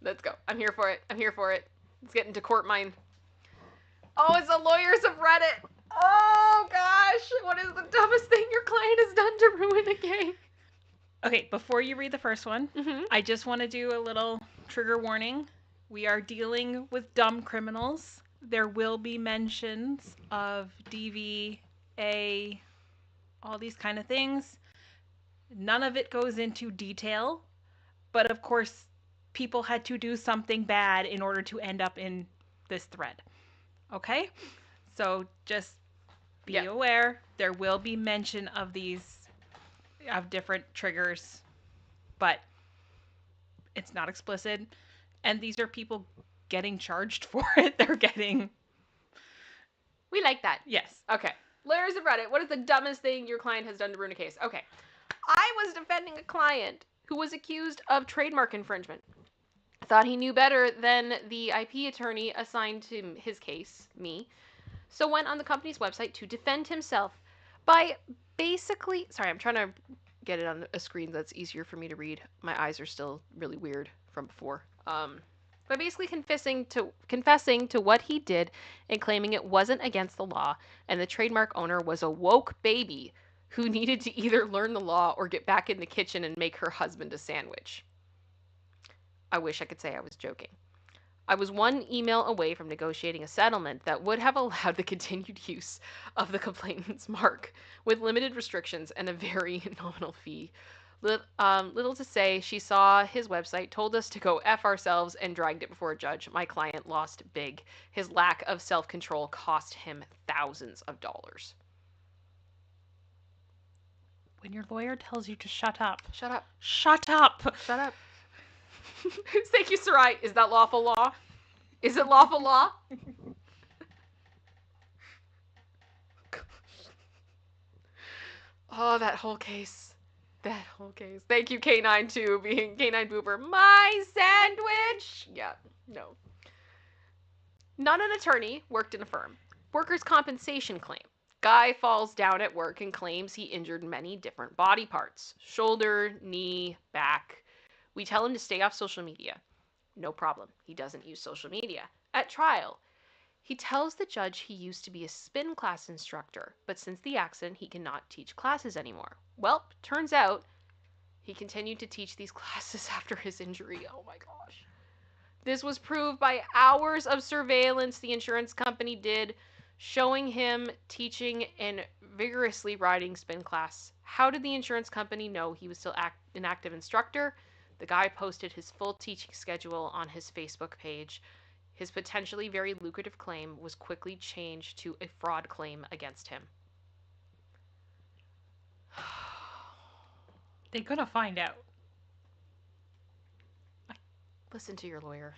Let's go. I'm here for it. I'm here for it. Let's get into court mine. Oh, it's the lawyers of Reddit. Oh, gosh. What is the dumbest thing your client has done to ruin a game? Okay, before you read the first one, Mm-hmm. I just want to do a little trigger warning. We are dealing with dumb criminals. There will be mentions of DVA, all these kind of things. None of it goes into detail, but of course, people had to do something bad in order to end up in this thread. Okay? So just be aware. There will be mention of different triggers, but it's not explicit. And these are people getting charged for it. They're getting... We like that. Yes. Okay. Lawyers of Reddit, what is the dumbest thing your client has done to ruin a case? Okay. I was defending a client who was accused of trademark infringement. Thought he knew better than the IP attorney assigned to his case, me, so went on the company's website to defend himself by basically... Sorry, I'm trying to get it on a screen that's easier for me to read. My eyes are still really weird from before. by basically confessing to what he did and claiming it wasn't against the law, and the trademark owner was a woke baby who needed to either learn the law or get back in the kitchen and make her husband a sandwich. I wish I could say I was joking. I was one email away from negotiating a settlement that would have allowed the continued use of the complainant's mark, with limited restrictions and a very nominal fee. Little to say, she saw his website, told us to go F ourselves, and dragged it before a judge. My client lost big. His lack of self control cost him thousands of dollars. When your lawyer tells you to shut up, Shut up. shut up. Shut up. Thank you, Sarai. Is that lawful law? Is it lawful law? Oh, that whole case. That whole case. Thank you, K9 too, being K9 Booper. My sandwich! Yeah, no. Not an attorney, worked in a firm. Workers' compensation claim. Guy falls down at work and claims he injured many different body parts. Shoulder, knee, back. We tell him to stay off social media. No problem. He doesn't use social media. At trial, he tells the judge he used to be a spin class instructor, but since the accident, he cannot teach classes anymore. Well, turns out he continued to teach these classes after his injury. Oh my gosh. This was proved by hours of surveillance the insurance company did, showing him teaching and vigorously riding spin class. How did the insurance company know he was still an active instructor? The guy posted his full teaching schedule on his Facebook page. His potentially very lucrative claim was quickly changed to a fraud claim against him. They're gonna find out. Listen to your lawyer.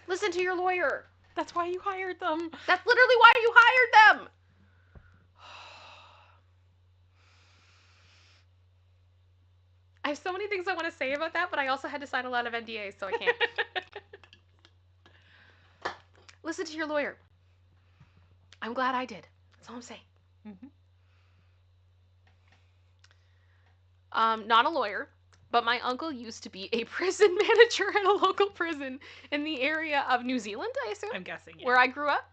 Listen to your lawyer. That's why you hired them. That's literally why you hired them. I have so many things I want to say about that, but I also had to sign a lot of NDAs, so I can't. Listen to your lawyer. I'm glad I did. That's all I'm saying. Not a lawyer, but my uncle used to be a prison manager at a local prison in the area of New Zealand, I assume. I'm guessing, yeah. Where I grew up.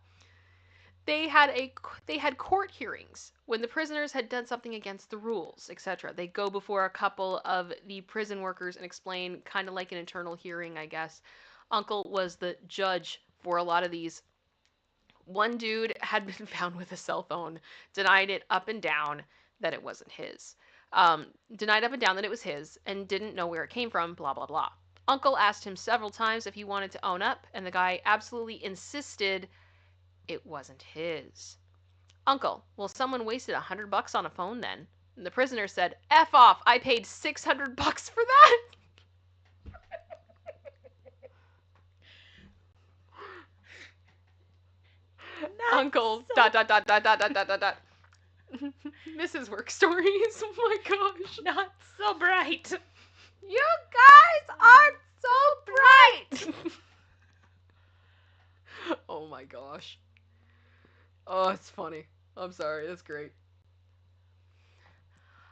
They had court hearings when the prisoners had done something against the rules, etc. They go before a couple of the prison workers and explain, kind of like an internal hearing, I guess. Uncle was the judge for a lot of these. One dude had been found with a cell phone, denied it up and down that it wasn't his. Denied up and down that it was his and didn't know where it came from, blah, blah, blah. Uncle asked him several times if he wanted to own up, and the guy absolutely insisted it wasn't his. Uncle, well, someone wasted $100 on a phone then. And the prisoner said, F off, I paid $600 for that. Uncle, so... dot, dot, dot, dot, dot, dot, dot, dot, dot. Mrs. Work Stories, oh my gosh. Not so bright. You guys are so bright. Oh my gosh. Oh, it's funny. I'm sorry, that's great.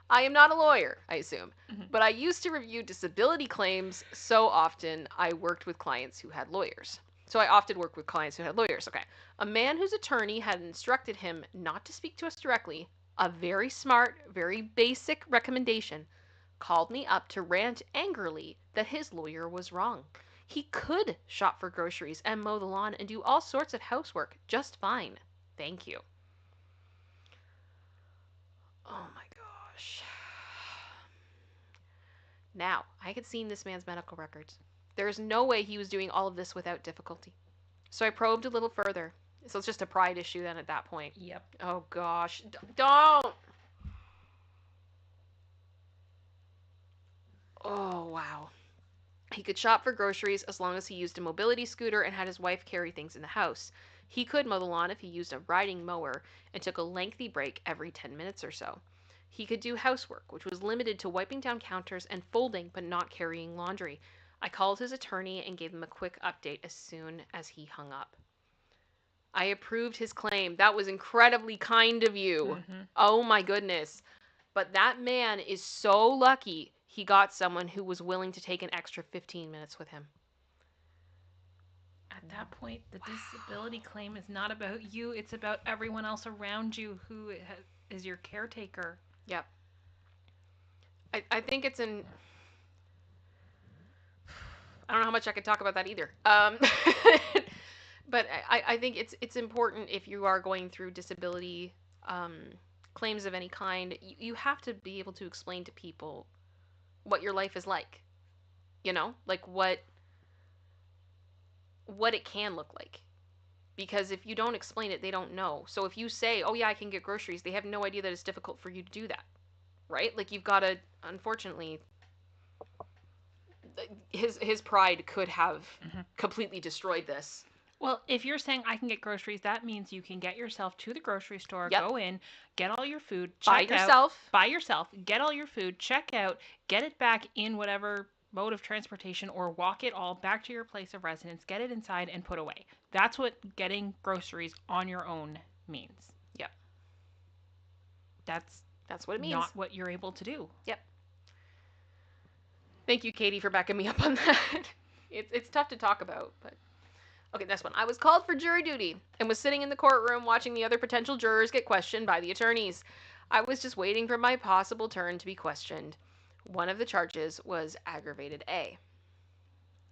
I am not a lawyer, I assume, but I used to review disability claims so often I worked with clients who had lawyers. So I often worked with clients who had lawyers. Okay. A man whose attorney had instructed him not to speak to us directly, a very smart, very basic recommendation, called me up to rant angrily that his lawyer was wrong. He could shop for groceries and mow the lawn and do all sorts of housework just fine. Thank you. Oh my gosh. Now, I had seen this man's medical records. There is no way he was doing all of this without difficulty. So I probed a little further. So it's just a pride issue then at that point. Yep. Oh gosh. Don't! Oh, wow. He could shop for groceries as long as he used a mobility scooter and had his wife carry things in the house. He could mow the lawn if he used a riding mower and took a lengthy break every 10 minutes or so. He could do housework, which was limited to wiping down counters and folding but not carrying laundry. I called his attorney and gave him a quick update as soon as he hung up. I approved his claim. That was incredibly kind of you. Oh my goodness. But that man is so lucky he got someone who was willing to take an extra 15 minutes with him. At that point, the disability claim is not about you, it's about everyone else around you who is your caretaker. Yep. I think it's in. I don't know how much I could talk about that either. But I think it's important if you are going through disability um, claims of any kind, you have to be able to explain to people what your life is like. You know, like what it can look like. Because if you don't explain it, they don't know. So if you say, "Oh yeah, I can get groceries," they have no idea that it's difficult for you to do that, right? Like you've got to, unfortunately, his pride could have Mm-hmm. completely destroyed this. Well, if you're saying I can get groceries, that means you can get yourself to the grocery store, Yep. go in, get all your food, By check out, yourself. buy yourself, get all your food, check out, get it back in whatever mode of transportation, or walk it all back to your place of residence, get it inside, and put away. That's what getting groceries on your own means. Yep. That's That's what it means. not what you're able to do. Yep. Thank you, Katie, for backing me up on that. It's tough to talk about, but okay, this one. I was called for jury duty and was sitting in the courtroom watching the other potential jurors get questioned by the attorneys. I was just waiting for my possible turn to be questioned. One of the charges was aggravated A.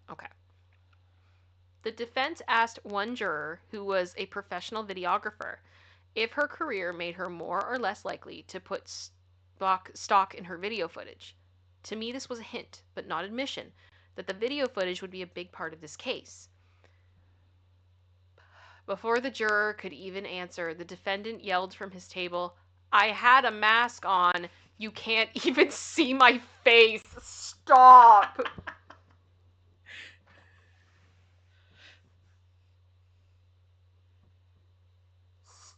Okay. The defense asked one juror, who was a professional videographer, if her career made her more or less likely to put stock in her video footage. To me, this was a hint, but not admission, that the video footage would be a big part of this case. Before the juror could even answer, the defendant yelled from his table, "I had a mask on. You can't even see my face. Stop."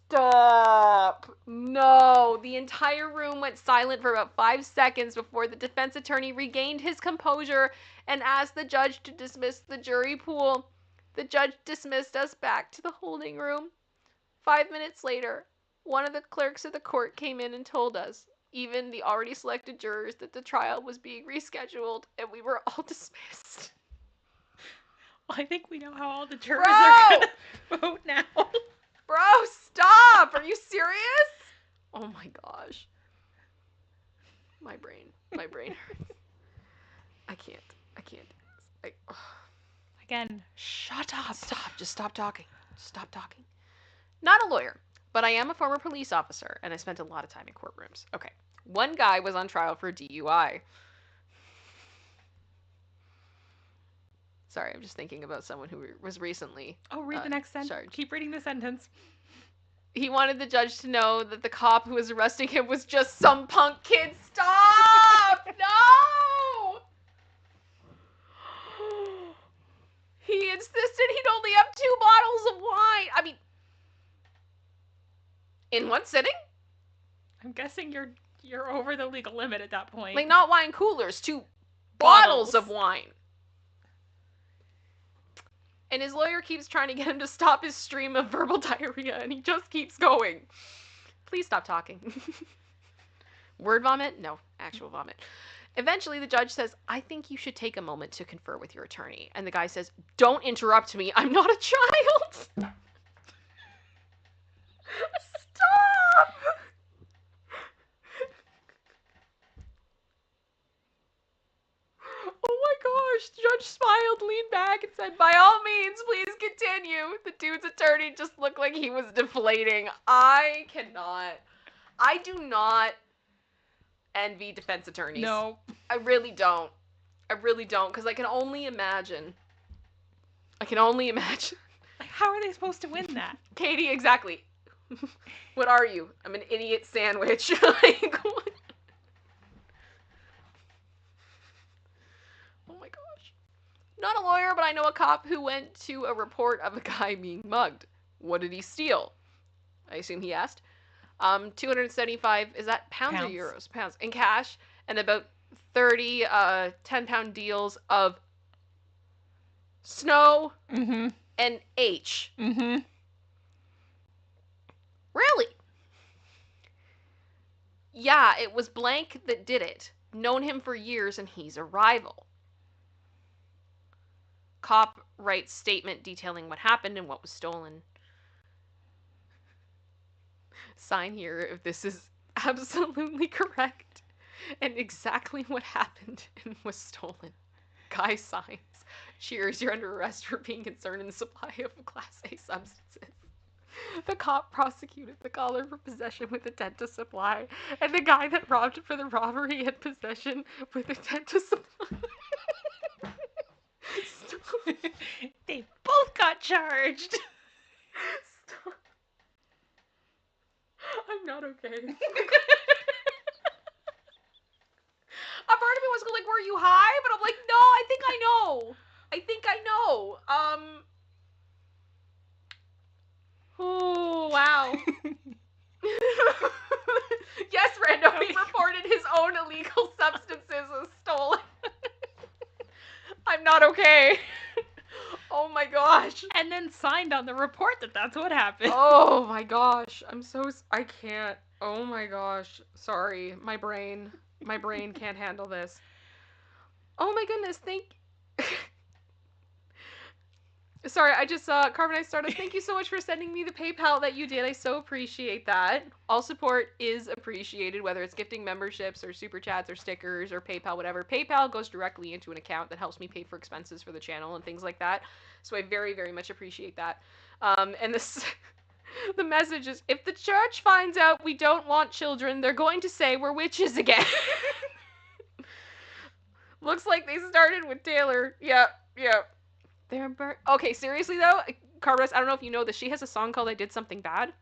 Stop. No. The entire room went silent for about 5 seconds before the defense attorney regained his composure and asked the judge to dismiss the jury pool. The judge dismissed us back to the holding room. 5 minutes later, one of the clerks of the court came in and told us, even the already selected jurors, that the trial was being rescheduled and we were all dismissed. Well, I think we know how all the jurors Bro! are going to vote now. Bro, stop! Are you serious? Oh my gosh. My brain hurts. I can't. Again, shut up. Stop. Just stop talking. Stop talking. Not a lawyer, but I am a former police officer, and I spent a lot of time in courtrooms. Okay. One guy was on trial for DUI. Sorry, I'm just thinking about someone who was recently. Oh, read the next sentence. charged. Keep reading the sentence. He wanted the judge to know that the cop who was arresting him was just some punk kid. Stop! No! He insisted he'd only have 2 bottles of wine. I mean, in one sitting? I'm guessing you're over the legal limit at that point. Like, not wine coolers, 2 bottles of wine. And his lawyer keeps trying to get him to stop his stream of verbal diarrhea, and he just keeps going. Please stop talking. Word vomit? No, actual vomit. Eventually, the judge says, "I think you should take a moment to confer with your attorney." And the guy says, "Don't interrupt me. I'm not a child." Stop! Oh my gosh. The judge smiled, leaned back, and said, "By all means, please continue." The dude's attorney just looked like he was deflating. I do not envy defense attorneys. No. I really don't. Because I can only imagine. Like, how are they supposed to win that? Katie, exactly. What are you? I'm an idiot sandwich. Like, what? Oh my gosh. Not a lawyer, but I know a cop who went to a report of a guy being mugged. What did he steal? I assume he asked. 275, is that pounds or euros? Pounds. In cash, and about 30 10-pound deals of snow and H. Really? Yeah, it was blank that did it. Known him for years, and he's a rival. cop writes statement detailing what happened and what was stolen. Sign here if this is absolutely correct and exactly what happened and was stolen. Guy signs. Cheers, you're under arrest for being concerned in the supply of Class A substances. The cop prosecuted the caller for possession with intent to supply, and the guy that robbed for the robbery had possession with intent to supply. Stop. They both got charged. Stop. I'm not okay. A part of me was like, were you high? But I'm like, no, I think I know. Oh, wow. Yes, Rando, he reported his own illegal substances as stolen. I'm not okay. Oh my gosh. And then signed on the report that that's what happened. Oh my gosh. I can't. Oh my gosh. Sorry. My brain can't handle this. Oh my goodness. Sorry, I just saw Carbonite Stardust. Thank you so much for sending me the PayPal that you did. I so appreciate that. All support is appreciated, whether it's gifting memberships or super chats or stickers or PayPal, whatever. PayPal goes directly into an account that helps me pay for expenses for the channel and things like that. So I very, very much appreciate that. And this, the message is, if the church finds out we don't want children, they're going to say we're witches again. Looks like they started with Taylor. Yep. Okay, seriously though, Carlos, I don't know if you know this. She has a song called "I Did Something Bad,"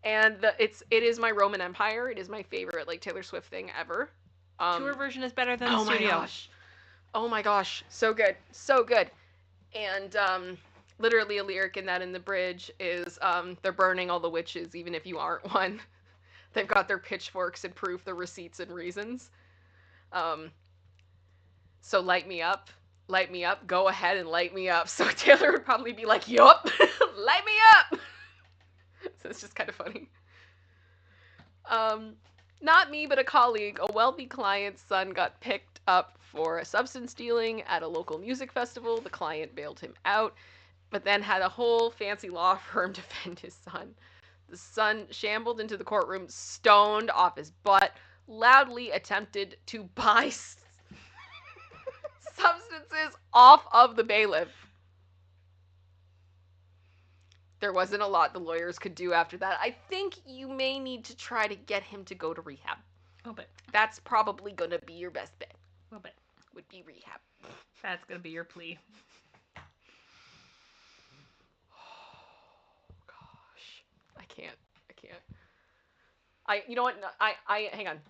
and it is my Roman Empire. It is my favorite like Taylor Swift thing ever. Tour version is better than the studio. Oh my gosh, so good. And literally a lyric in that in the bridge is they're burning all the witches, even if you aren't one. They've got their pitchforks and proof, the receipts and reasons. So light me up, go ahead and light me up. So Taylor would probably be like, yup, light me up. So it's just kind of funny. Not me, but a colleague, a wealthy client's son got picked up for substance dealing at a local music festival. The client bailed him out, but then had a whole fancy law firm defend his son. The son shambled into the courtroom, stoned off his butt, loudly attempted to buy substances off of the bailiff. There wasn't a lot the lawyers could do after that. I think you may need to try to get him to go to rehab. A little bit. That's probably going to be your best bet. A little bit. Would be rehab. That's going to be your plea. Oh, gosh. I can't. You know what? Hang on.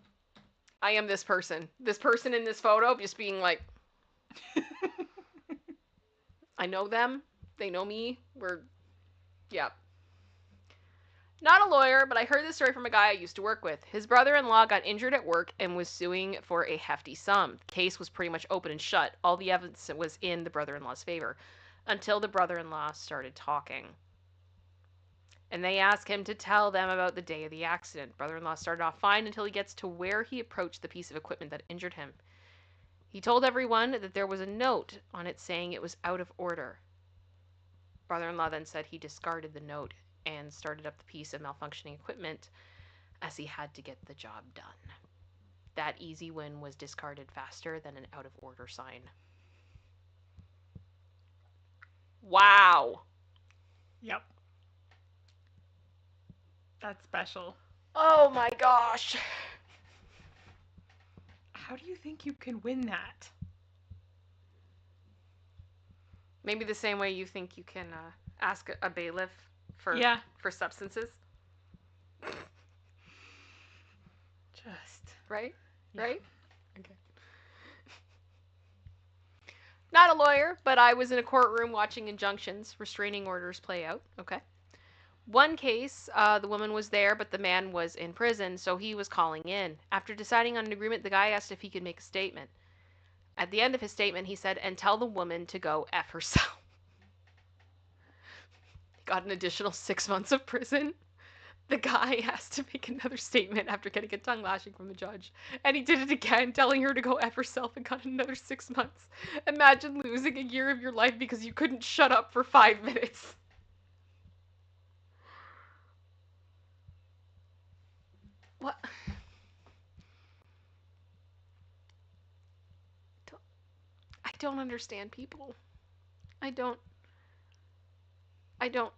I am this person. This person in this photo just being like, I know them. They know me. Yeah. Not a lawyer, but I heard this story from a guy I used to work with. His brother-in-law got injured at work and was suing for a hefty sum. The case was pretty much open and shut. All the evidence was in the brother-in-law's favor. Until the brother-in-law started talking. And they asked him to tell them about the day of the accident. Brother-in-law started off fine until he gets to where he approached the piece of equipment that injured him. He told everyone that there was a note on it saying it was out of order. Brother-in-law then said he discarded the note and started up the piece of malfunctioning equipment as he had to get the job done. That easy win was discarded faster than an out-of-order sign. Wow. Yep. That's special. Oh my gosh. How do you think you can win that? Maybe the same way you think you can ask a bailiff for substances. Just. Right? Yeah. Right? Okay. Not a lawyer, but I was in a courtroom watching injunctions, restraining orders play out. Okay. One case, the woman was there, but the man was in prison, so he was calling in. After deciding on an agreement, the guy asked if he could make a statement. At the end of his statement, he said, and tell the woman to go F herself. Got an additional 6 months of prison. The guy has to make another statement after getting a tongue lashing from the judge. And he did it again, telling her to go F herself and got another 6 months. Imagine losing a year of your life because you couldn't shut up for 5 minutes. What? I don't understand people. I don't. I don't.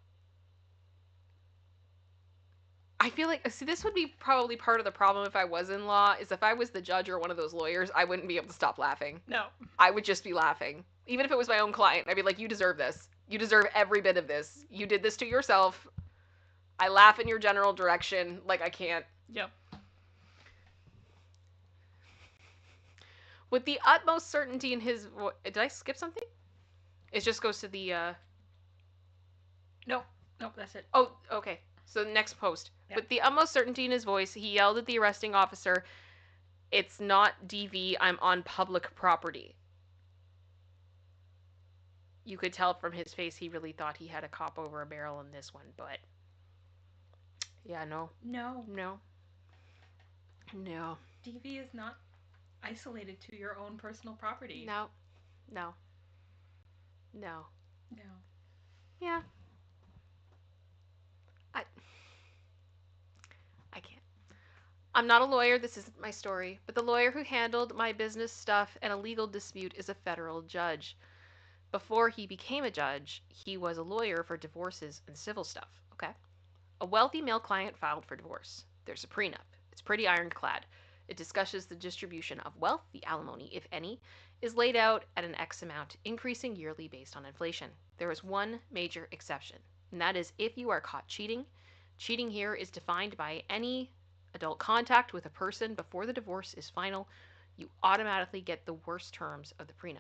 I feel like, see, this would be probably part of the problem if I was in law, is if I was the judge or one of those lawyers, I wouldn't be able to stop laughing. No. I would just be laughing. Even if it was my own client, I'd be like, you deserve this. You deserve every bit of this. You did this to yourself. I laugh in your general direction. Like, I can't. Yep. With the utmost certainty in his. Did I skip something? It just goes to the. Nope. Nope, that's it. Oh, okay. So, next post. Yep. With the utmost certainty in his voice, he yelled at the arresting officer, "It's not DV, I'm on public property." You could tell from his face he really thought he had a cop over a barrel in this one, but. Yeah, no. No. No. No. DV is not isolated to your own personal property. No. No. No. No. Yeah. I can't. I'm not a lawyer, this isn't my story, but the lawyer who handled my business stuff and a legal dispute is a federal judge. Before he became a judge, he was a lawyer for divorces and civil stuff, okay? A wealthy male client filed for divorce. There's a prenup. It's pretty ironclad. It discusses the distribution of wealth, the alimony, if any, is laid out at an X amount, increasing yearly based on inflation. There is one major exception, and that is if you are caught cheating. Cheating here is defined by any adult contact with a person before the divorce is final. You automatically get the worst terms of the prenup.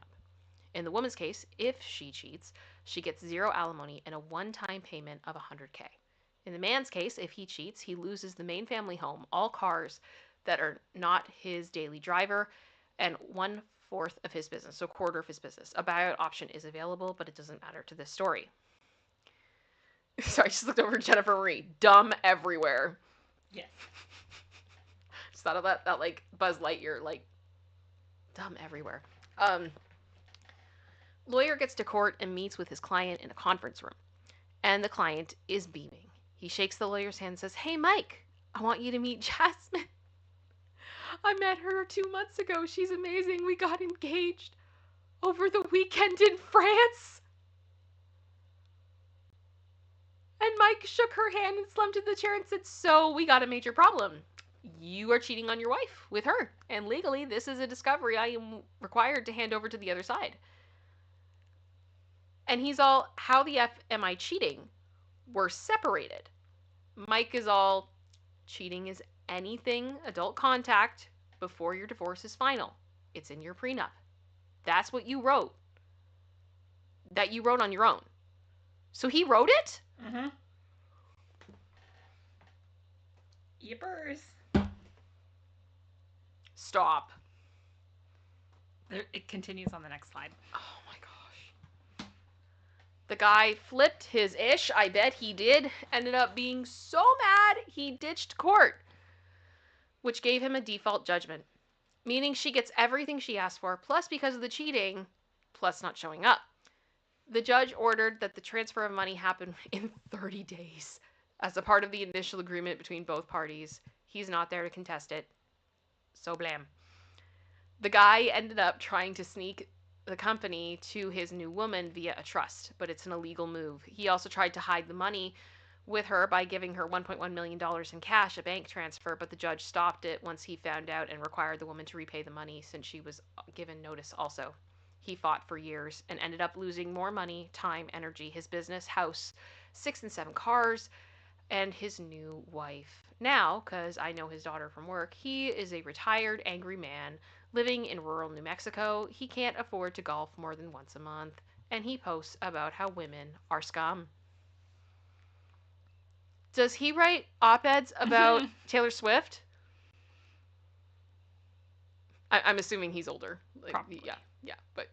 In the woman's case, if she cheats, she gets zero alimony and a one-time payment of $100K. In the man's case, if he cheats, he loses the main family home, all cars that are not his daily driver, and 1/4 of his business, so 1/4 of his business. A buyout option is available, but it doesn't matter to this story. Sorry, I just looked over at Jennifer Marie. Dumb everywhere. Yes. Just thought of that like Buzz Lightyear, like dumb everywhere. Lawyer gets to court and meets with his client in a conference room, and the client is beaming. He shakes the lawyer's hand and says, "Hey, Mike, I want you to meet Jasmine. I met her 2 months ago. She's amazing. We got engaged over the weekend in France." And Mike shook her hand and slumped in the chair and said, "So we got a major problem. You are cheating on your wife with her, and legally this is a discovery I am required to hand over to the other side." And he's all, "How the F am I cheating? We're separated." Mike is all, "Cheating is anything adult contact before your divorce is final. It's in your prenup. That's what you wrote. That you wrote on your own." So he wrote it? Mm-hmm. Yippers. Stop. It continues on the next slide. Oh my gosh. The guy flipped his ish, I bet he did, ended up being so mad he ditched court, which gave him a default judgment, meaning she gets everything she asked for, plus because of the cheating, plus not showing up. The judge ordered that the transfer of money happen in 30 days as a part of the initial agreement between both parties. He's not there to contest it. So blam. The guy ended up trying to sneak the company to his new woman via a trust, but it's an illegal move. He also tried to hide the money with her by giving her $1.1 million in cash, a bank transfer, but the judge stopped it once he found out and required the woman to repay the money since she was given notice also. He fought for years and ended up losing more money, time, energy, his business, house, 6 and 7 cars, and his new wife. Now, because I know his daughter from work, he is a retired, angry man living in rural New Mexico. He can't afford to golf more than once a month, and he posts about how women are scum. Does he write op-eds about Taylor Swift? I'm assuming he's older. Probably. Yeah, but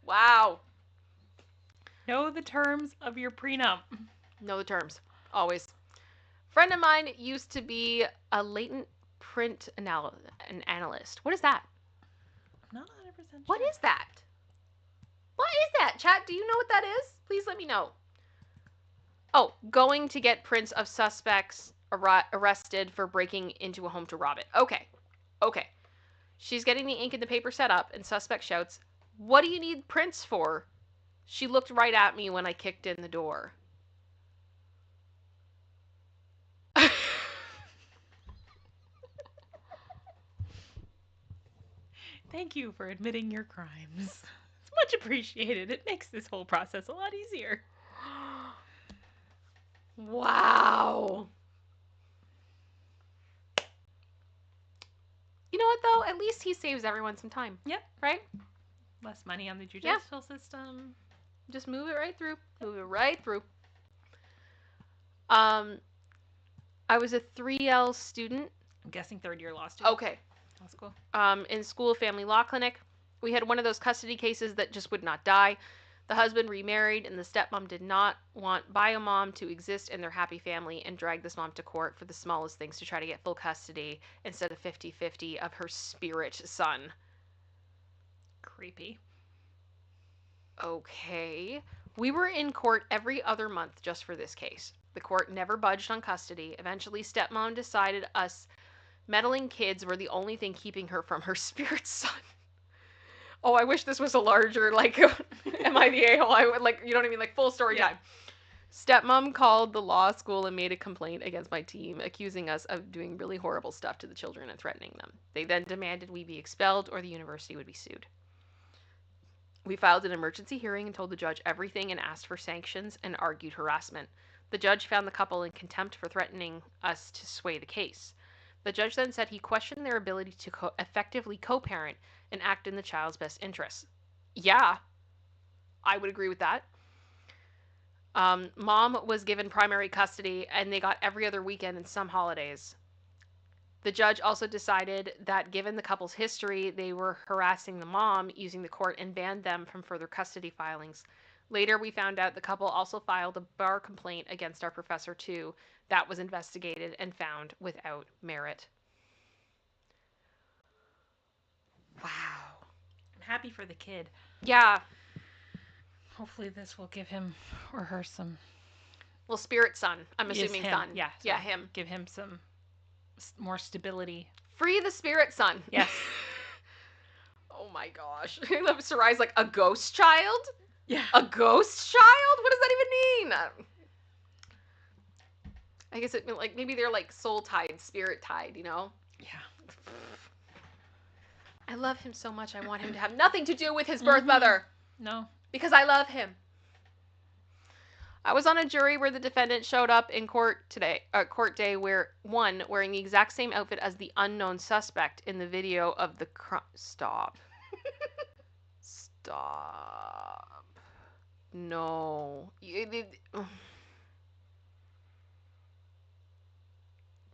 wow. Know the terms of your prenup. Know the terms. Always. Friend of mine used to be a latent print an analyst. What is that? I'm not 100% What sure. is that? What is that? Chat, do you know what that is? Please let me know. Oh, going to get prints of suspects arrested for breaking into a home to rob it. Okay. Okay. She's getting the ink and the paper set up, and suspect shouts, "What do you need prints for?" She looked right at me when I kicked in the door. Thank you for admitting your crimes. It's much appreciated. It makes this whole process a lot easier. Wow. You know what, though? At least he saves everyone some time. Yep. Right? Less money on the judicial system. Just move it right through. Move it right through. I was a 3L student. I'm guessing third year law student. Okay. Law school. In school family law clinic. We had one of those custody cases that just would not die. The husband remarried, and the stepmom did not want biomom to exist in their happy family and dragged this mom to court for the smallest things to try to get full custody instead of 50-50 of her spirit son. Creepy. Okay. We were in court every other month just for this case. The court never budged on custody. Eventually, stepmom decided us meddling kids were the only thing keeping her from her spirit son. Oh, I wish this was a larger, like, am I the a-hole? I would, like, you know what I mean? Like, full story time. Stepmom called the law school and made a complaint against my team, accusing us of doing really horrible stuff to the children and threatening them. They then demanded we be expelled or the university would be sued. We filed an emergency hearing and told the judge everything and asked for sanctions and argued harassment. The judge found the couple in contempt for threatening us to sway the case. The judge then said he questioned their ability to effectively co-parent and act in the child's best interests. Yeah, I would agree with that. Mom was given primary custody, and they got every other weekend and some holidays. The judge also decided that given the couple's history, they were harassing the mom using the court and banned them from further custody filings. Later, we found out the couple also filed a bar complaint against our professor, too. That was investigated and found without merit. Wow. I'm happy for the kid. Yeah. Hopefully this will give him or her some... Well, spirit son. I'm assuming him. son. Yeah. Yeah, him. Give him some more stability. Free the spirit son. Yes. Oh my gosh. Sarai's like, a ghost child? Yeah. A ghost child? What does that even mean? I guess it like maybe they're like soul tied, spirit tied, you know? Yeah. I love him so much. I want him to have nothing to do with his birth mother. No. Because I love him. I was on a jury where the defendant showed up in court day wearing the exact same outfit as the unknown suspect in the video of the crime. Stop. Stop. No.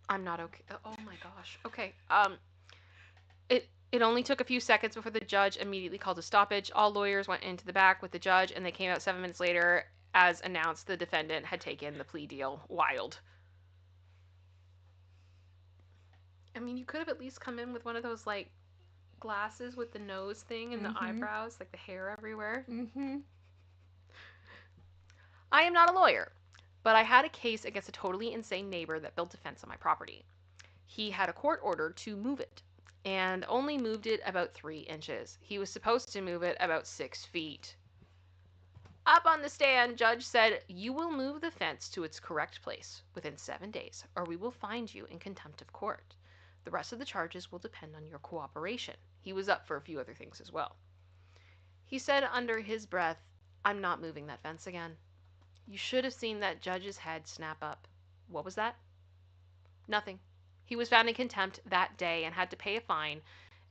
I'm not okay. Oh my gosh. Okay. It only took a few seconds before the judge immediately called a stoppage. All lawyers went into the back with the judge, and they came out 7 minutes later. As announced, the defendant had taken the plea deal. Wild. I mean, you could have at least come in with one of those, like, glasses with the nose thing and the eyebrows, like the hair everywhere. I am not a lawyer, but I had a case against a totally insane neighbor that built a fence on my property. He had a court order to move it, and only moved it about 3 inches. He was supposed to move it about 6 feet. Up on the stand, judge said, "You will move the fence to its correct place within 7 days, or we will find you in contempt of court. The rest of the charges will depend on your cooperation." He was up for a few other things as well. He said under his breath, "I'm not moving that fence again." You should have seen that judge's head snap up. What was that? Nothing. He was found in contempt that day and had to pay a fine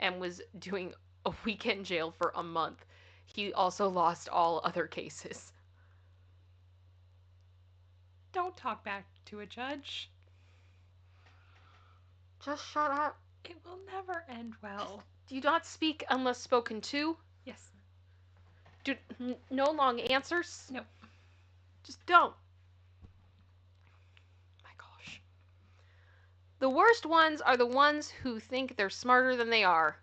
and was doing a week in jail for a month. He also lost all other cases. Don't talk back to a judge. Just shut up. It will never end well. Do you not speak unless spoken to? Yes. No long answers. Nope. Just don't. My gosh. The worst ones are the ones who think they're smarter than they are.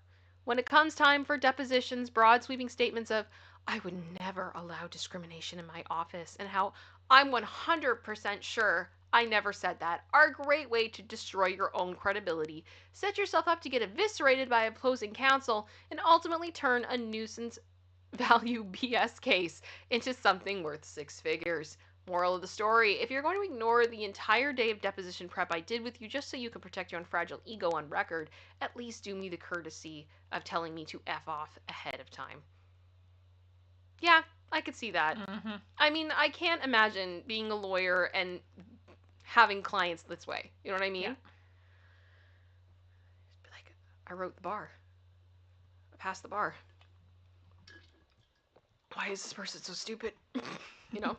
When it comes time for depositions, broad sweeping statements of, I would never allow discrimination in my office, and how I'm 100% sure I never said that, are a great way to destroy your own credibility, set yourself up to get eviscerated by opposing counsel, and ultimately turn a nuisance value BS case into something worth six figures. Moral of the story, if you're going to ignore the entire day of deposition prep I did with you just so you can protect your own fragile ego on record, at least do me the courtesy of telling me to F off ahead of time. Yeah, I could see that. Mm-hmm. I mean, I can't imagine being a lawyer and having clients this way. You know what I mean? Yeah. Like, I wrote the bar. I passed the bar. Why is this person so stupid? You know?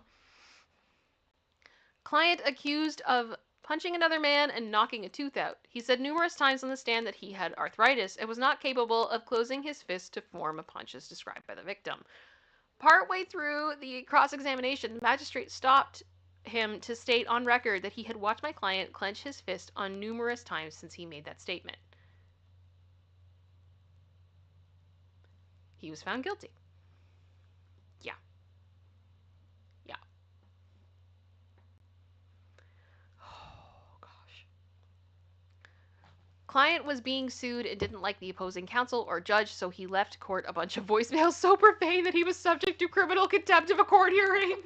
Client accused of punching another man and knocking a tooth out. He said numerous times on the stand that he had arthritis and was not capable of closing his fist to form a punch as described by the victim. Partway through the cross examination, the magistrate stopped him to state on record that he had watched my client clench his fist on numerous times since he made that statement. He was found guilty. Yeah. Yeah. Oh, gosh. Client was being sued and didn't like the opposing counsel or judge, so he left court a bunch of voicemails so profane that he was subject to criminal contempt of a court hearing.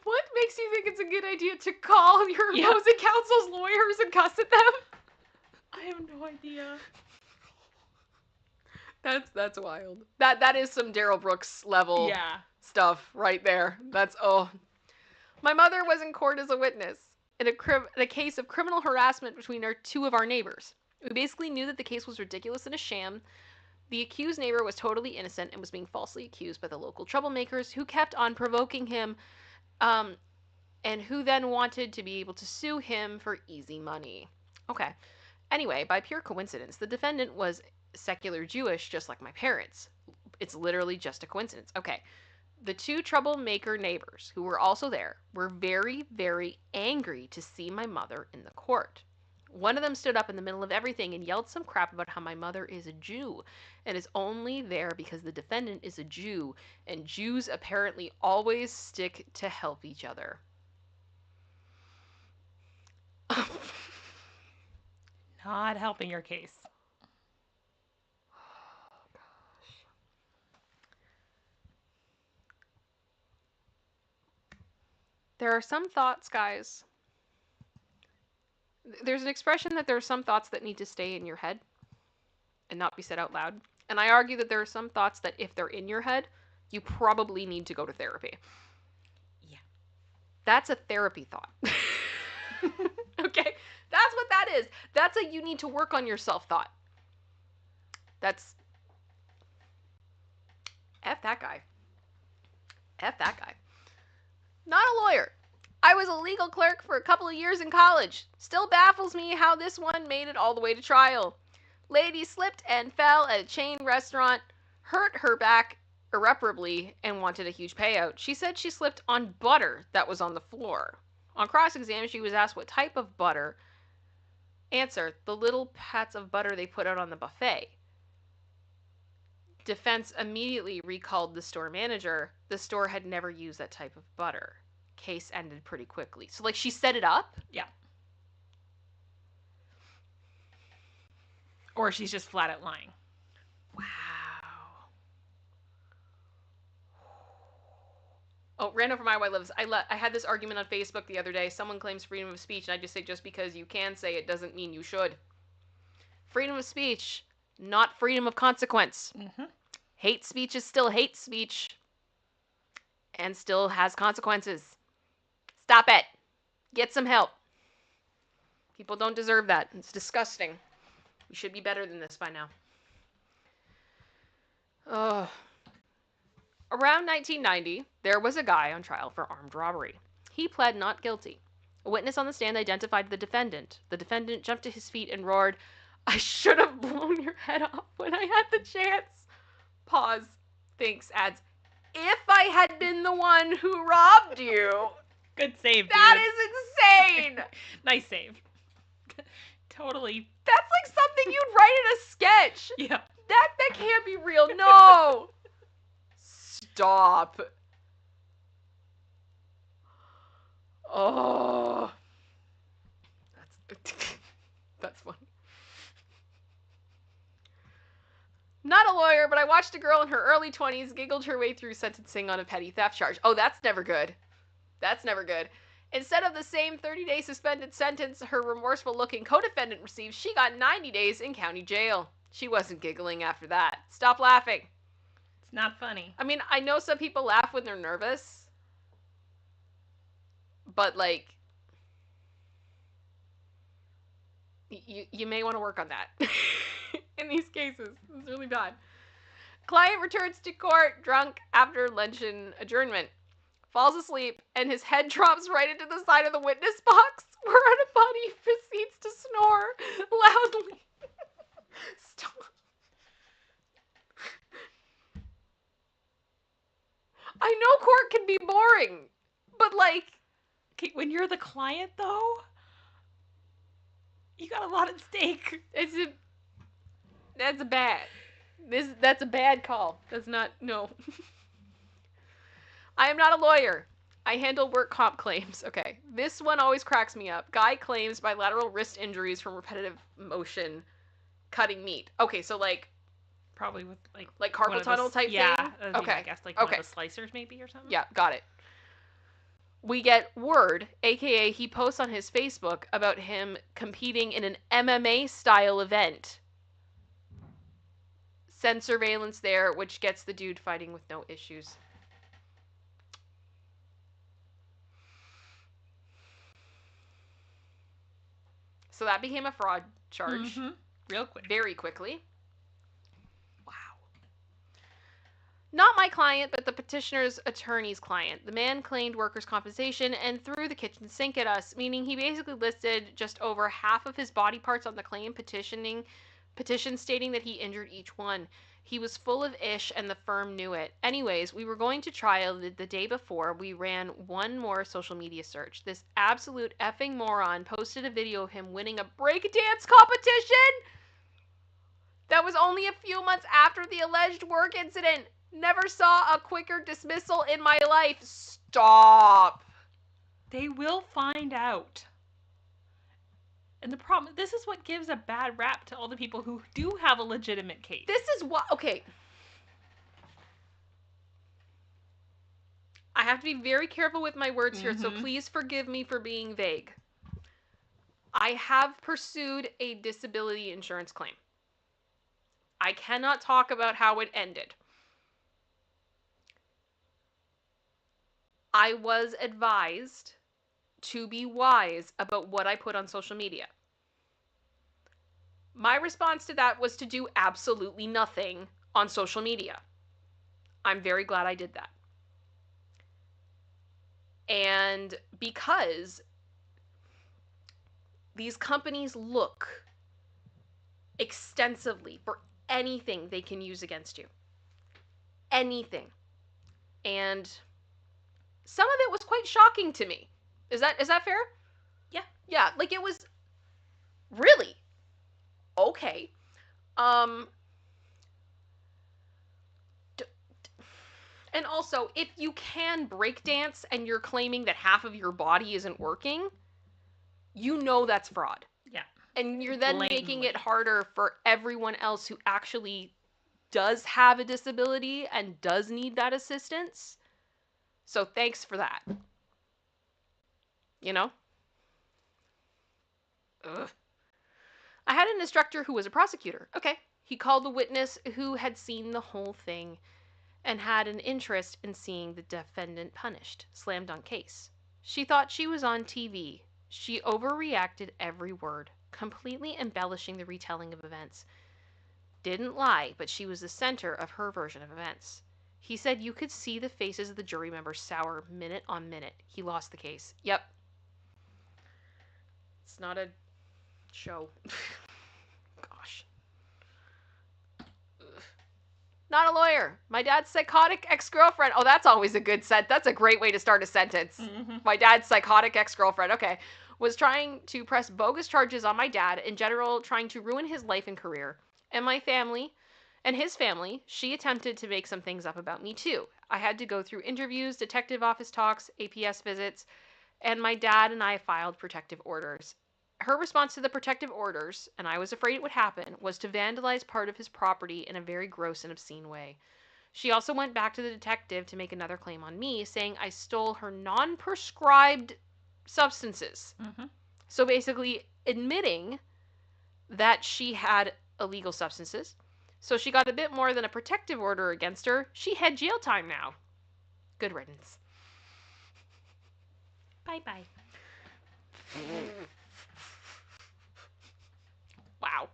What makes you think it's a good idea to call your opposing counsel's lawyers and cuss at them? I have no idea. That's wild. That is some Daryl Brooks level stuff right there. That's My mother was in court as a witness in a case of criminal harassment between two of our neighbors. We basically knew that the case was ridiculous and a sham. The accused neighbor was totally innocent and was being falsely accused by the local troublemakers who kept on provoking him, and who then wanted to be able to sue him for easy money. Okay. Anyway, by pure coincidence, the defendant was secular Jewish, just like my parents. It's literally just a coincidence. Okay. The two troublemaker neighbors, who were also there, were very, very angry to see my mother in the court. One of them stood up in the middle of everything and yelled some crap about how my mother is a Jew and is only there because the defendant is a Jew, and Jews apparently always stick to help each other. Not helping your case. There are some thoughts, guys. There's an expression that there are some thoughts that need to stay in your head and not be said out loud. And I argue that there are some thoughts that if they're in your head, you probably need to go to therapy. Yeah. That's a therapy thought. Okay? That's what that is. That's a you need to work on yourself thought. That's F that guy. F that guy. Not a lawyer. I was a legal clerk for a couple of years in college. Still baffles me how this one made it all the way to trial. Lady slipped and fell at a chain restaurant, hurt her back irreparably, and wanted a huge payout. She said she slipped on butter that was on the floor. On cross-exam, she was asked what type of butter. Answer, the little pats of butter they put out on the buffet. Defense immediately recalled the store manager. The store had never used that type of butter. Case ended pretty quickly. So, like, she set it up? Yeah. Or she's just flat out lying. Wow. Oh, ran over my white lips. I had this argument on Facebook the other day. Someone claims freedom of speech, and I just say just because you can say it doesn't mean you should. Freedom of speech, not freedom of consequence. Mm-hmm. Hate speech is still hate speech and still has consequences. Stop it. Get some help. People don't deserve that. It's disgusting. We should be better than this by now. Oh. Around 1990, there was a guy on trial for armed robbery. He pled not guilty. A witness on the stand identified the defendant. The defendant jumped to his feet and roared, "I should have blown your head off when I had the chance." Pause. Thinks. Adds, "If I had been the one who robbed you." Good save, dude. That is insane. Nice save. Totally. That's like something you'd write in a sketch. Yeah. That can't be real. No. Stop. Oh. That's funny. Not a lawyer, but I watched a girl in her early 20s giggled her way through sentencing on a petty theft charge. Oh, that's never good. That's never good. Instead of the same 30-day suspended sentence her remorseful-looking co-defendant received, she got 90 days in county jail. She wasn't giggling after that. Stop laughing. It's not funny. I mean, I know some people laugh when they're nervous, but like, you may want to work on that in these cases. It's really bad. Client returns to court drunk after luncheon adjournment. Falls asleep, and his head drops right into the side of the witness box, where a body proceeds to snore loudly. Stop. I know court can be boring, but like... Okay, when you're the client, though, you got a lot at stake. That's a bad call. That's not, no. I am not a lawyer. I handle work comp claims. Okay. This one always cracks me up. Guy claims bilateral wrist injuries from repetitive motion cutting meat. Okay, so like... Probably with like carpal tunnel type thing? Yeah. Okay. I guess like one of the slicers maybe or something? Yeah, got it. We get word, aka he posts on his Facebook about him competing in an MMA style event. Send surveillance there, which gets the dude fighting with no issues. So that became a fraud charge. Mm-hmm. Real quick. Very quickly. Wow. Not my client, but the petitioner's attorney's client. The man claimed workers' compensation and threw the kitchen sink at us, meaning he basically listed just over half of his body parts on the claim petition stating that he injured each one. He was full of ish and the firm knew it. Anyways, we were going to trial the day before. We ran one more social media search. This absolute effing moron posted a video of him winning a breakdance competition that was only a few months after the alleged work incident. Never saw a quicker dismissal in my life. Stop. They will find out. And the problem, this is what gives a bad rap to all the people who do have a legitimate case. This is what, okay. I have to be very careful with my words here, so please forgive me for being vague. I have pursued a disability insurance claim. I cannot talk about how it ended. I was advised to be wise about what I put on social media. My response to that was to do absolutely nothing on social media. I'm very glad I did that. And because these companies look extensively for anything they can use against you. Anything. And some of it was quite shocking to me. Is that fair? Yeah. Yeah, like it was really okay. And also, if you can break dance and you're claiming that half of your body isn't working, you know that's fraud. Yeah. And you're then Blatantly. making it harder for everyone else who actually does have a disability and does need that assistance. So thanks for that. You know? Ugh. I had an instructor who was a prosecutor. Okay. He called the witness who had seen the whole thing and had an interest in seeing the defendant punished. Slam dunk case. She thought she was on TV. She overreacted every word, completely embellishing the retelling of events. Didn't lie, but she was the center of her version of events. He said you could see the faces of the jury members sour minute on minute. He lost the case. Yep. It's not a show. Gosh. Ugh. Not a lawyer. My dad's psychotic ex-girlfriend. Oh, that's always a good set. That's a great way to start a sentence. Mm-hmm. My dad's psychotic ex-girlfriend. Okay. Was trying to press bogus charges on my dad, in general, trying to ruin his life and career. And my family, and his family, she attempted to make some things up about me too. I had to go through interviews, detective office talks, APS visits, and my dad and I filed protective orders. Her response to the protective orders, and I was afraid it would happen, was to vandalize part of his property in a very gross and obscene way. She also went back to the detective to make another claim on me, saying I stole her non prescribed substances. Mm-hmm. So basically, admitting that she had illegal substances. So she got a bit more than a protective order against her. She had jail time now. Good riddance. Bye-bye. Wow.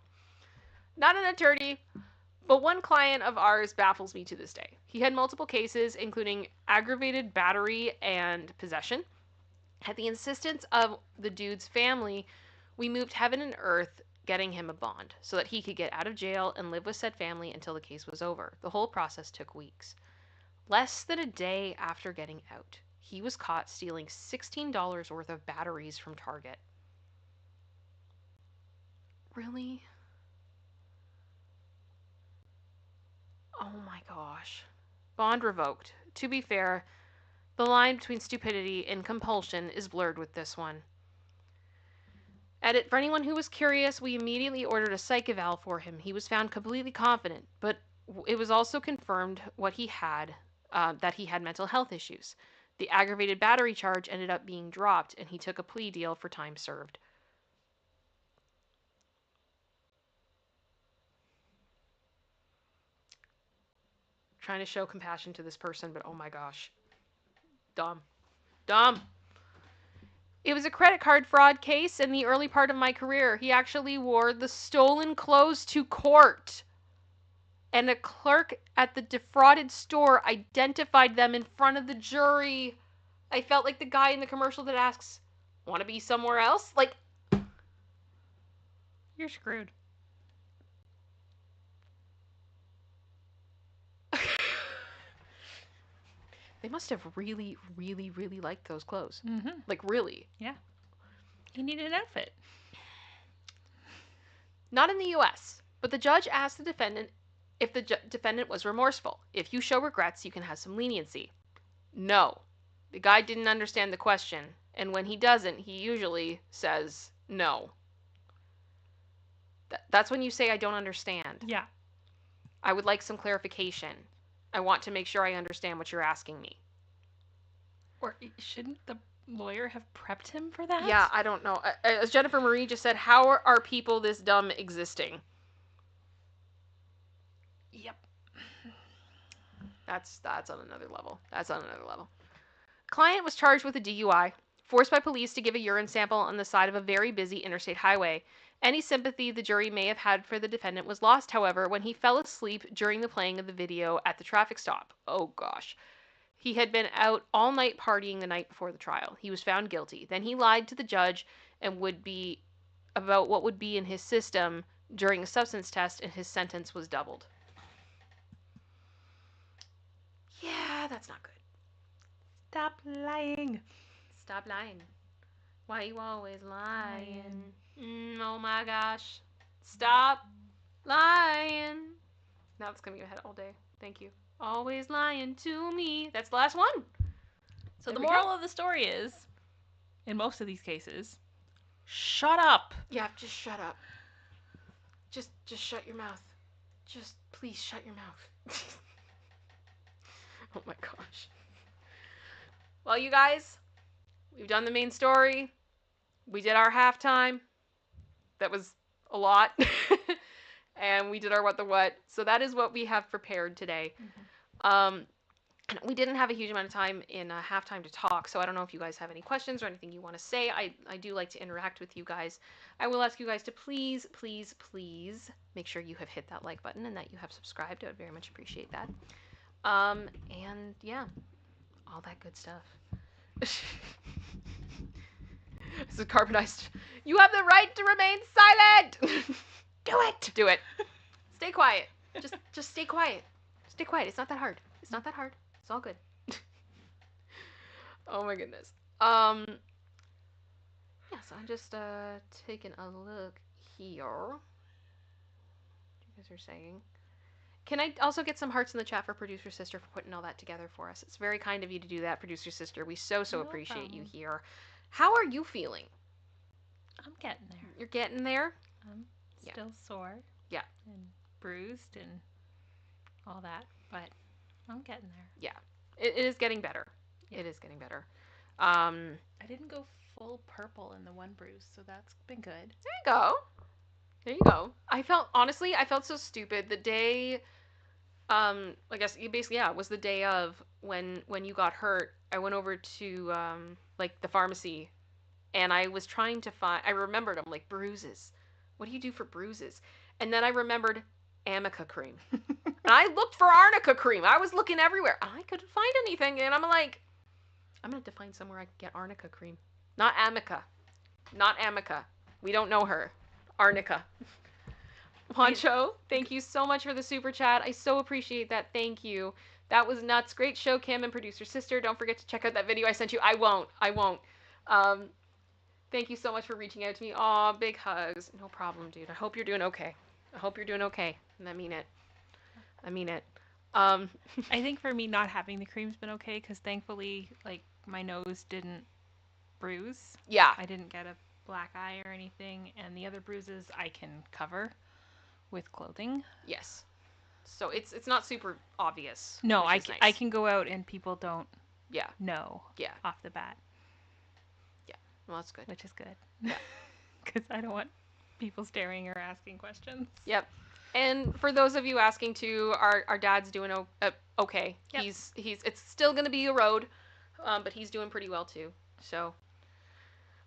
Not an attorney, but one client of ours baffles me to this day. He had multiple cases, including aggravated battery and possession. At the insistence of the dude's family, we moved heaven and earth getting him a bond so that he could get out of jail and live with said family until the case was over. The whole process took weeks. Less than a day after getting out, he was caught stealing $16 worth of batteries from Target. Really? Oh my gosh. Bond revoked. To be fair, the line between stupidity and compulsion is blurred with this one. For anyone who was curious, we immediately ordered a psych eval for him. He was found completely confident, but it was also confirmed what he had, that he had mental health issues. The aggravated battery charge ended up being dropped, and he took a plea deal for time served. Trying to show compassion to this person, but oh my gosh. Dumb. Dumb. It was a credit card fraud case in the early part of my career. He actually wore the stolen clothes to court. And a clerk at the defrauded store identified them in front of the jury. I felt like the guy in the commercial that asks, "Want to be somewhere else?" Like, You're screwed. they must have really, really, really liked those clothes. Mm-hmm. Like, really. Yeah. You need an outfit. Not in the US, but the judge asked the defendant if the defendant was remorseful. If you show regrets, you can have some leniency. No. The guy didn't understand the question, and when he doesn't, he usually says no. That's when you say, I don't understand. Yeah. I would like some clarification. I want to make sure I understand what you're asking me. Or shouldn't the lawyer have prepped him for that? Yeah, I don't know. As Jennifer Marie just said, how are people this dumb existing? Yep. That's on another level. That's on another level. Client was charged with a DUI, forced by police to give a urine sample on the side of a very busy interstate highway. Any sympathy the jury may have had for the defendant was lost, however, when he fell asleep during the playing of the video at the traffic stop. Oh gosh. He had been out all night partying the night before the trial. He was found guilty. Then he lied to the judge and would be about what would be in his system during a substance test, and his sentence was doubled. Yeah, that's not good. Stop lying. Stop lying. Why you always lying? Oh my gosh. Stop lying. Now it's gonna be in my head all day. Thank you. Always lying to me. That's the last one. So There the we moral go. of the story is, in most of these cases, shut up. Yeah, just shut up. Just shut your mouth. Just please shut your mouth. Oh my gosh. Well, you guys, we've done the main story. We did our halftime. That was a lot. And we did our What the What. So that is what we have prepared today. And we didn't have a huge amount of time in halftime to talk, so I don't know if you guys have any questions or anything you want to say. I do like to interact with you guys. I will ask you guys to please, please, please make sure you have hit that like button and that you have subscribed. I would very much appreciate that. And yeah, all that good stuff. This is carbonized. You have the right to remain silent. Do it. Do it. Stay quiet. Just stay quiet. Stay quiet. It's not that hard. It's not that hard. It's all good. Oh my goodness. Yeah, so I'm just taking a look here. What you guys are saying. Can I also get some hearts in the chat for producer sister for putting all that together for us? It's very kind of you to do that, producer sister. We so No appreciate you problem. here. How are you feeling? I'm getting there. You're getting there? I'm Yeah. still sore. Yeah. And bruised and all that, but I'm getting there. Yeah. It is getting better. Yeah. It is getting better. I didn't go full purple in the one bruise, so that's been good. There you go. There you go. I felt so stupid the day. I guess you basically, yeah, it was the day of when you got hurt. I went over to like the pharmacy, and I was trying to find. I remembered, I'm like, bruises. What do you do for bruises? And then I remembered Amica cream, and I looked for arnica cream. I was looking everywhere. I couldn't find anything, and I'm like, I'm gonna have to find somewhere I can get arnica cream. Not Amica. Not Amica. We don't know her. Arnica. Juancho, thank you so much for the super chat. I so appreciate that. Thank you. That was nuts. Great show, Kim and producer sister. Don't forget to check out that video I sent you. I won't. Um, thank you so much for reaching out to me. Aw, big hugs. No problem, dude. I hope you're doing okay. I hope you're doing okay. And I mean it. I mean it. Um, I think for me, not having the cream's been okay because thankfully, like, my nose didn't bruise. yeah. I didn't get a black eye or anything, and the other bruises I can cover with clothing. Yes. So it's not super obvious. No, which is nice. I can go out and people don't Yeah. know Yeah. off the bat. Yeah. Well, that's good. Which is good. Yeah. Because I don't want people staring or asking questions. Yep. And for those of you asking too, our dad's doing okay. Yep. He's it's still gonna be a road, but he's doing pretty well too. So,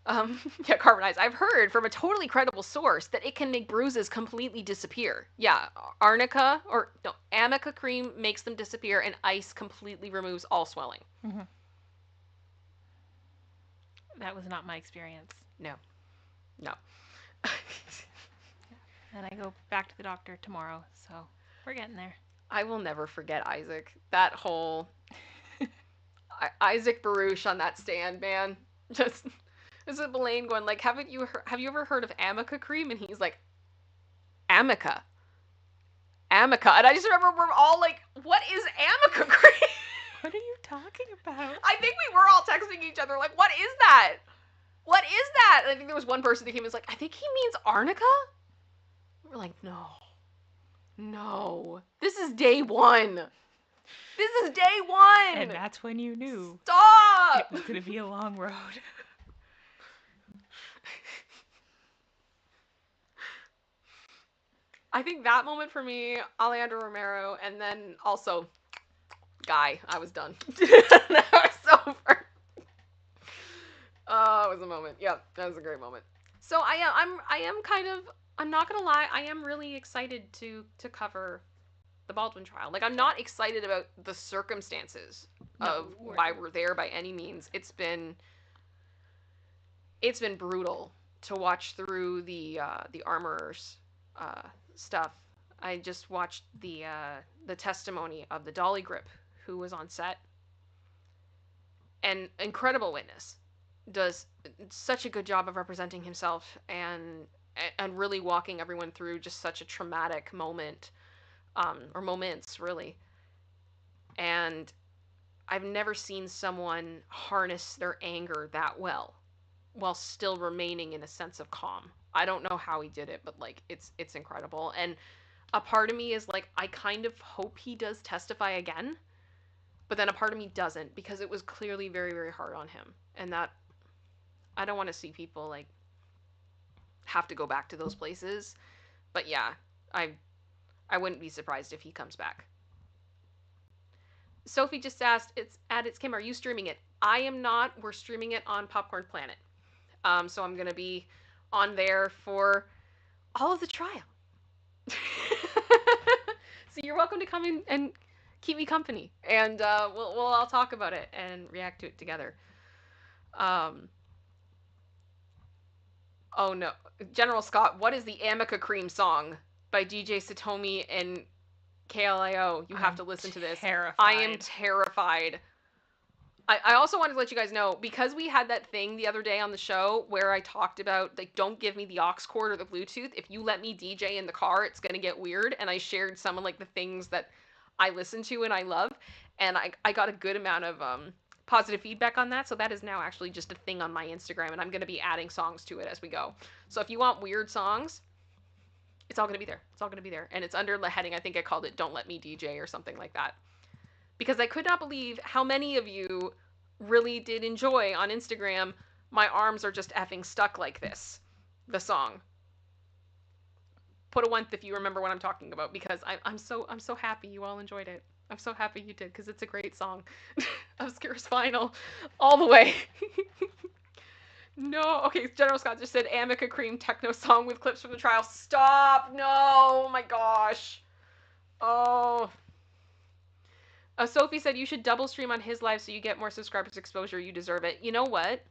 yeah, carbonized. I've heard from a totally credible source that it can make bruises completely disappear. Yeah, arnica or no, amica cream makes them disappear, and ice completely removes all swelling. Mm-hmm. That was not my experience. No. And I go back to the doctor tomorrow, so we're getting there. I will never forget Isaac. That whole Isaac Baruch on that stand, man. Just this is Blaine going like, have you ever heard of Amica cream? And he's like, Amica, and I just remember we're all like, what is Amica cream? What are you talking about? I think we were all texting each other like, what is that? What is that? And I think there was one person that came and was like, I think he means arnica. We're like, no, this is day one. This is day one. And that's when you knew. Stop. It was going to be a long road. I think that moment for me, Alejandro Romero, and then also Guy. I was done. That was over. Oh, it was a moment. Yep, that was a great moment. So I am kind of, I'm not gonna lie, I am really excited to cover the Baldwin trial. Like, I'm not excited about the circumstances of why we're there by any means. It's been brutal to watch through the armorers stuff. I just watched the testimony of the dolly grip who was on set. An incredible witness, does such a good job of representing himself and really walking everyone through just such a traumatic moment, or moments really. And I've never seen someone harness their anger that well while still remaining in a sense of calm. I don't know how he did it, but like it's incredible. And a part of me is like, I kind of hope he does testify again, but then a part of me doesn't, because it was clearly very, very hard on him. And that, I don't want to see people like have to go back to those places. But yeah, I wouldn't be surprised if he comes back. Sophie just asked, it's at ItsKim, are you streaming it? I am not. We're streaming it on Popcorn Planet. So I'm going to be on there for all of the trial. So you're welcome to come in and keep me company. And we'll all talk about it and react to it together. Oh no. General Scott, what is the Amica Cream song by DJ Satomi and KLIO? You have I'm to listen to this. I am terrified. terrified. I also wanted to let you guys know, because we had that thing the other day on the show where I talked about, like, don't give me the aux cord or the Bluetooth. If you let me DJ in the car, it's going to get weird. And I shared some of, like, the things that I listen to and I love. And I got a good amount of positive feedback on that. So that is now actually just a thing on my Instagram. And I'm going to be adding songs to it as we go. So if you want weird songs, it's all going to be there. It's all going to be there. And it's under the heading, I think I called it Don't Let Me DJ or something like that, because I could not believe how many of you really did enjoy on Instagram My Arms Are Just Effing Stuck Like This, the song. Put a one if you remember what I'm talking about, because I'm so happy you all enjoyed it. I'm so happy you did, because it's a great song. Obscure Spinal, all the way. No, okay, General Scott just said Amica Cream techno song with clips from the trial. Stop! No, oh my gosh. Oh, Sophie said you should double stream on his live so you get more subscribers exposure. You deserve it. You know what?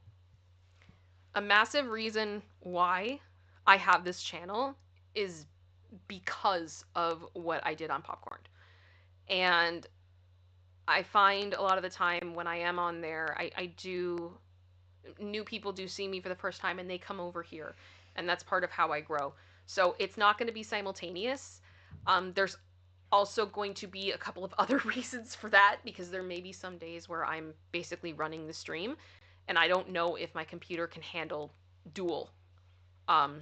A massive reason why I have this channel is because of what I did on Popcorn. And I find a lot of the time when I am on there, I do, new people do see me for the first time and they come over here. And that's part of how I grow. So it's not going to be simultaneous. There's also going to be a couple of other reasons for that, because there may be some days where I'm basically running the stream and I don't know if my computer can handle dual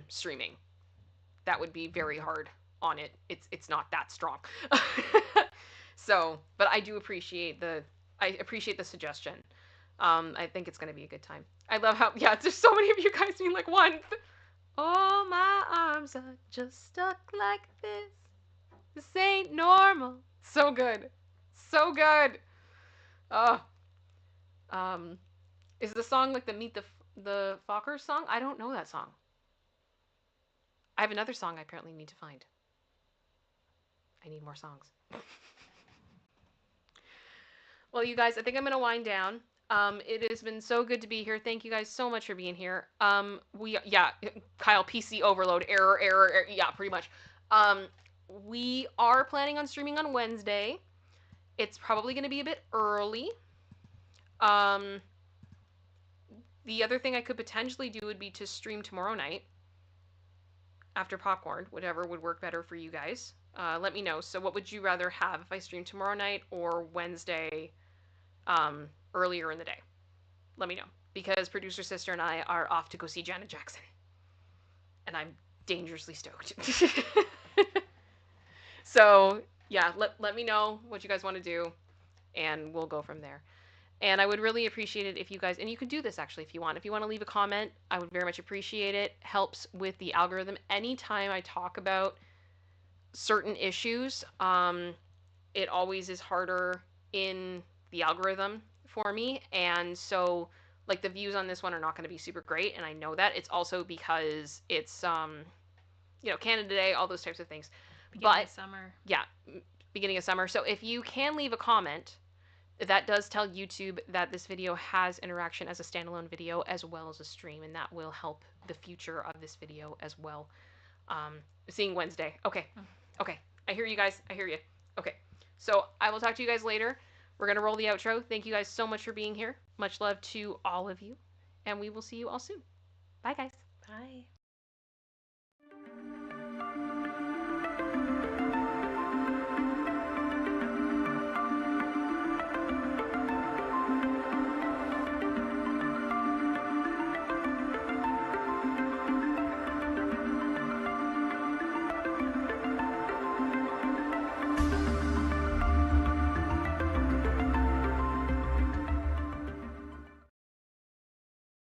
streaming. That would be very hard on it. It's not that strong. So, but I appreciate the suggestion. I think it's going to be a good time. I love how, yeah, there's so many of you guys being like, one, oh, my arms are just stuck like this. This ain't normal. So good. So good. Oh, um, is the song like the Meet the Fockers song? I don't know that song. I have another song I apparently need to find. I need more songs. Well, you guys, I think I'm gonna wind down. It has been so good to be here. Thank you guys so much for being here. Yeah, Kyle, PC overload, error. Yeah, pretty much. Um, we are planning on streaming on Wednesday. It's probably gonna be a bit early. Um, the other thing I could potentially do would be to stream tomorrow night after Popcorn, whatever would work better for you guys. Let me know. So, what would you rather have if I stream tomorrow night or Wednesday earlier in the day? Let me know, because producer sister and I are off to go see Janet Jackson, and I'm dangerously stoked. So yeah, let me know what you guys want to do, and we'll go from there. And I would really appreciate it if you guys, and you can do this actually if you want. If you want to leave a comment, I would very much appreciate it. Helps with the algorithm. Anytime I talk about certain issues, it always is harder in the algorithm for me. And so, like, the views on this one are not going to be super great. And I know that. It's also because it's, Canada Day, all those types of things. Beginning But of summer. yeah, beginning of summer. So if you can leave a comment, that does tell YouTube that this video has interaction as a standalone video as well as a stream, and that will help the future of this video as well. Seeing Wednesday. Okay. Okay. I hear you guys. I hear you. Okay. So I will talk to you guys later. We're going to roll the outro. Thank you guys so much for being here. Much love to all of you, and we will see you all soon. Bye, guys. Bye.